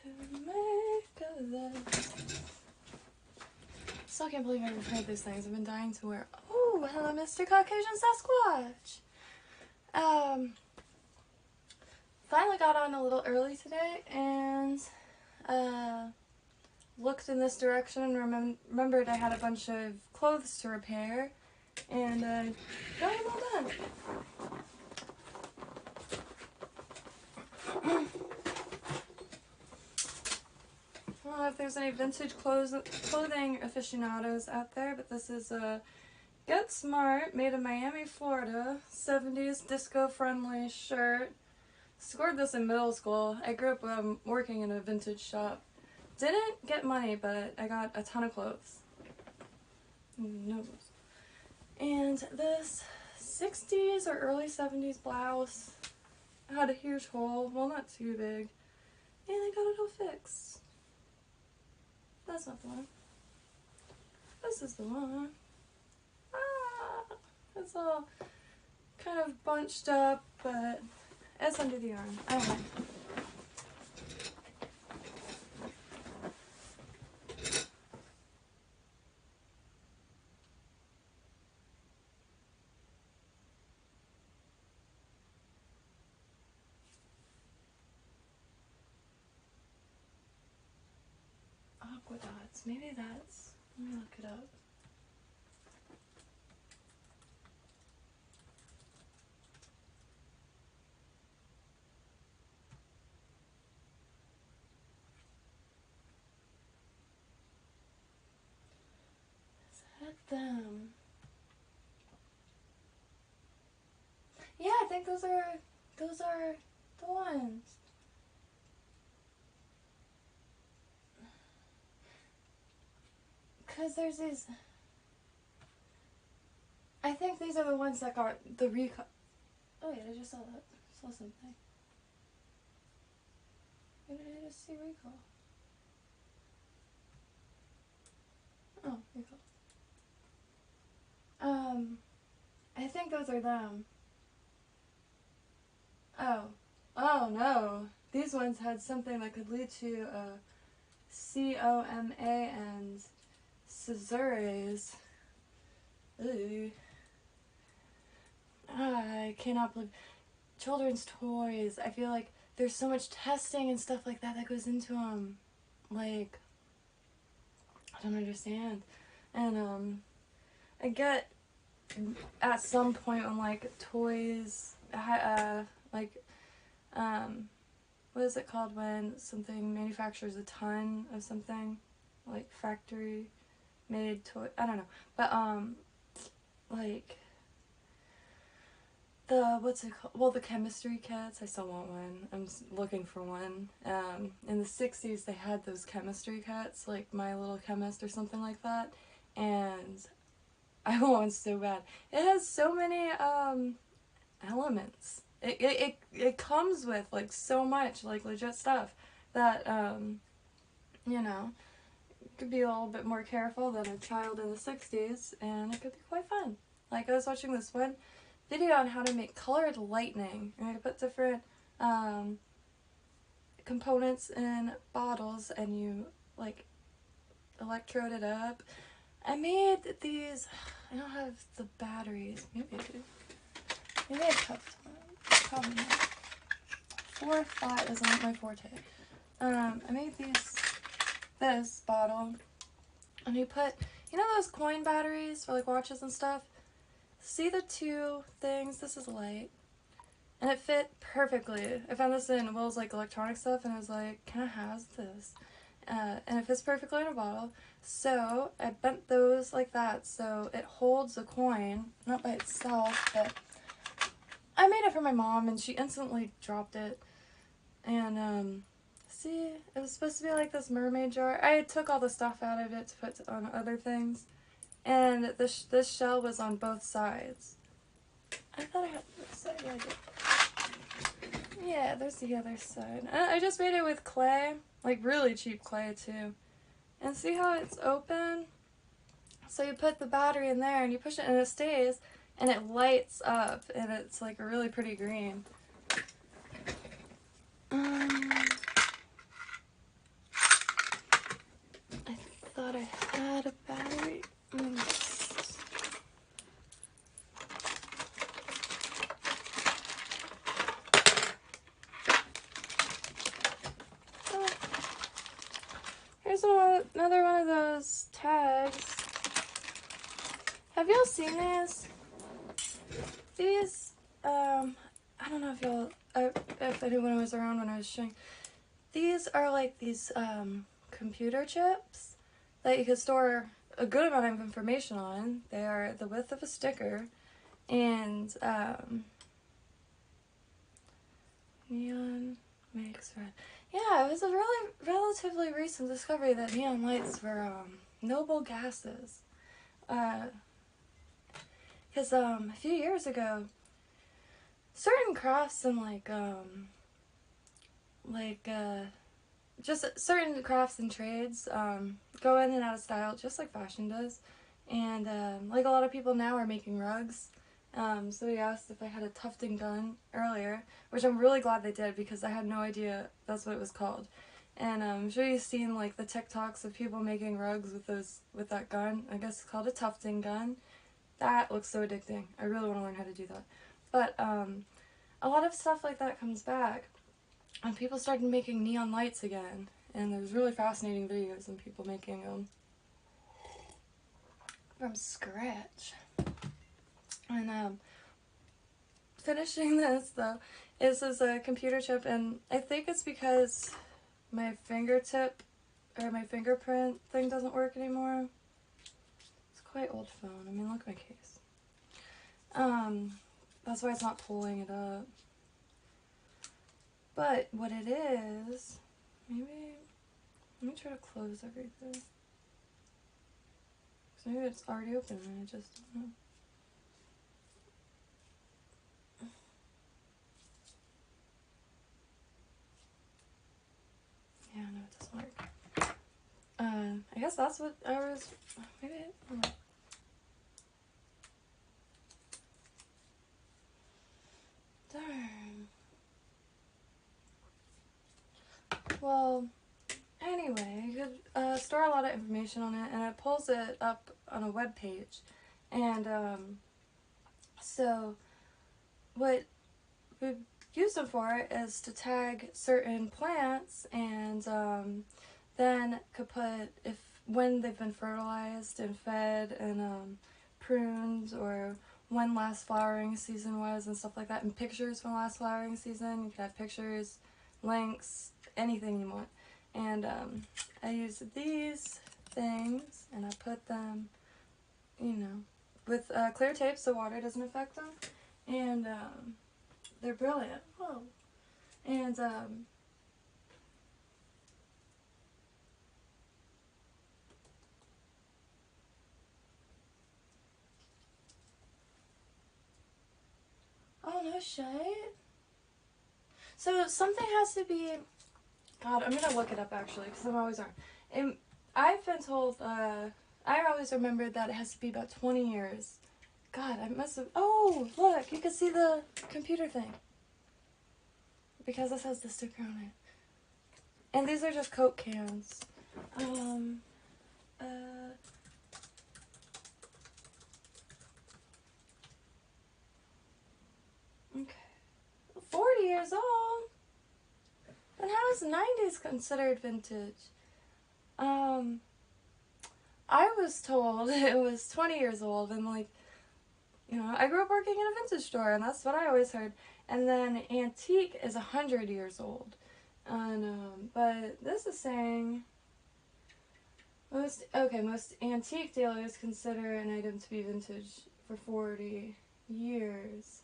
To make a love. Still can't believe I repaired these things. I've been dying to wear. Oh, hello, Mr. Caucasian Sasquatch. Finally got on a little early today and looked in this direction and remembered I had a bunch of clothes to repair and got them all done. I don't know if there's any vintage clothing aficionados out there, but this is a Get Smart, made in Miami, Florida, 70s disco-friendly shirt. Scored this in middle school. I grew up working in a vintage shop. Didn't get money, but I got a ton of clothes. Nose. And this 60s or early 70s blouse had a huge hole. Well, not too big. And I got it all fixed. That's not the one. This is the one. Ah, it's all kind of bunched up, but it's under the arm. I don't mind. Aqua dots. Maybe that's. Let me look it up. Is that them? Yeah, I think those are the ones. Because there's these... I think these are the ones that got the recall. Oh wait, I just saw that. Saw something. Where did I just see recall? Oh, recall. I think those are them. Oh. Oh no. These ones had something that could lead to COMA and Sézures. Ooh. I cannot believe children's toys. I feel like there's so much testing and stuff like that that goes into them. Like, I don't understand. And I get at some point when like toys, like, what is it called when something manufactures a ton of something, like factory made toy? I don't know, but like the what's it called? Well, the chemistry kits. I still want one. I'm looking for one. In the 60s, they had those chemistry kits, like My Little Chemist or something like that, and I want one so bad. It has so many elements. It comes with like so much like legit stuff that you know, could be a little bit more careful than a child in the 60s, and it could be quite fun. Like, I was watching this one video on how to make colored lightning, and I put different components in bottles, and you like electrode it up. I made these. I don't have the batteries. Maybe I do. Maybe I have one. Probably not. 4 or 5 isn't my forte. I made this bottle, and you put, you know those coin batteries for like watches and stuff? See the two things? This is light. And it fit perfectly. I found this in Will's like electronic stuff, and I was like, can I have this? And it fits perfectly in a bottle. So I bent those like that so it holds a coin, not by itself, but I made it for my mom, and she instantly dropped it. And see, it was supposed to be like this mermaid jar. I took all the stuff out of it to put on other things, and this shell was on both sides. I thought I had this side. Yeah, I did. Yeah, there's the other side. I just made it with clay, like really cheap clay too. And see how it's open? So you put the battery in there and you push it and it stays, and it lights up, and it's like a really pretty green. I thought I had a battery. Here's another one of those tags. Have y'all seen these? These, I don't know if y'all, if anyone was around when I was showing. These are like these computer chips that you could store a good amount of information on. They are the width of a sticker, and neon makes red. Yeah, it was a really relatively recent discovery that neon lights were noble gases. Because a few years ago, certain crafts and just certain crafts and trades go in and out of style just like fashion does. And like a lot of people now are making rugs. So he asked if I had a tufting gun earlier, which I'm really glad they did because I had no idea that's what it was called. And I'm sure you've seen like the TikToks of people making rugs with that gun. I guess it's called a tufting gun. That looks so addicting. I really want to learn how to do that. But a lot of stuff like that comes back, and people started making neon lights again. And there's really fascinating videos of people making them from scratch. And finishing this though, is a computer chip, and I think it's because my fingertip or my fingerprint thing doesn't work anymore. It's quite old phone. I mean, look at my case. That's why it's not pulling it up. But what it is, maybe, let me try to close everything. So maybe it's already open and I just don't know. Yeah, no, it doesn't work. I guess that's what I was. Maybe. Darn. Well, anyway, you could store a lot of information on it, and it pulls it up on a web page. And so, what we use them for is to tag certain plants, and then could put when they've been fertilized and fed and pruned, or when last flowering season was and stuff like that, and pictures from last flowering season. You could have pictures, links, anything you want. And I use these things and I put them, you know, with clear tape so water doesn't affect them. And they're brilliant. Whoa. And oh, no shade. So something has to be. God, I'm gonna look it up actually because I'm always wrong. And I've been told. I always remembered that it has to be about 20 years. God, I must have. Oh, look, you can see the computer thing because this has the sticker on it. And these are just Coke cans. Okay. 40 years old? Then how is 90s considered vintage? I was told it was 20 years old, and like, you know, I grew up working in a vintage store, and that's what I always heard. And then antique is 100 years old. And, but this is saying most antique dealers consider an item to be vintage for 40 years.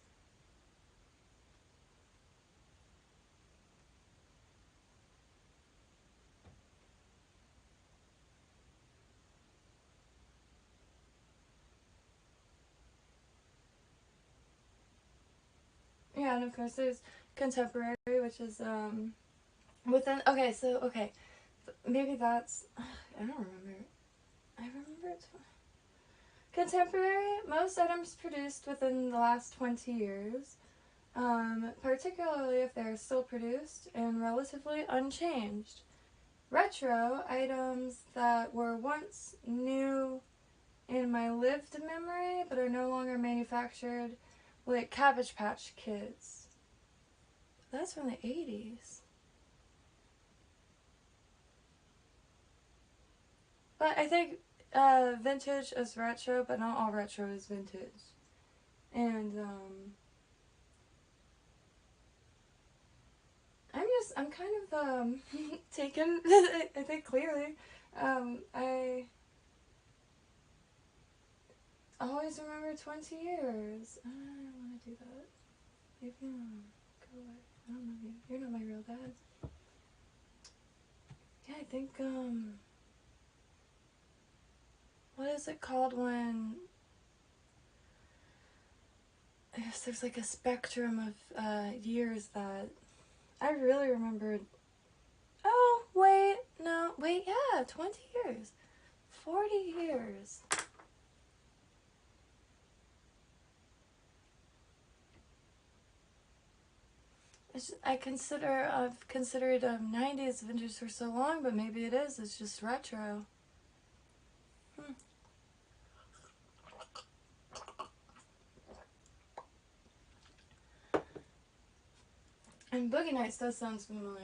Yeah, and of course there's contemporary, which is within. Okay, maybe that's. I don't remember. I remember it's contemporary. Most items produced within the last 20 years, particularly if they're still produced and relatively unchanged. Retro items that were once new in my lived memory but are no longer manufactured, like Cabbage Patch Kids. That's from the 80s. But I think vintage is retro, but not all retro is vintage. And I'm kind of taken. I think clearly. I always remember 20 years. I don't want to do that. Leave me alone. Go away. I don't know you. You're not my real dad. Yeah, I think what is it called when I guess there's like a spectrum of years that I really remembered. Oh, wait, no, wait, yeah, 20 years. 40 years. I've considered 90s vintage for so long, but maybe it is. It's just retro. And Boogie Nights does sound familiar.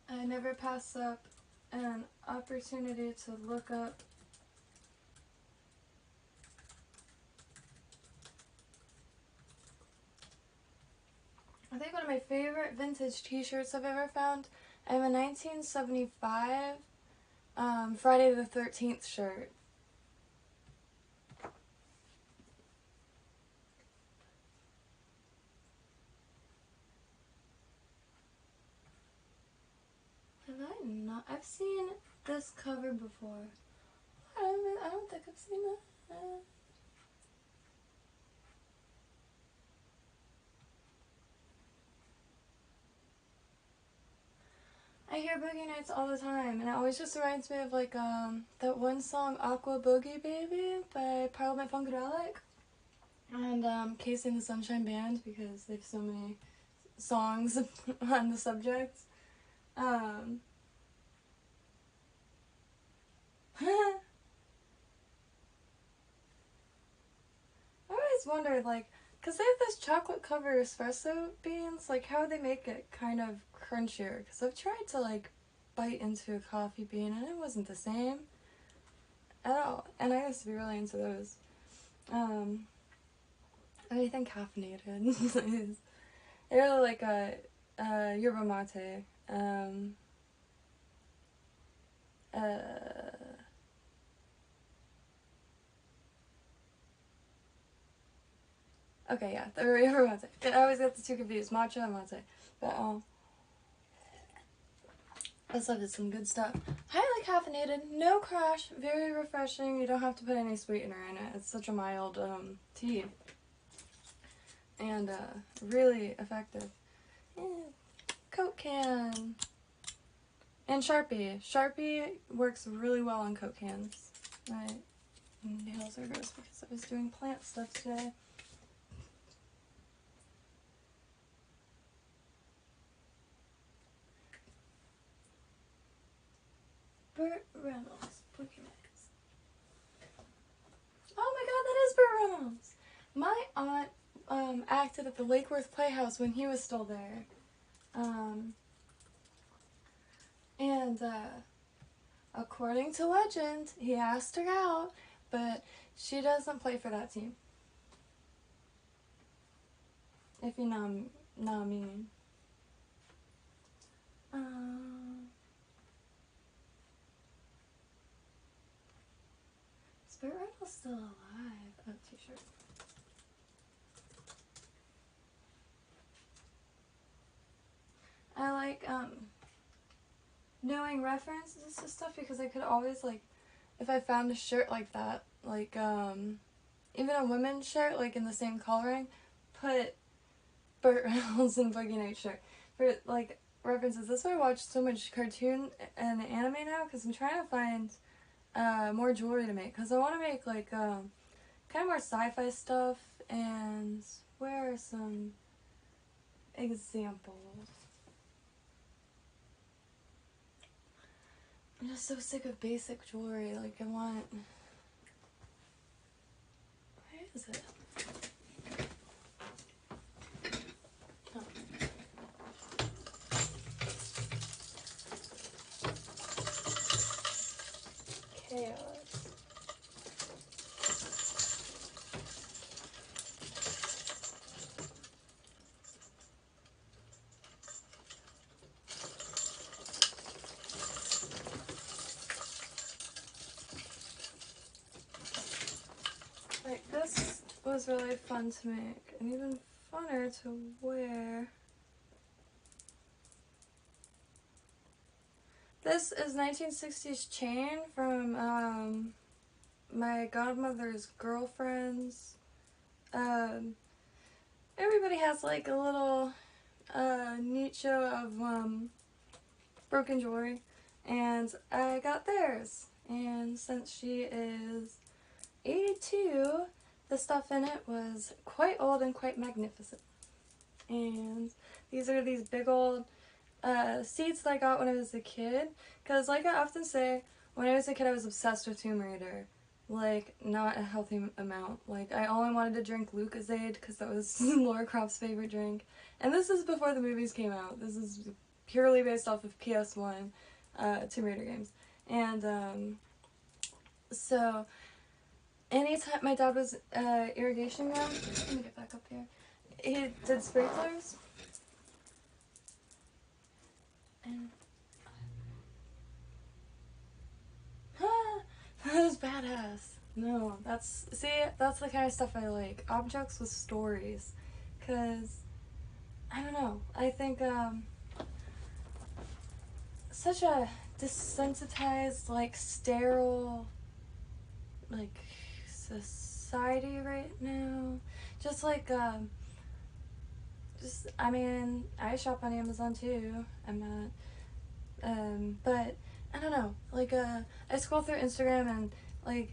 I never pass up an opportunity to look up. I think one of my favorite vintage t-shirts I've ever found, I have a 1975 Friday the 13th shirt. Have I not? I've seen this cover before. I don't think I've seen that. I hear Boogie Nights all the time, and it always just reminds me of like that one song Aqua Boogie Baby by Parliament Funkadelic and Casey and the Sunshine Band, because they have so many songs on the subject. I always wondered, like, because they have this chocolate covered espresso beans, like, how would they make it kind of crunchier? Because I've tried to, like, bite into a coffee bean, and it wasn't the same at all. And I used to be really into those. Anything caffeinated is... They're like a yerba mate. Okay, yeah, the yerba mate. I always get the two confused, matcha and mate. But this stuff is some good stuff. Highly caffeinated, no crash, very refreshing. You don't have to put any sweetener in it. It's such a mild tea. And really effective. Yeah. Coke can. And Sharpie. Sharpie works really well on Coke cans. My nails are gross because I was doing plant stuff today. Burt Reynolds. Boogie Nights. Oh my god, that is Burt Reynolds! My aunt acted at the Lake Worth Playhouse when he was still there. And according to legend, he asked her out, but she doesn't play for that team. If you know what I mean. Is Burt Reynolds still alive? Oh, t-shirt. I like knowing references to stuff because I could always, like, if I found a shirt like that, like even a women's shirt like in the same coloring, put Burt Reynolds and Boogie Nights shirt for like references. That's why I watch so much cartoon and anime now, because I'm trying to find more jewelry to make, because I want to make like kind of more sci-fi stuff. And where are some examples? I'm just so sick of basic jewelry. Like, I want... Where is it? Oh. Chaos. Like, this was really fun to make, and even funner to wear. This is 1960s chain from my godmother's girlfriends. Everybody has like a little niche of broken jewelry, and I got theirs. And since she is 82, the stuff in it was quite old and quite magnificent. And these are these big old seeds that I got when I was a kid, because like I often say, when I was a kid I was obsessed with Tomb Raider. Like, not a healthy amount. Like, I only wanted to drink Lucozade because that was Laura Croft's favorite drink. And this is before the movies came out. This is purely based off of PS1 Tomb Raider games. And so anytime my dad was irrigation man, let me get back up here. He did sprinklers. And that was badass. No, that's the kind of stuff I like. Objects with stories. Cause I don't know. I think such a desensitized, like, sterile, like, society right now. Just like, I mean, I shop on Amazon too. I'm not, but I don't know. Like, I scroll through Instagram and, like,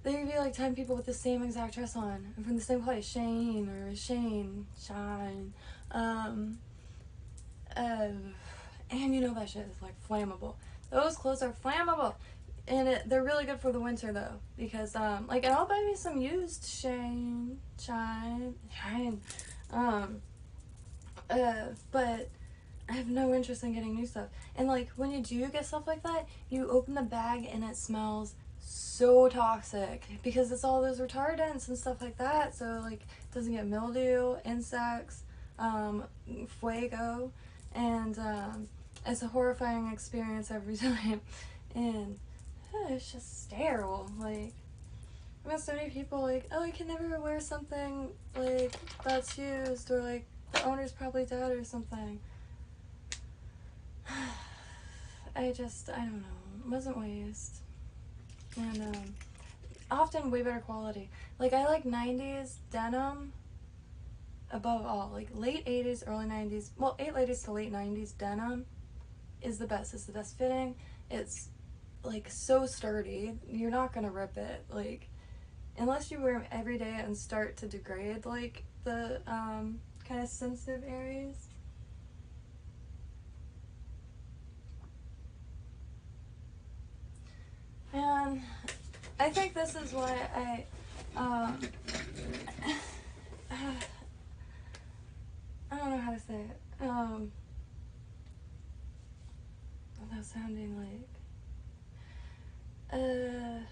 there could be, like, 10 people with the same exact dress on and from the same place. Shane or Shine. Um, uh, and you know that shit is, like, flammable. Those clothes are flammable. And they're really good for the winter, though. Because, like, and I'll buy me some used Shine. But I have no interest in getting new stuff. And, like, when you do get stuff like that, you open the bag and it smells so toxic because it's all those retardants and stuff like that. So, like, it doesn't get mildew, insects, fuego, and it's a horrifying experience every time. And it's just sterile. Like, I met so many people, like, oh, I can never wear something, like, that's used, or, like, the owner's probably dead or something. I don't know. It wasn't waste. And, often way better quality. Like, I like 90s denim above all. Like, late 80s, early 90s, well, late 80s to late 90s denim is the best. It's the best fitting. It's, like, so sturdy. You're not gonna rip it. Like, unless you wear them every day and start to degrade, like, the, kind of sensitive areas. And I think this is why I don't know how to say it, without sounding like, I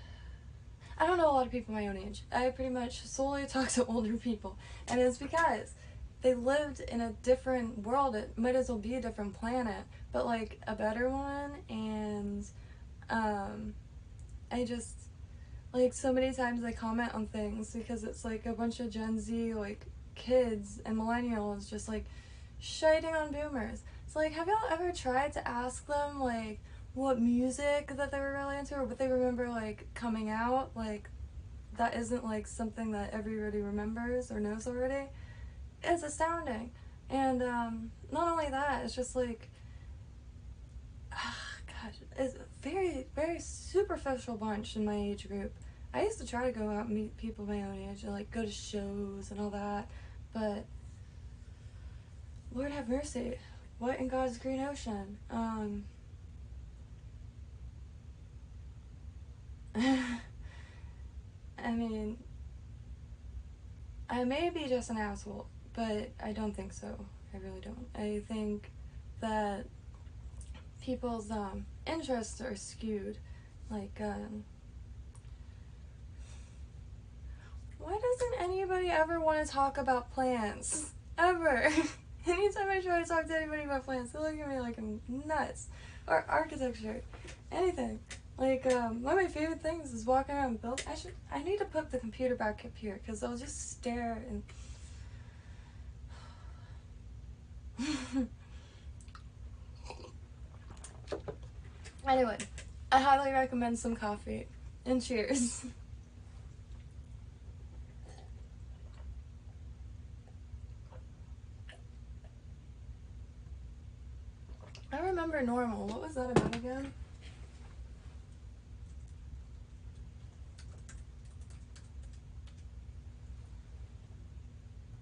don't know a lot of people my own age. I pretty much solely talk to older people, and it's because they lived in a different world. It might as well be a different planet, but, like, a better one. And I just, like, so many times I comment on things because it's, like, a bunch of Gen Z, like, kids and millennials just, like, shiting on boomers. It's like, have y'all ever tried to ask them, like, what music that they were really into or what they remember, like, coming out? Like, that isn't, like, something that everybody remembers or knows already. It's astounding. And not only that, it's just, like, gosh, it's a very, very superficial bunch in my age group. I used to try to go out and meet people my own age and, like, go to shows and all that, but Lord have mercy, what in God's green ocean? I mean, I may be just an asshole, but I don't think so. I really don't. I think that people's interests are skewed. Like, why doesn't anybody ever want to talk about plants? Ever. Anytime I try to talk to anybody about plants, they look at me like I'm nuts. Or architecture. Anything. Like, one of my favorite things is walking around build. I need to put the computer back up here, because I'll just stare and... Anyway, I highly recommend some coffee. And cheers. I remember Normal. What was that about again?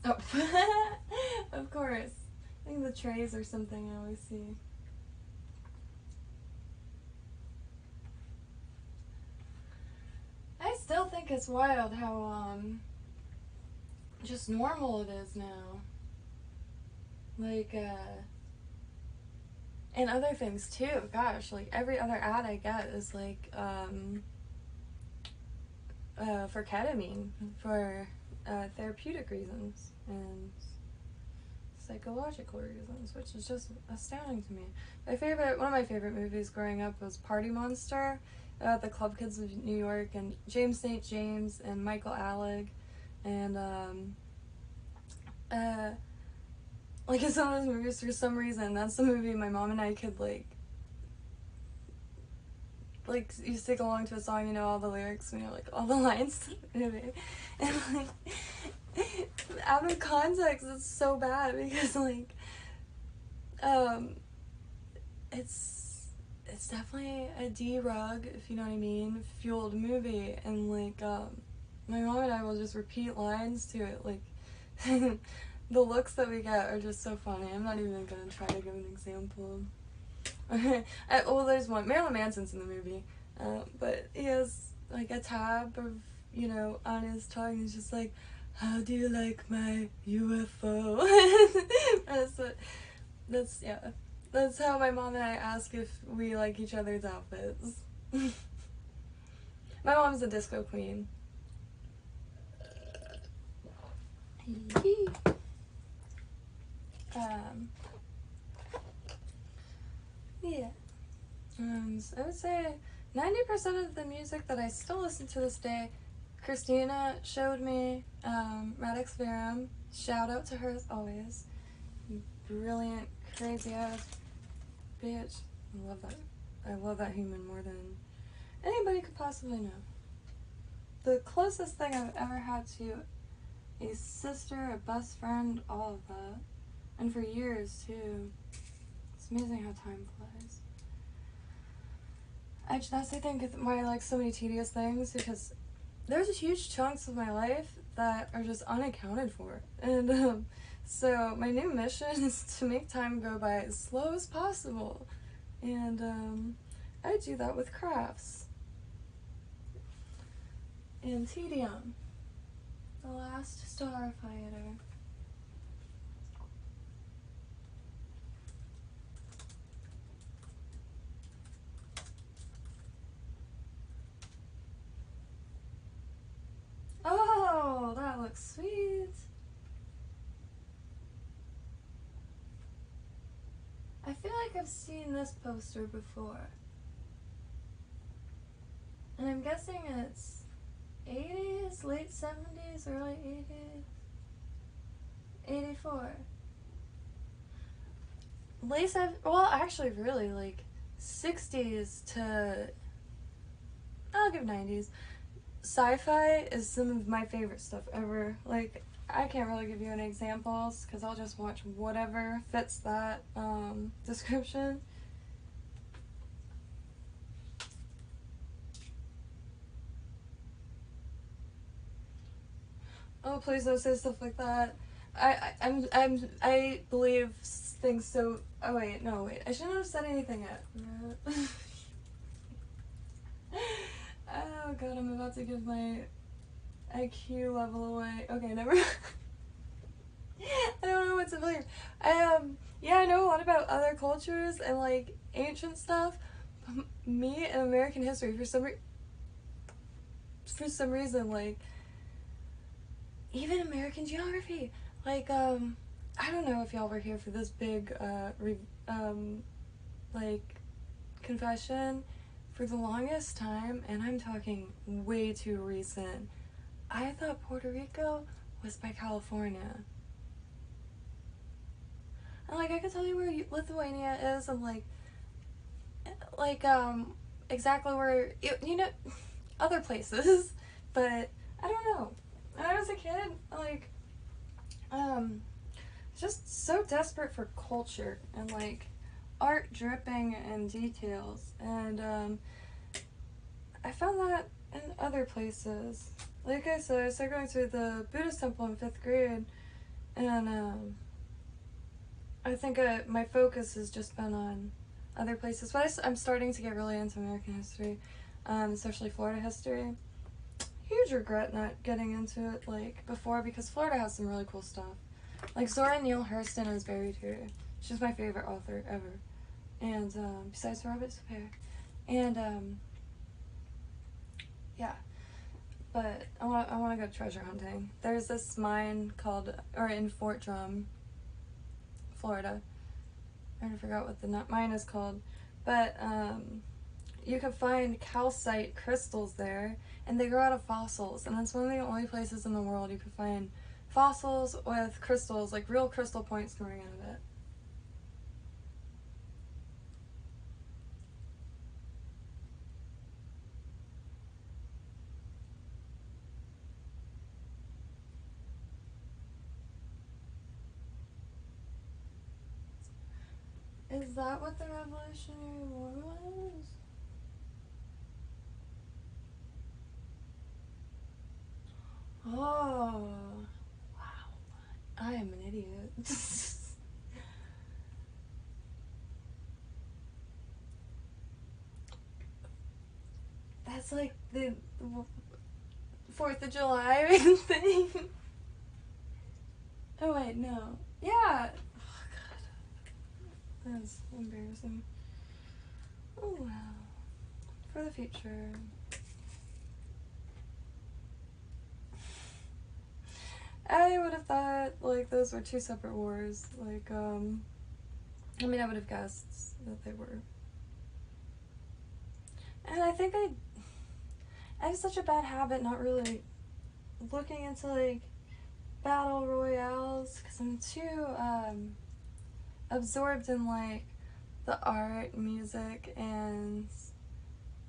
Oh, of course. I think the trays or something I always see. I still think it's wild how, just normal it is now. Like, and other things too. Gosh, like, every other ad I get is, like, for ketamine, for, therapeutic reasons, and psychological reasons, which is just astounding to me. One of my favorite movies growing up was Party Monster, about the club kids of New York, and James St. James and Michael Alec, and like, in some of those movies, for some reason, that's the movie my mom and I could, like, like you sing along to a song, you know all the lyrics, you know like all the lines to the movie, and like out of context it's so bad because like it's definitely a D-Rug, if you know what I mean, fueled movie, and like my mom and I will just repeat lines to it, like the looks that we get are just so funny. I'm not even gonna try to give an example. Well, there's one. Marilyn Manson's in the movie, but he has like a tab of, you know, on his tongue. He's just like, "How do you like my UFO?" Yeah. That's how my mom and I ask if we like each other's outfits. My mom's a disco queen. Yeah. So I would say 90% of the music that I still listen to this day, Christina showed me, Radix Verum. Shout out to her as always. Brilliant, crazy ass bitch. I love that. I love that human more than anybody could possibly know. The closest thing I've ever had to a sister, a best friend, all of that. And for years too. It's amazing how time flies. That's I think why I like so many tedious things, because there's huge chunks of my life that are just unaccounted for. And so my new mission is to make time go by as slow as possible. And I do that with crafts. And tedium, the last starfighter. Oh, that looks sweet. I feel like I've seen this poster before. And I'm guessing it's 80s, late 70s, early 80s. 84. Well, actually, really, like 60s to, I'll give 90s. Sci-fi is some of my favorite stuff ever. Like, I can't really give you any examples because I'll just watch whatever fits that description. Oh, please don't say stuff like that. I believe things so. Oh wait, no wait. I shouldn't have said anything yet. Oh god, I'm about to give my IQ level away. Okay, never mind. I don't know what to believe. Yeah, I know a lot about other cultures and like ancient stuff. Me and American history, for some reason, like even American geography, like I don't know if y'all were here for this big like confession. For the longest time, and I'm talking way too recent, I thought Puerto Rico was by California. And like I could tell you where Lithuania is, and like exactly where you know other places, but I don't know. When I was a kid, like just so desperate for culture and like art dripping in details, and I found that in other places. Like I said, I started going to the Buddhist temple in 5th grade, and I think my focus has just been on other places. But I'm starting to get really into American history, especially Florida history. Huge regret not getting into it like before, because Florida has some really cool stuff. Like Zora Neale Hurston is buried here. She's my favorite author ever, and besides Robert Super, and yeah. But I want to go treasure hunting. There's this mine in Fort Drum, Florida. I forgot what the mine is called, but you can find calcite crystals there, and they grow out of fossils, and that's one of the only places in the world you can find fossils with crystals, like real crystal points coming out of it. Is that what the Revolutionary War was? Oh, wow. I am an idiot. That's like the 4th of July thing. Oh wait, no. Yeah. Oh god. That's embarrassing. Oh wow. For the future. I would have thought like those were two separate wars. Like, I mean I would have guessed that they were. And I think I have such a bad habit not really looking into like battle royales because I'm too absorbed in like the art, music, and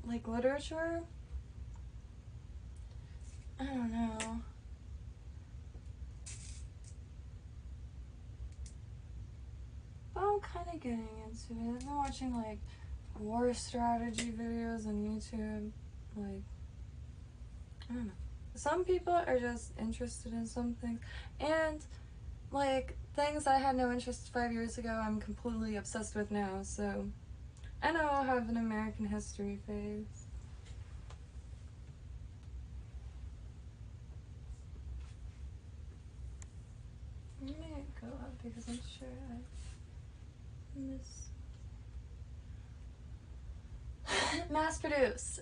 like literature. I don't know. But I'm kind of getting into it. I've been watching like war strategy videos on YouTube. Like, I don't know. Some people are just interested in some things. And like things I had no interest 5 years ago, I'm completely obsessed with now. So I know I'll have an American history phase. Let me go up because I'm sure I miss. Mass produce.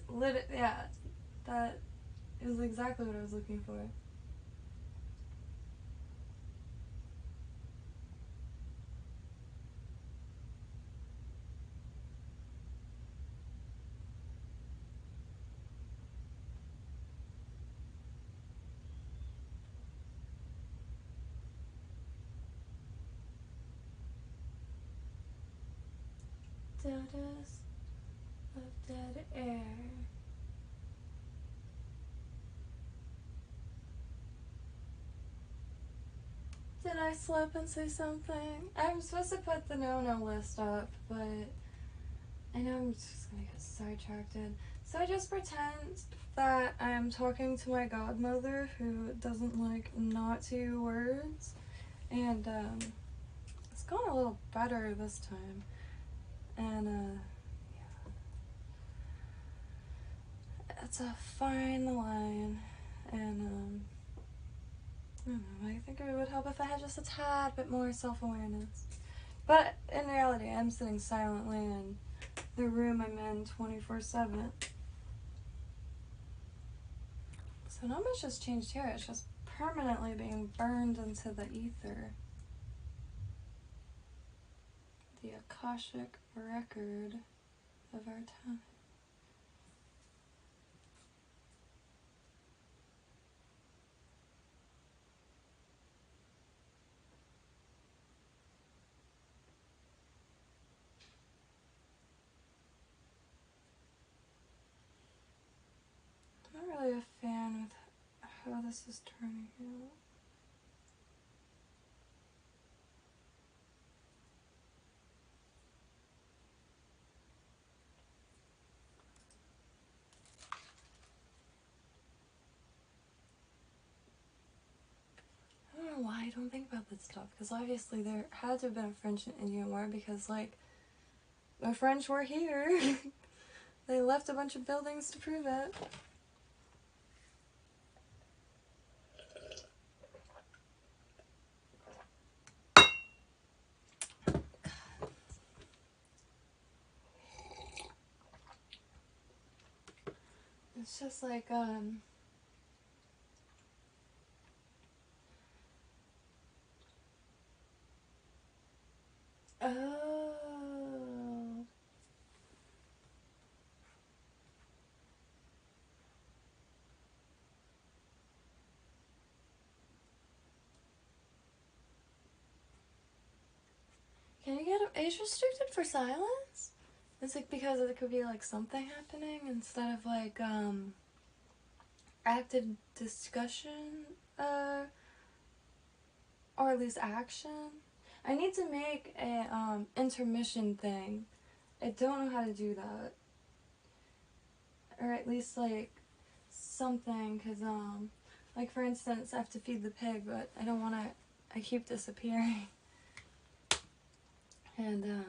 Yeah, that is exactly what I was looking for. Dodos of dead air. Did I slip and say something? I'm supposed to put the no list up, but I know I'm just gonna get sidetracked. So I just pretend that I'm talking to my godmother who doesn't like naughty words, and it's gone a little better this time. And yeah, it's a fine line, and I don't know, I think it would help if I had just a tad bit more self-awareness. But in reality, I'm sitting silently in the room I'm in 24/7. So not much has changed here, it's just permanently being burned into the ether. The Akashic record of our time. I'm not really a fan with how this is turning out. I don't know why I don't think about this stuff, because obviously there had to have been a French and Indian War, because like the French were here. They left a bunch of buildings to prove it. It's just like oh. Can you get age restricted for silence? Is it because it could be like something happening instead of like active discussion or at least action? I need to make a intermission thing. I don't know how to do that. Or at least like something, because like for instance I have to feed the pig, but I don't want to, I keep disappearing. And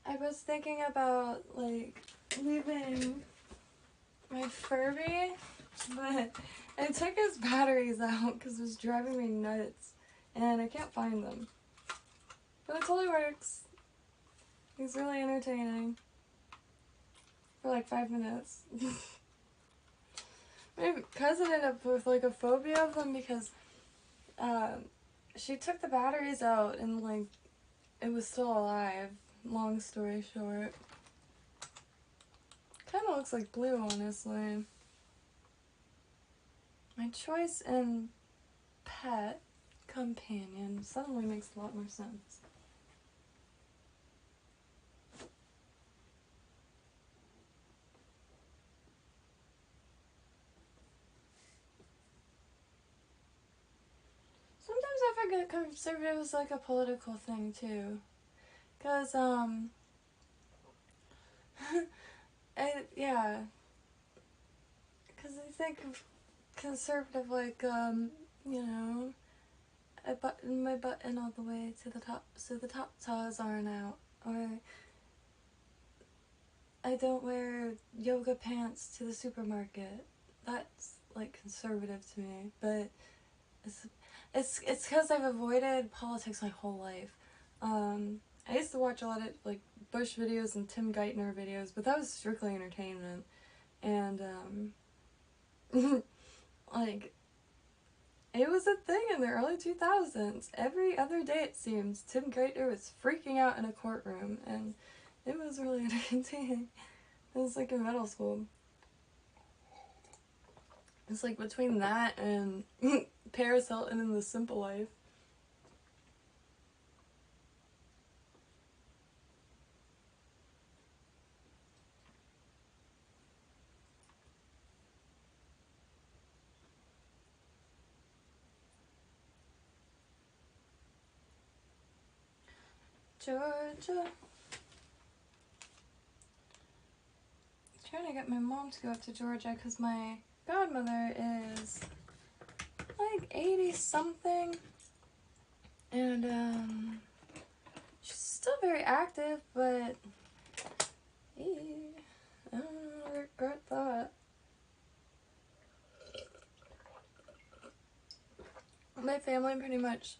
I was thinking about like leaving my Furby, but I took his batteries out because it was driving me nuts and I can't find them. But it totally works. He's really entertaining for like 5 minutes. My cousin ended up with like a phobia of them because she took the batteries out and like it was still alive. Long story short. Kind of looks like blue, honestly. My choice in pet companion suddenly makes a lot more sense. Sometimes I forget conservative is like a political thing too. Cause yeah. Cause I think of conservative like you know, I button my button all the way to the top so the top taws aren't out, or I don't wear yoga pants to the supermarket. That's like conservative to me, but it's because I've avoided politics my whole life. I used to watch a lot of like Bush videos and Tim Geithner videos, but that was strictly entertainment. And like it was a thing in the early 2000s. Every other day it seems Tim Geithner was freaking out in a courtroom, and it was really entertaining. It was like in middle school. It's like between that and Paris Hilton and The Simple Life. Georgia. Trying to get my mom to go up to Georgia because my godmother is like 80 something, and she's still very active, but I don't regret that. My family pretty much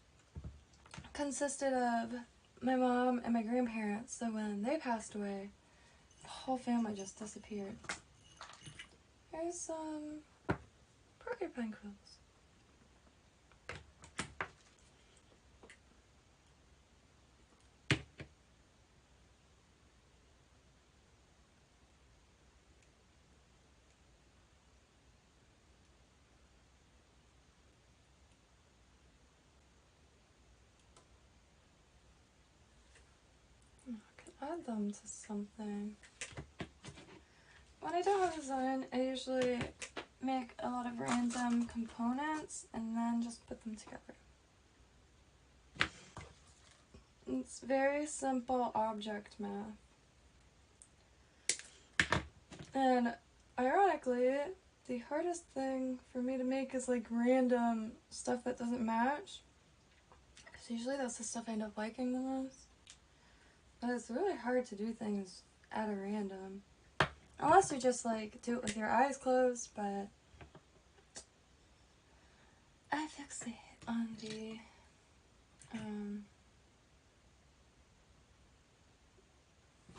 consisted of my mom and my grandparents, so when they passed away, the whole family just disappeared. There's some porcupine quills. I can add them to something. When I don't have a design, I usually make a lot of random components and then just put them together. It's very simple object math. And ironically, the hardest thing for me to make is like random stuff that doesn't match. Because usually that's the stuff I end up liking the most. But it's really hard to do things at a random. Unless you just like do it with your eyes closed, but I fixate on the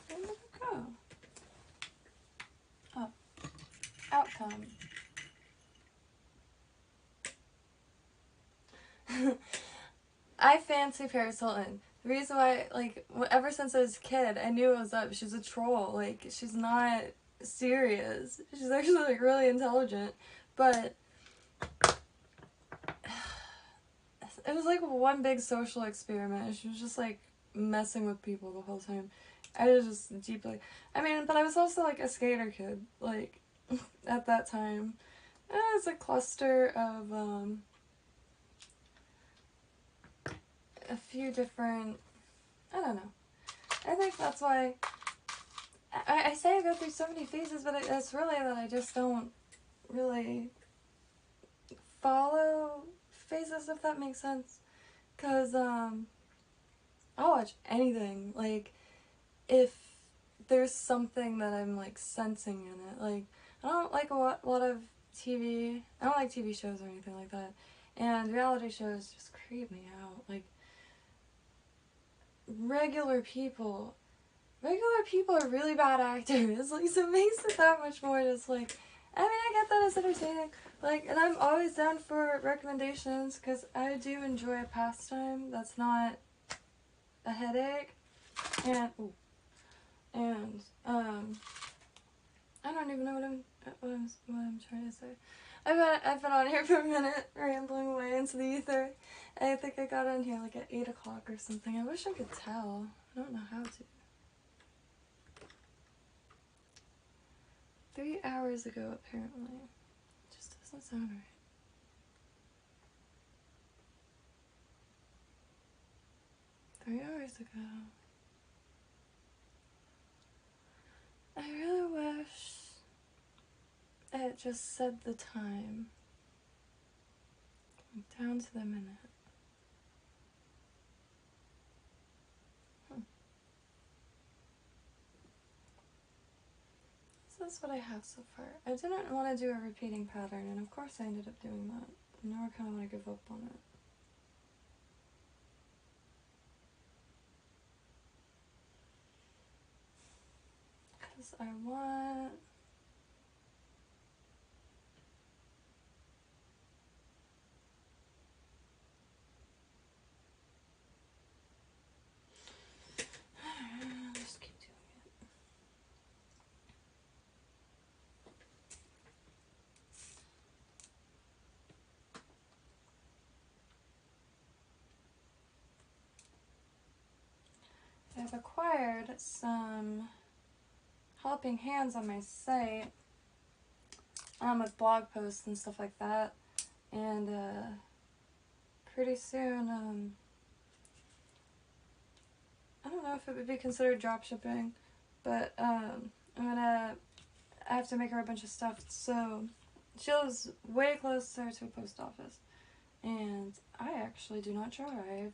where did it go? Oh, outcome. I fancy Paris Hilton. The reason why, like, ever since I was a kid, I knew it was up. She's a troll. Like, she's not serious. She's actually, like, really intelligent. But it was, like, one big social experiment. She was just, like, messing with people the whole time. I was just deeply... I mean, but I was also, like, a skater kid. Like, at that time. It was a cluster of, a few different, I don't know. I think that's why I say I go through so many phases, but it's really that I just don't really follow phases, if that makes sense. Because I'll watch anything. Like, if there's something that I'm, like, sensing in it. Like, I don't like a lot of TV. I don't like TV shows or anything like that. And reality shows just creep me out. Like, regular people are really bad actors. Like, so it makes it that much more just like, I mean, I get that it's entertaining. Like, and I'm always down for recommendations because I do enjoy a pastime that's not a headache. And I don't even know what I'm trying to say. I've been on here for a minute, rambling away into the ether. I think I got on here like at 8 o'clock or something. I wish I could tell. I don't know how to. 3 hours ago, apparently. It just doesn't sound right. Three hours ago. I really wish it just said the time. Down to the minute. So that's what I have so far. I didn't want to do a repeating pattern, and of course I ended up doing that. Now I kind of want to give up on it. Because I want... just keep doing it. I've acquired some helping hands on my site with blog posts and stuff like that, and pretty soon I don't know if it would be considered drop shipping, but I have to make her a bunch of stuff, so she lives way closer to a post office, and I actually do not drive.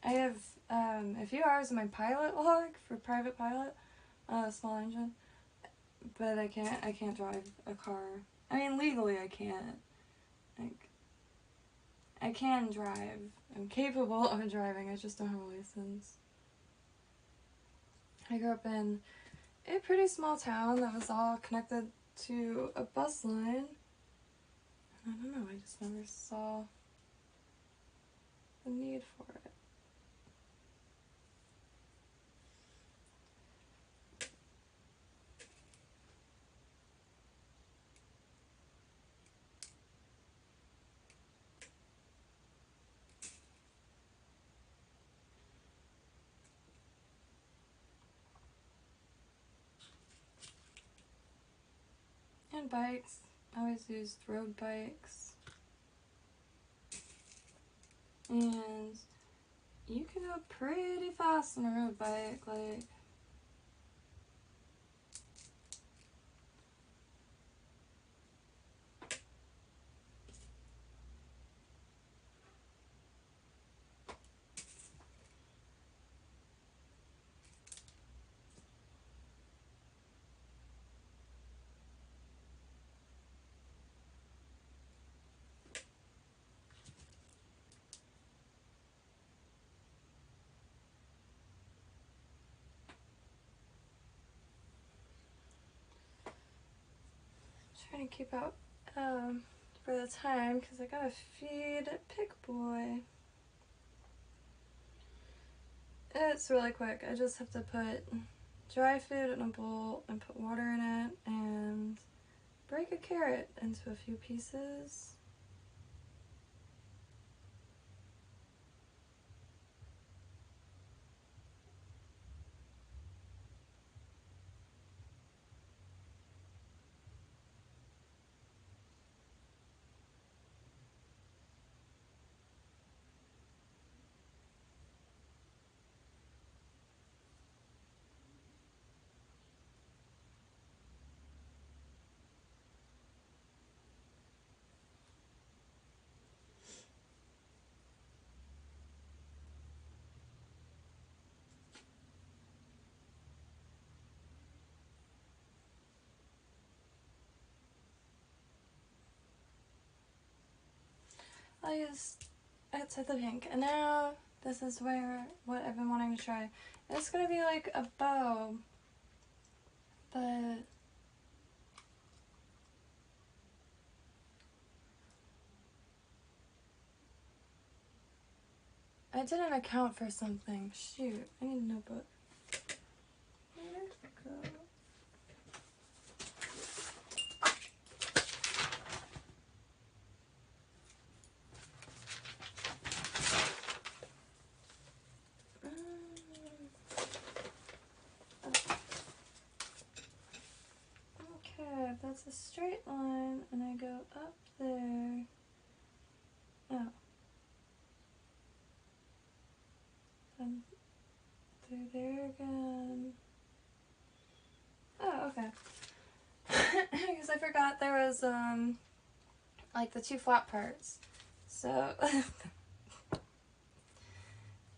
I have a few hours in my pilot log for private pilot, small engine, but I can't drive a car. I mean, legally I can't. Like, I can drive. I'm capable of driving, I just don't have a license. I grew up in a pretty small town that was all connected to a bus line. I don't know, I just never saw the need for it. And bikes. I always used road bikes. And you can go pretty fast on a road bike, like... trying to keep out for the time because I gotta feed Pick Boy. It's really quick. I just have to put dry food in a bowl and put water in it and break a carrot into a few pieces. I used outside the pink. And now this is what I've been wanting to try. It's gonna be like a bow, but I didn't account for something. Shoot, I need a notebook. Where'd it go? Okay, that's a straight line, and I go up there. Oh. Then through there again. Oh, okay. Because I forgot there was, like the two flat parts. So,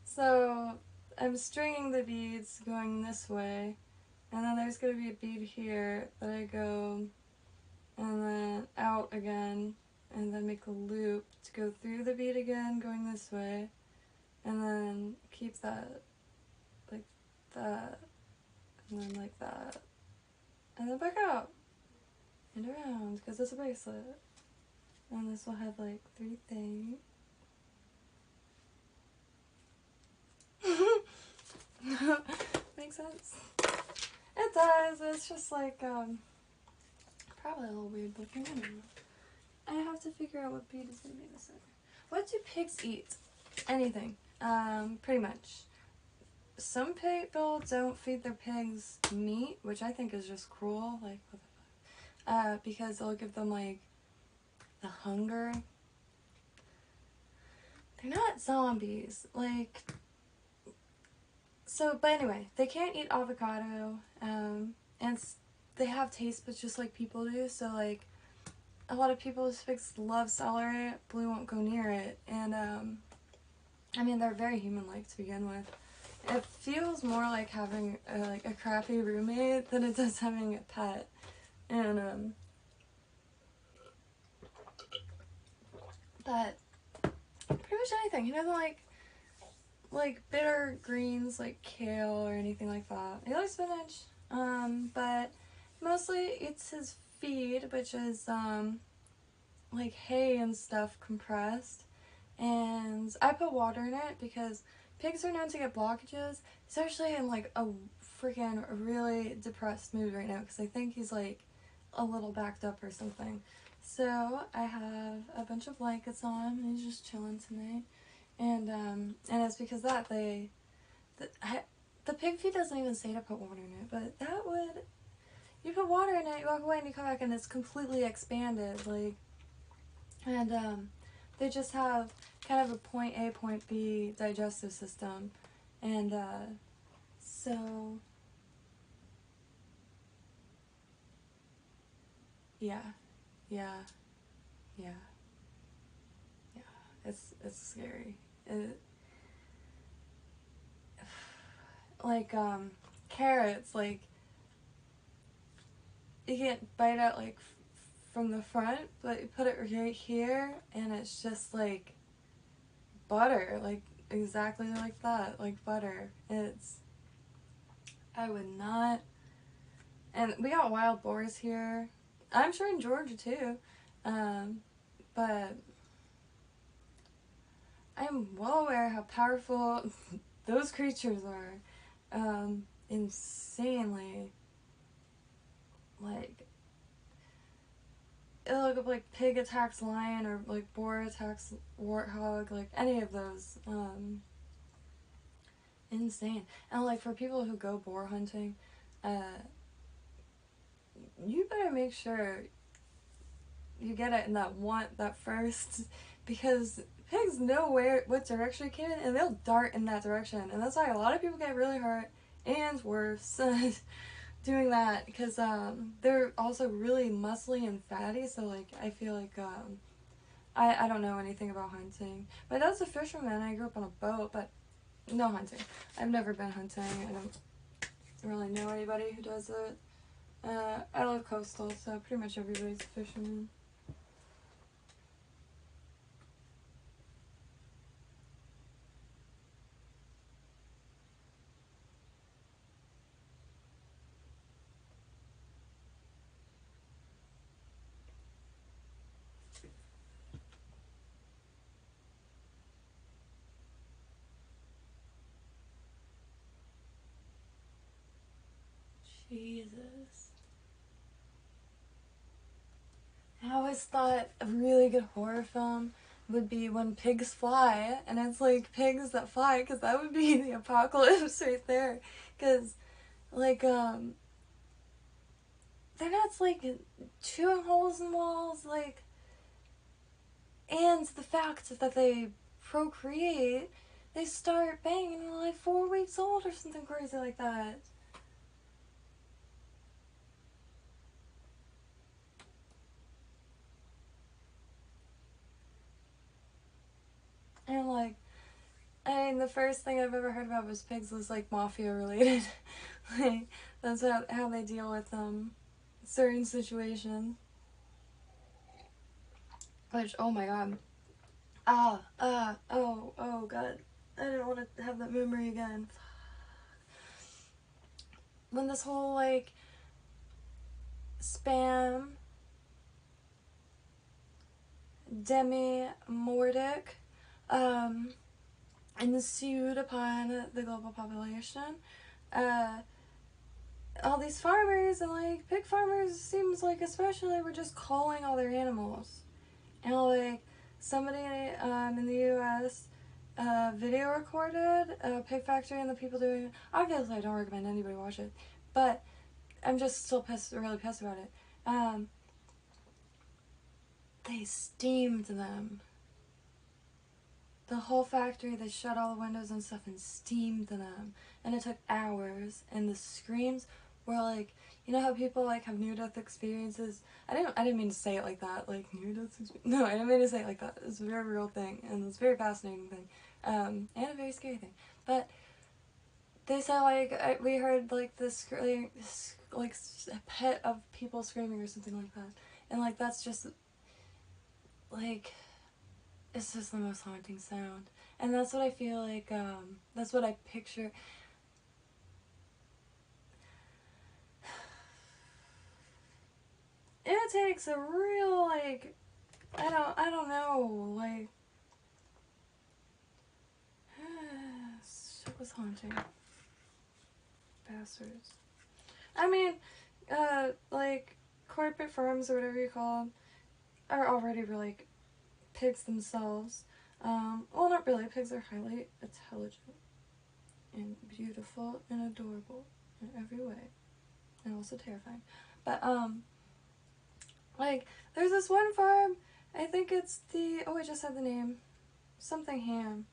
so I'm stringing the beads going this way, and then there's going to be a bead here that I go and then out again, and then make a loop to go through the bead again going this way, and then keep that like that, and then like that, and then back out and around because it's a bracelet. And this will have like 3 things. Makes sense? It does. It's just like probably a little weird looking. I don't know. I have to figure out what bead is gonna be the center. What do pigs eat? Anything. Pretty much. Some people don't feed their pigs meat, which I think is just cruel. Like, what the fuck? Because they'll give them like the hunger. They're not zombies. Like, so, but anyway, they can't eat avocado, and they have taste buds just like people do, so like, a lot of people's pigs love celery, Blue won't go near it, and I mean, they're very human-like to begin with. It feels more like having like a crappy roommate than it does having a pet, and but pretty much anything. He doesn't like bitter greens like kale or anything like that. He likes spinach, but mostly eats his feed, which is like hay and stuff compressed, and I put water in it because pigs are known to get blockages. He's actually in like a freaking really depressed mood right now because I think he's like a little backed up or something. So I have a bunch of blankets on him and he's just chilling tonight. And it's because that the pig feed doesn't even say to put water in it, but that would, you put water in it, you walk away and you come back and it's completely expanded, like, and they just have kind of a point A, point B digestive system, and so yeah, yeah, yeah, yeah, it's scary. Like carrots, like you can't bite out like from the front, but you put it right here and it's just like butter, like exactly like that, like butter. I would not. And we got wild boars here, I'm sure in Georgia too, but I'm well aware how powerful those creatures are. Insanely, like, it'll look up like pig attacks lion or like boar attacks warthog, like any of those. Insane. And like for people who go boar hunting, you better make sure you get it in that first, because pigs know what direction it came in and they'll dart in that direction, and that's why a lot of people get really hurt and worse doing that, because they're also really muscly and fatty, so like I feel like I don't know anything about hunting. My dad's a fisherman, I grew up on a boat, but no hunting. I've never been hunting. I don't really know anybody who does it. I live coastal, so pretty much everybody's a fisherman. Jesus. I always thought a really good horror film would be When Pigs Fly, and it's like pigs that fly, because that would be the apocalypse right there. Because, like, they're not, like, chewing holes in walls, like, and the fact that they procreate, they start banging when they're like 4 weeks old or something crazy like that. And, like, I mean, the first thing I've ever heard about was pigs was, like, mafia related. Like, that's how they deal with, certain situations. Which, oh my god. Oh god. I didn't want to have that memory again. When this whole, like, spam Demi Mordic ensued upon the global population, all these farmers and, like, pig farmers, seems like especially, were just calling all their animals. And, like, somebody in the US video recorded a pig factory and the people doing it. Obviously, I don't recommend anybody watch it, but I'm just still really pissed about it. They steamed them. The whole factory, they shut all the windows and stuff and steamed them. And it took hours, and the screams were like, you know how people, like, have near-death experiences? I didn't mean to say it like that, like, near-death experience. No, I didn't mean to say it like that. It's a very real thing, and it's a very fascinating thing, and a very scary thing. But they said, like, we heard, like, this, like, a pit of people screaming or something like that. And, like, that's just, like, it's just the most haunting sound. And that's what I feel like, that's what I picture. It takes a real, like, I don't know, like, shit was haunting. Bastards. I mean, like, corporate firms or whatever you call them are already, like, pigs themselves. Well, not really. Pigs are highly intelligent and beautiful and adorable in every way, and also terrifying. But like, there's this one farm. I think it's the, oh, I just said the name, something Ham.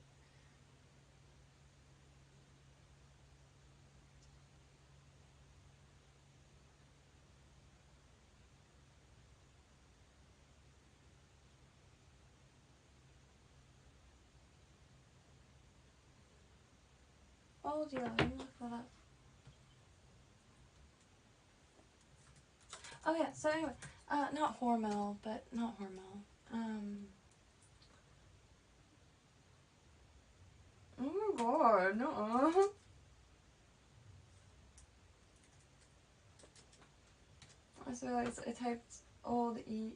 Oh yeah, let me look that up. Oh yeah. So anyway, not Hormel, but not Hormel. Oh my god, no. So I typed old E.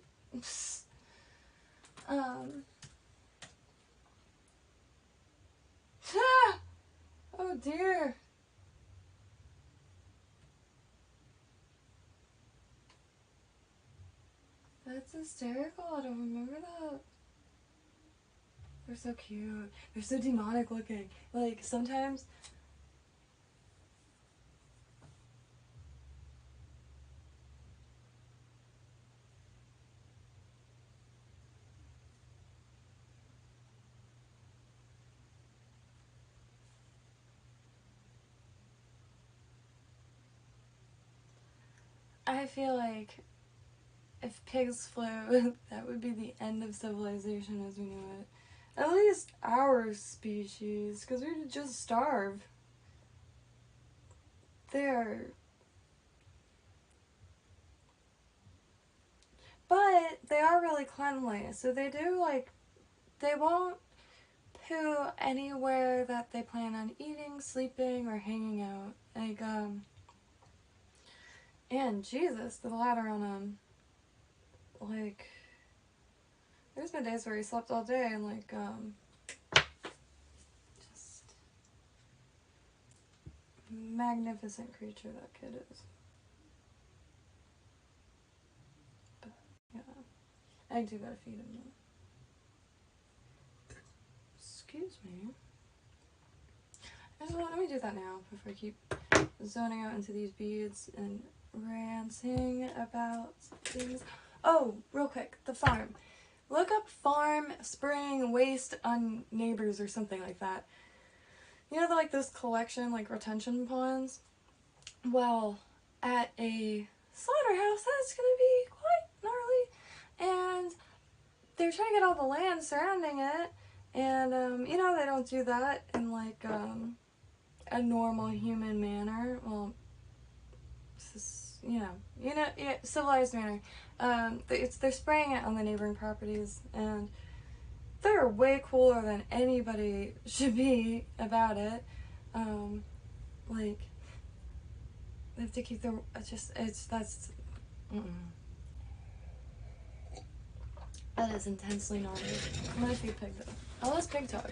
Oh dear. That's hysterical. I don't remember that. They're so cute. They're so demonic looking. Like, sometimes. I feel like if pigs flew, that would be the end of civilization as we knew it. At least our species, because we'd just starve. They're. But they are really cleanly, so they do, like, they won't poo anywhere that they plan on eating, sleeping, or hanging out. Like, and Jesus, the ladder on them. Like, there's been days where he slept all day and, like, just magnificent creature that kid is. I do gotta feed him though. Excuse me. Let me do that now before I keep zoning out into these beads and ranting about things. Oh, real quick, the farm. Look up farm spraying waste on neighbors or something like that. You know, like those collection, like retention ponds? Well, at a slaughterhouse, that's gonna be quite gnarly. And they're trying to get all the land surrounding it. And, you know, they don't do that in like, a normal human manner. Well, yeah, civilized manner. They're spraying it on the neighboring properties, and they're way cooler than anybody should be about it. Like, they have to keep their, that is intensely gnarly. I'm gonna feed Pig though. I'll let Pig talk.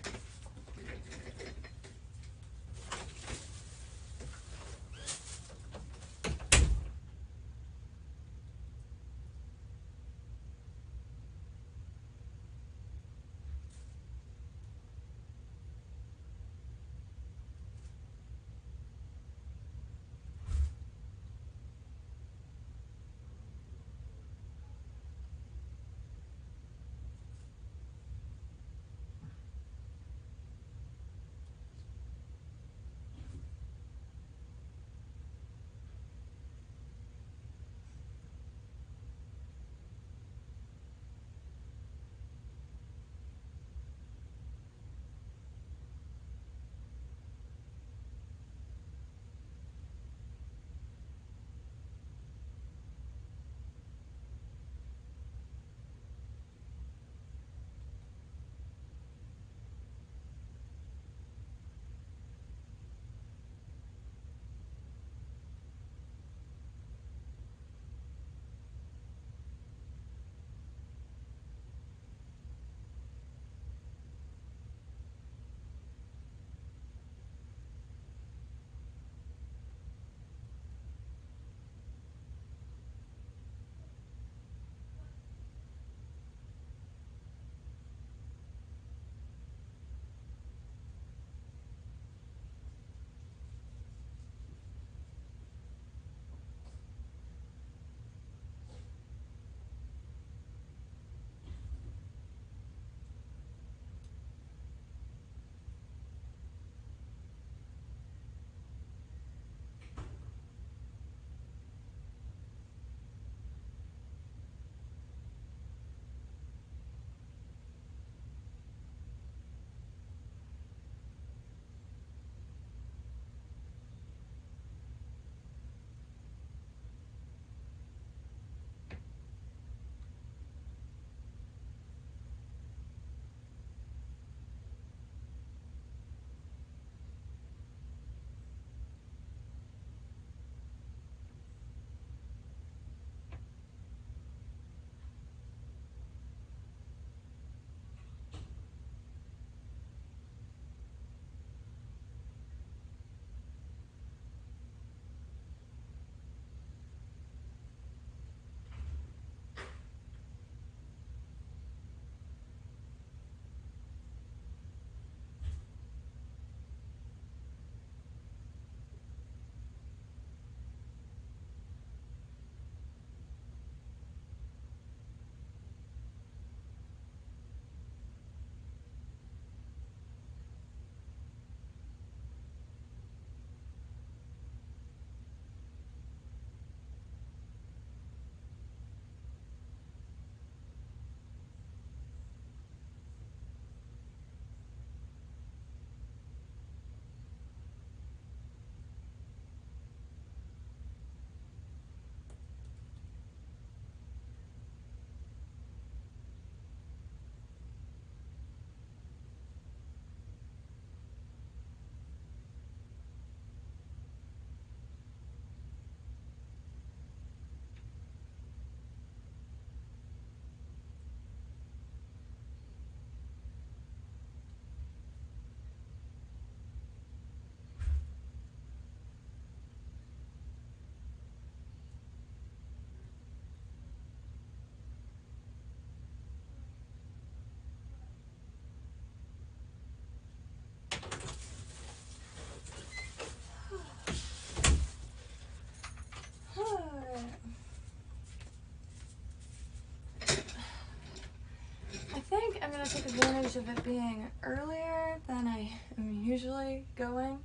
took advantage of it being earlier than I am usually going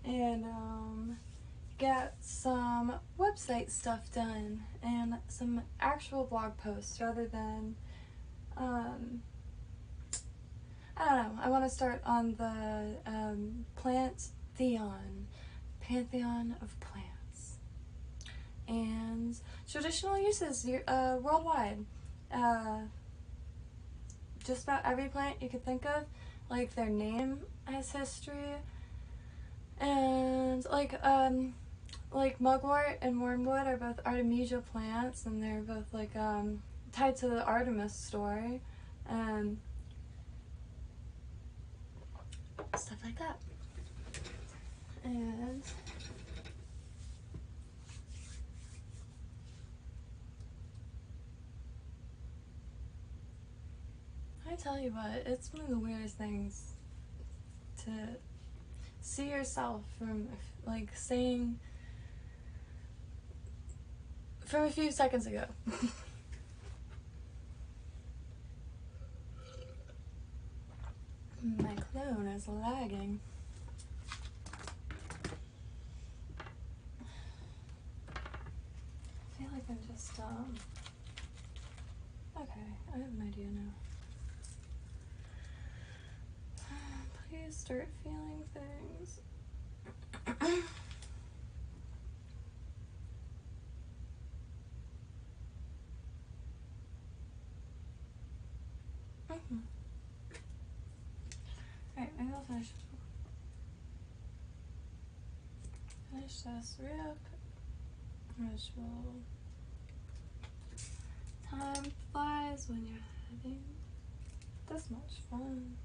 and get some website stuff done and some actual blog posts rather than I don't know. I want to start on the Pantheon of plants and traditional uses worldwide. Just about every plant you could think of, like their name has history, and like mugwort and wormwood are both artemisia plants, and they're both like tied to the Artemis story, and stuff like that. And I tell you what, it's one of the weirdest things to see yourself from like saying from a few seconds ago. My clone is lagging. I feel like I'm just okay, I have an idea now. Please start feeling things. Alright, maybe I'll finish this rip, which will... Time flies when you're having this much fun.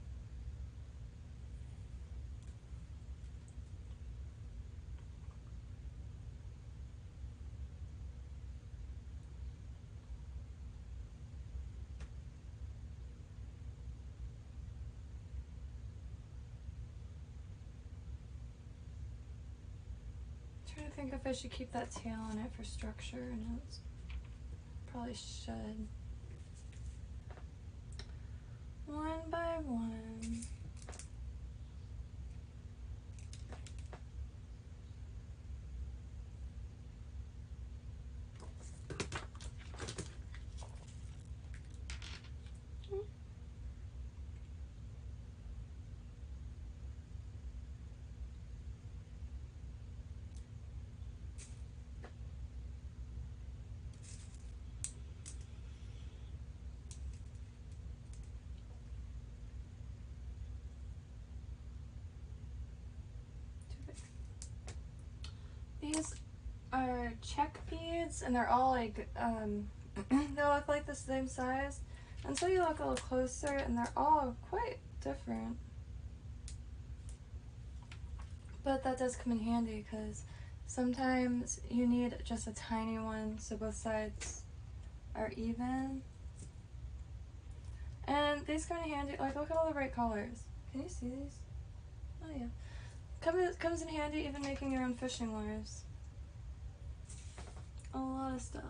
Trying to think if I should keep that tail on it for structure or not. Probably should. One by one. These are check beads, and they're all like, they look like the same size. Until you look a little closer, and they're all quite different. But that does come in handy, because sometimes you need just a tiny one so both sides are even. And these come in handy, like look at all the bright colors. Can you see these? Oh yeah. Comes in handy even making your own fishing lures. A lot of stuff.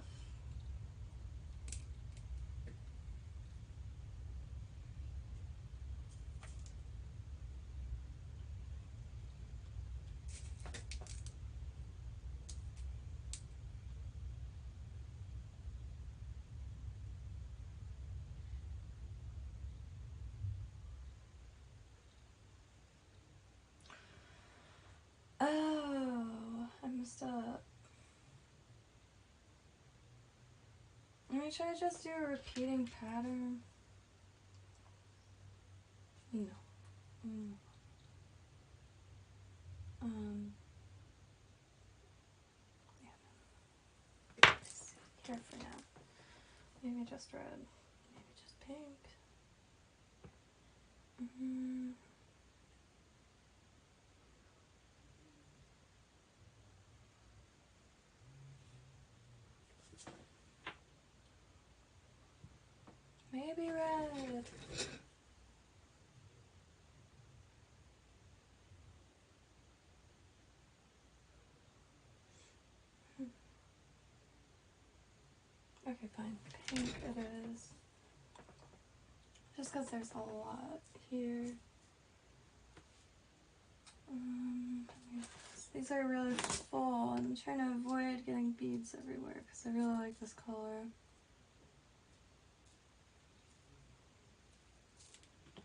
Oh, I messed up. Should I just do a repeating pattern? No. Yeah. Here for now. Maybe just red. Maybe just pink. Maybe red. Okay, fine. Pink it is. just because there's a lot here. These are really full. I'm trying to avoid getting beads everywhere because I really like this color.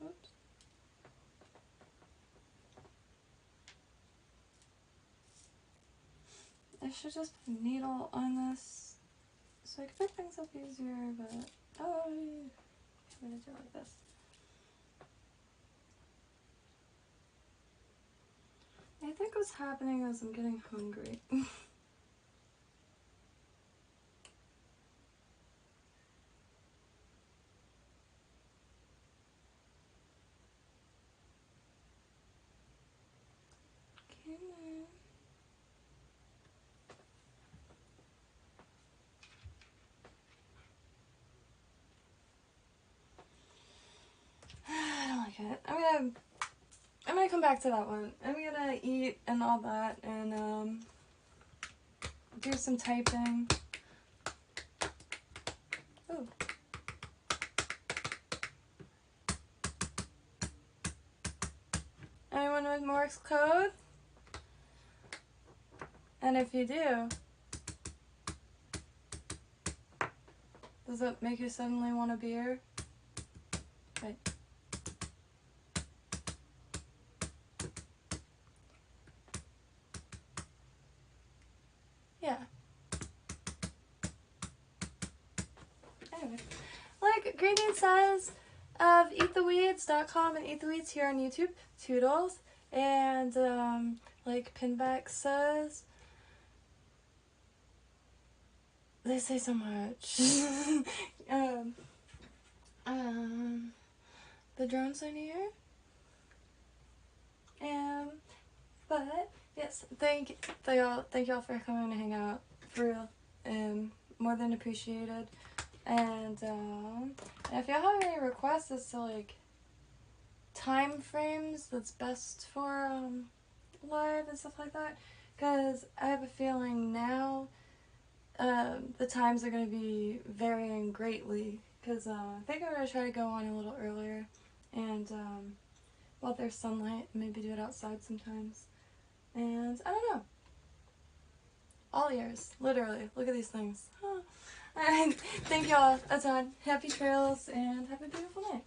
Oops. I should just put a needle on this so I can pick things up easier, but oh, I'm gonna do it like this. I think what's happening is I'm getting hungry. I don't like it. I'm gonna come back to that one. I'm gonna eat and all that and do some typing. Ooh. Anyone with Morse code? And if you do, does it make you suddenly want a beer? Right. Yeah. Anyway, like Gradient says of eattheweeds.com and Eat the Weeds here on YouTube, Toodles. And like Pinback says, they say so much. The drones are near. But yes, thank y'all for coming to hang out, for real. More than appreciated. And if y'all have any requests as to like time frames that's best for live and stuff like that, because I have a feeling now the times are going to be varying greatly, because I think I'm going to try to go on a little earlier and while there's sunlight, maybe do it outside sometimes. And I don't know. All ears, literally. Look at these things. And thank y'all a ton. Happy trails and have a beautiful night.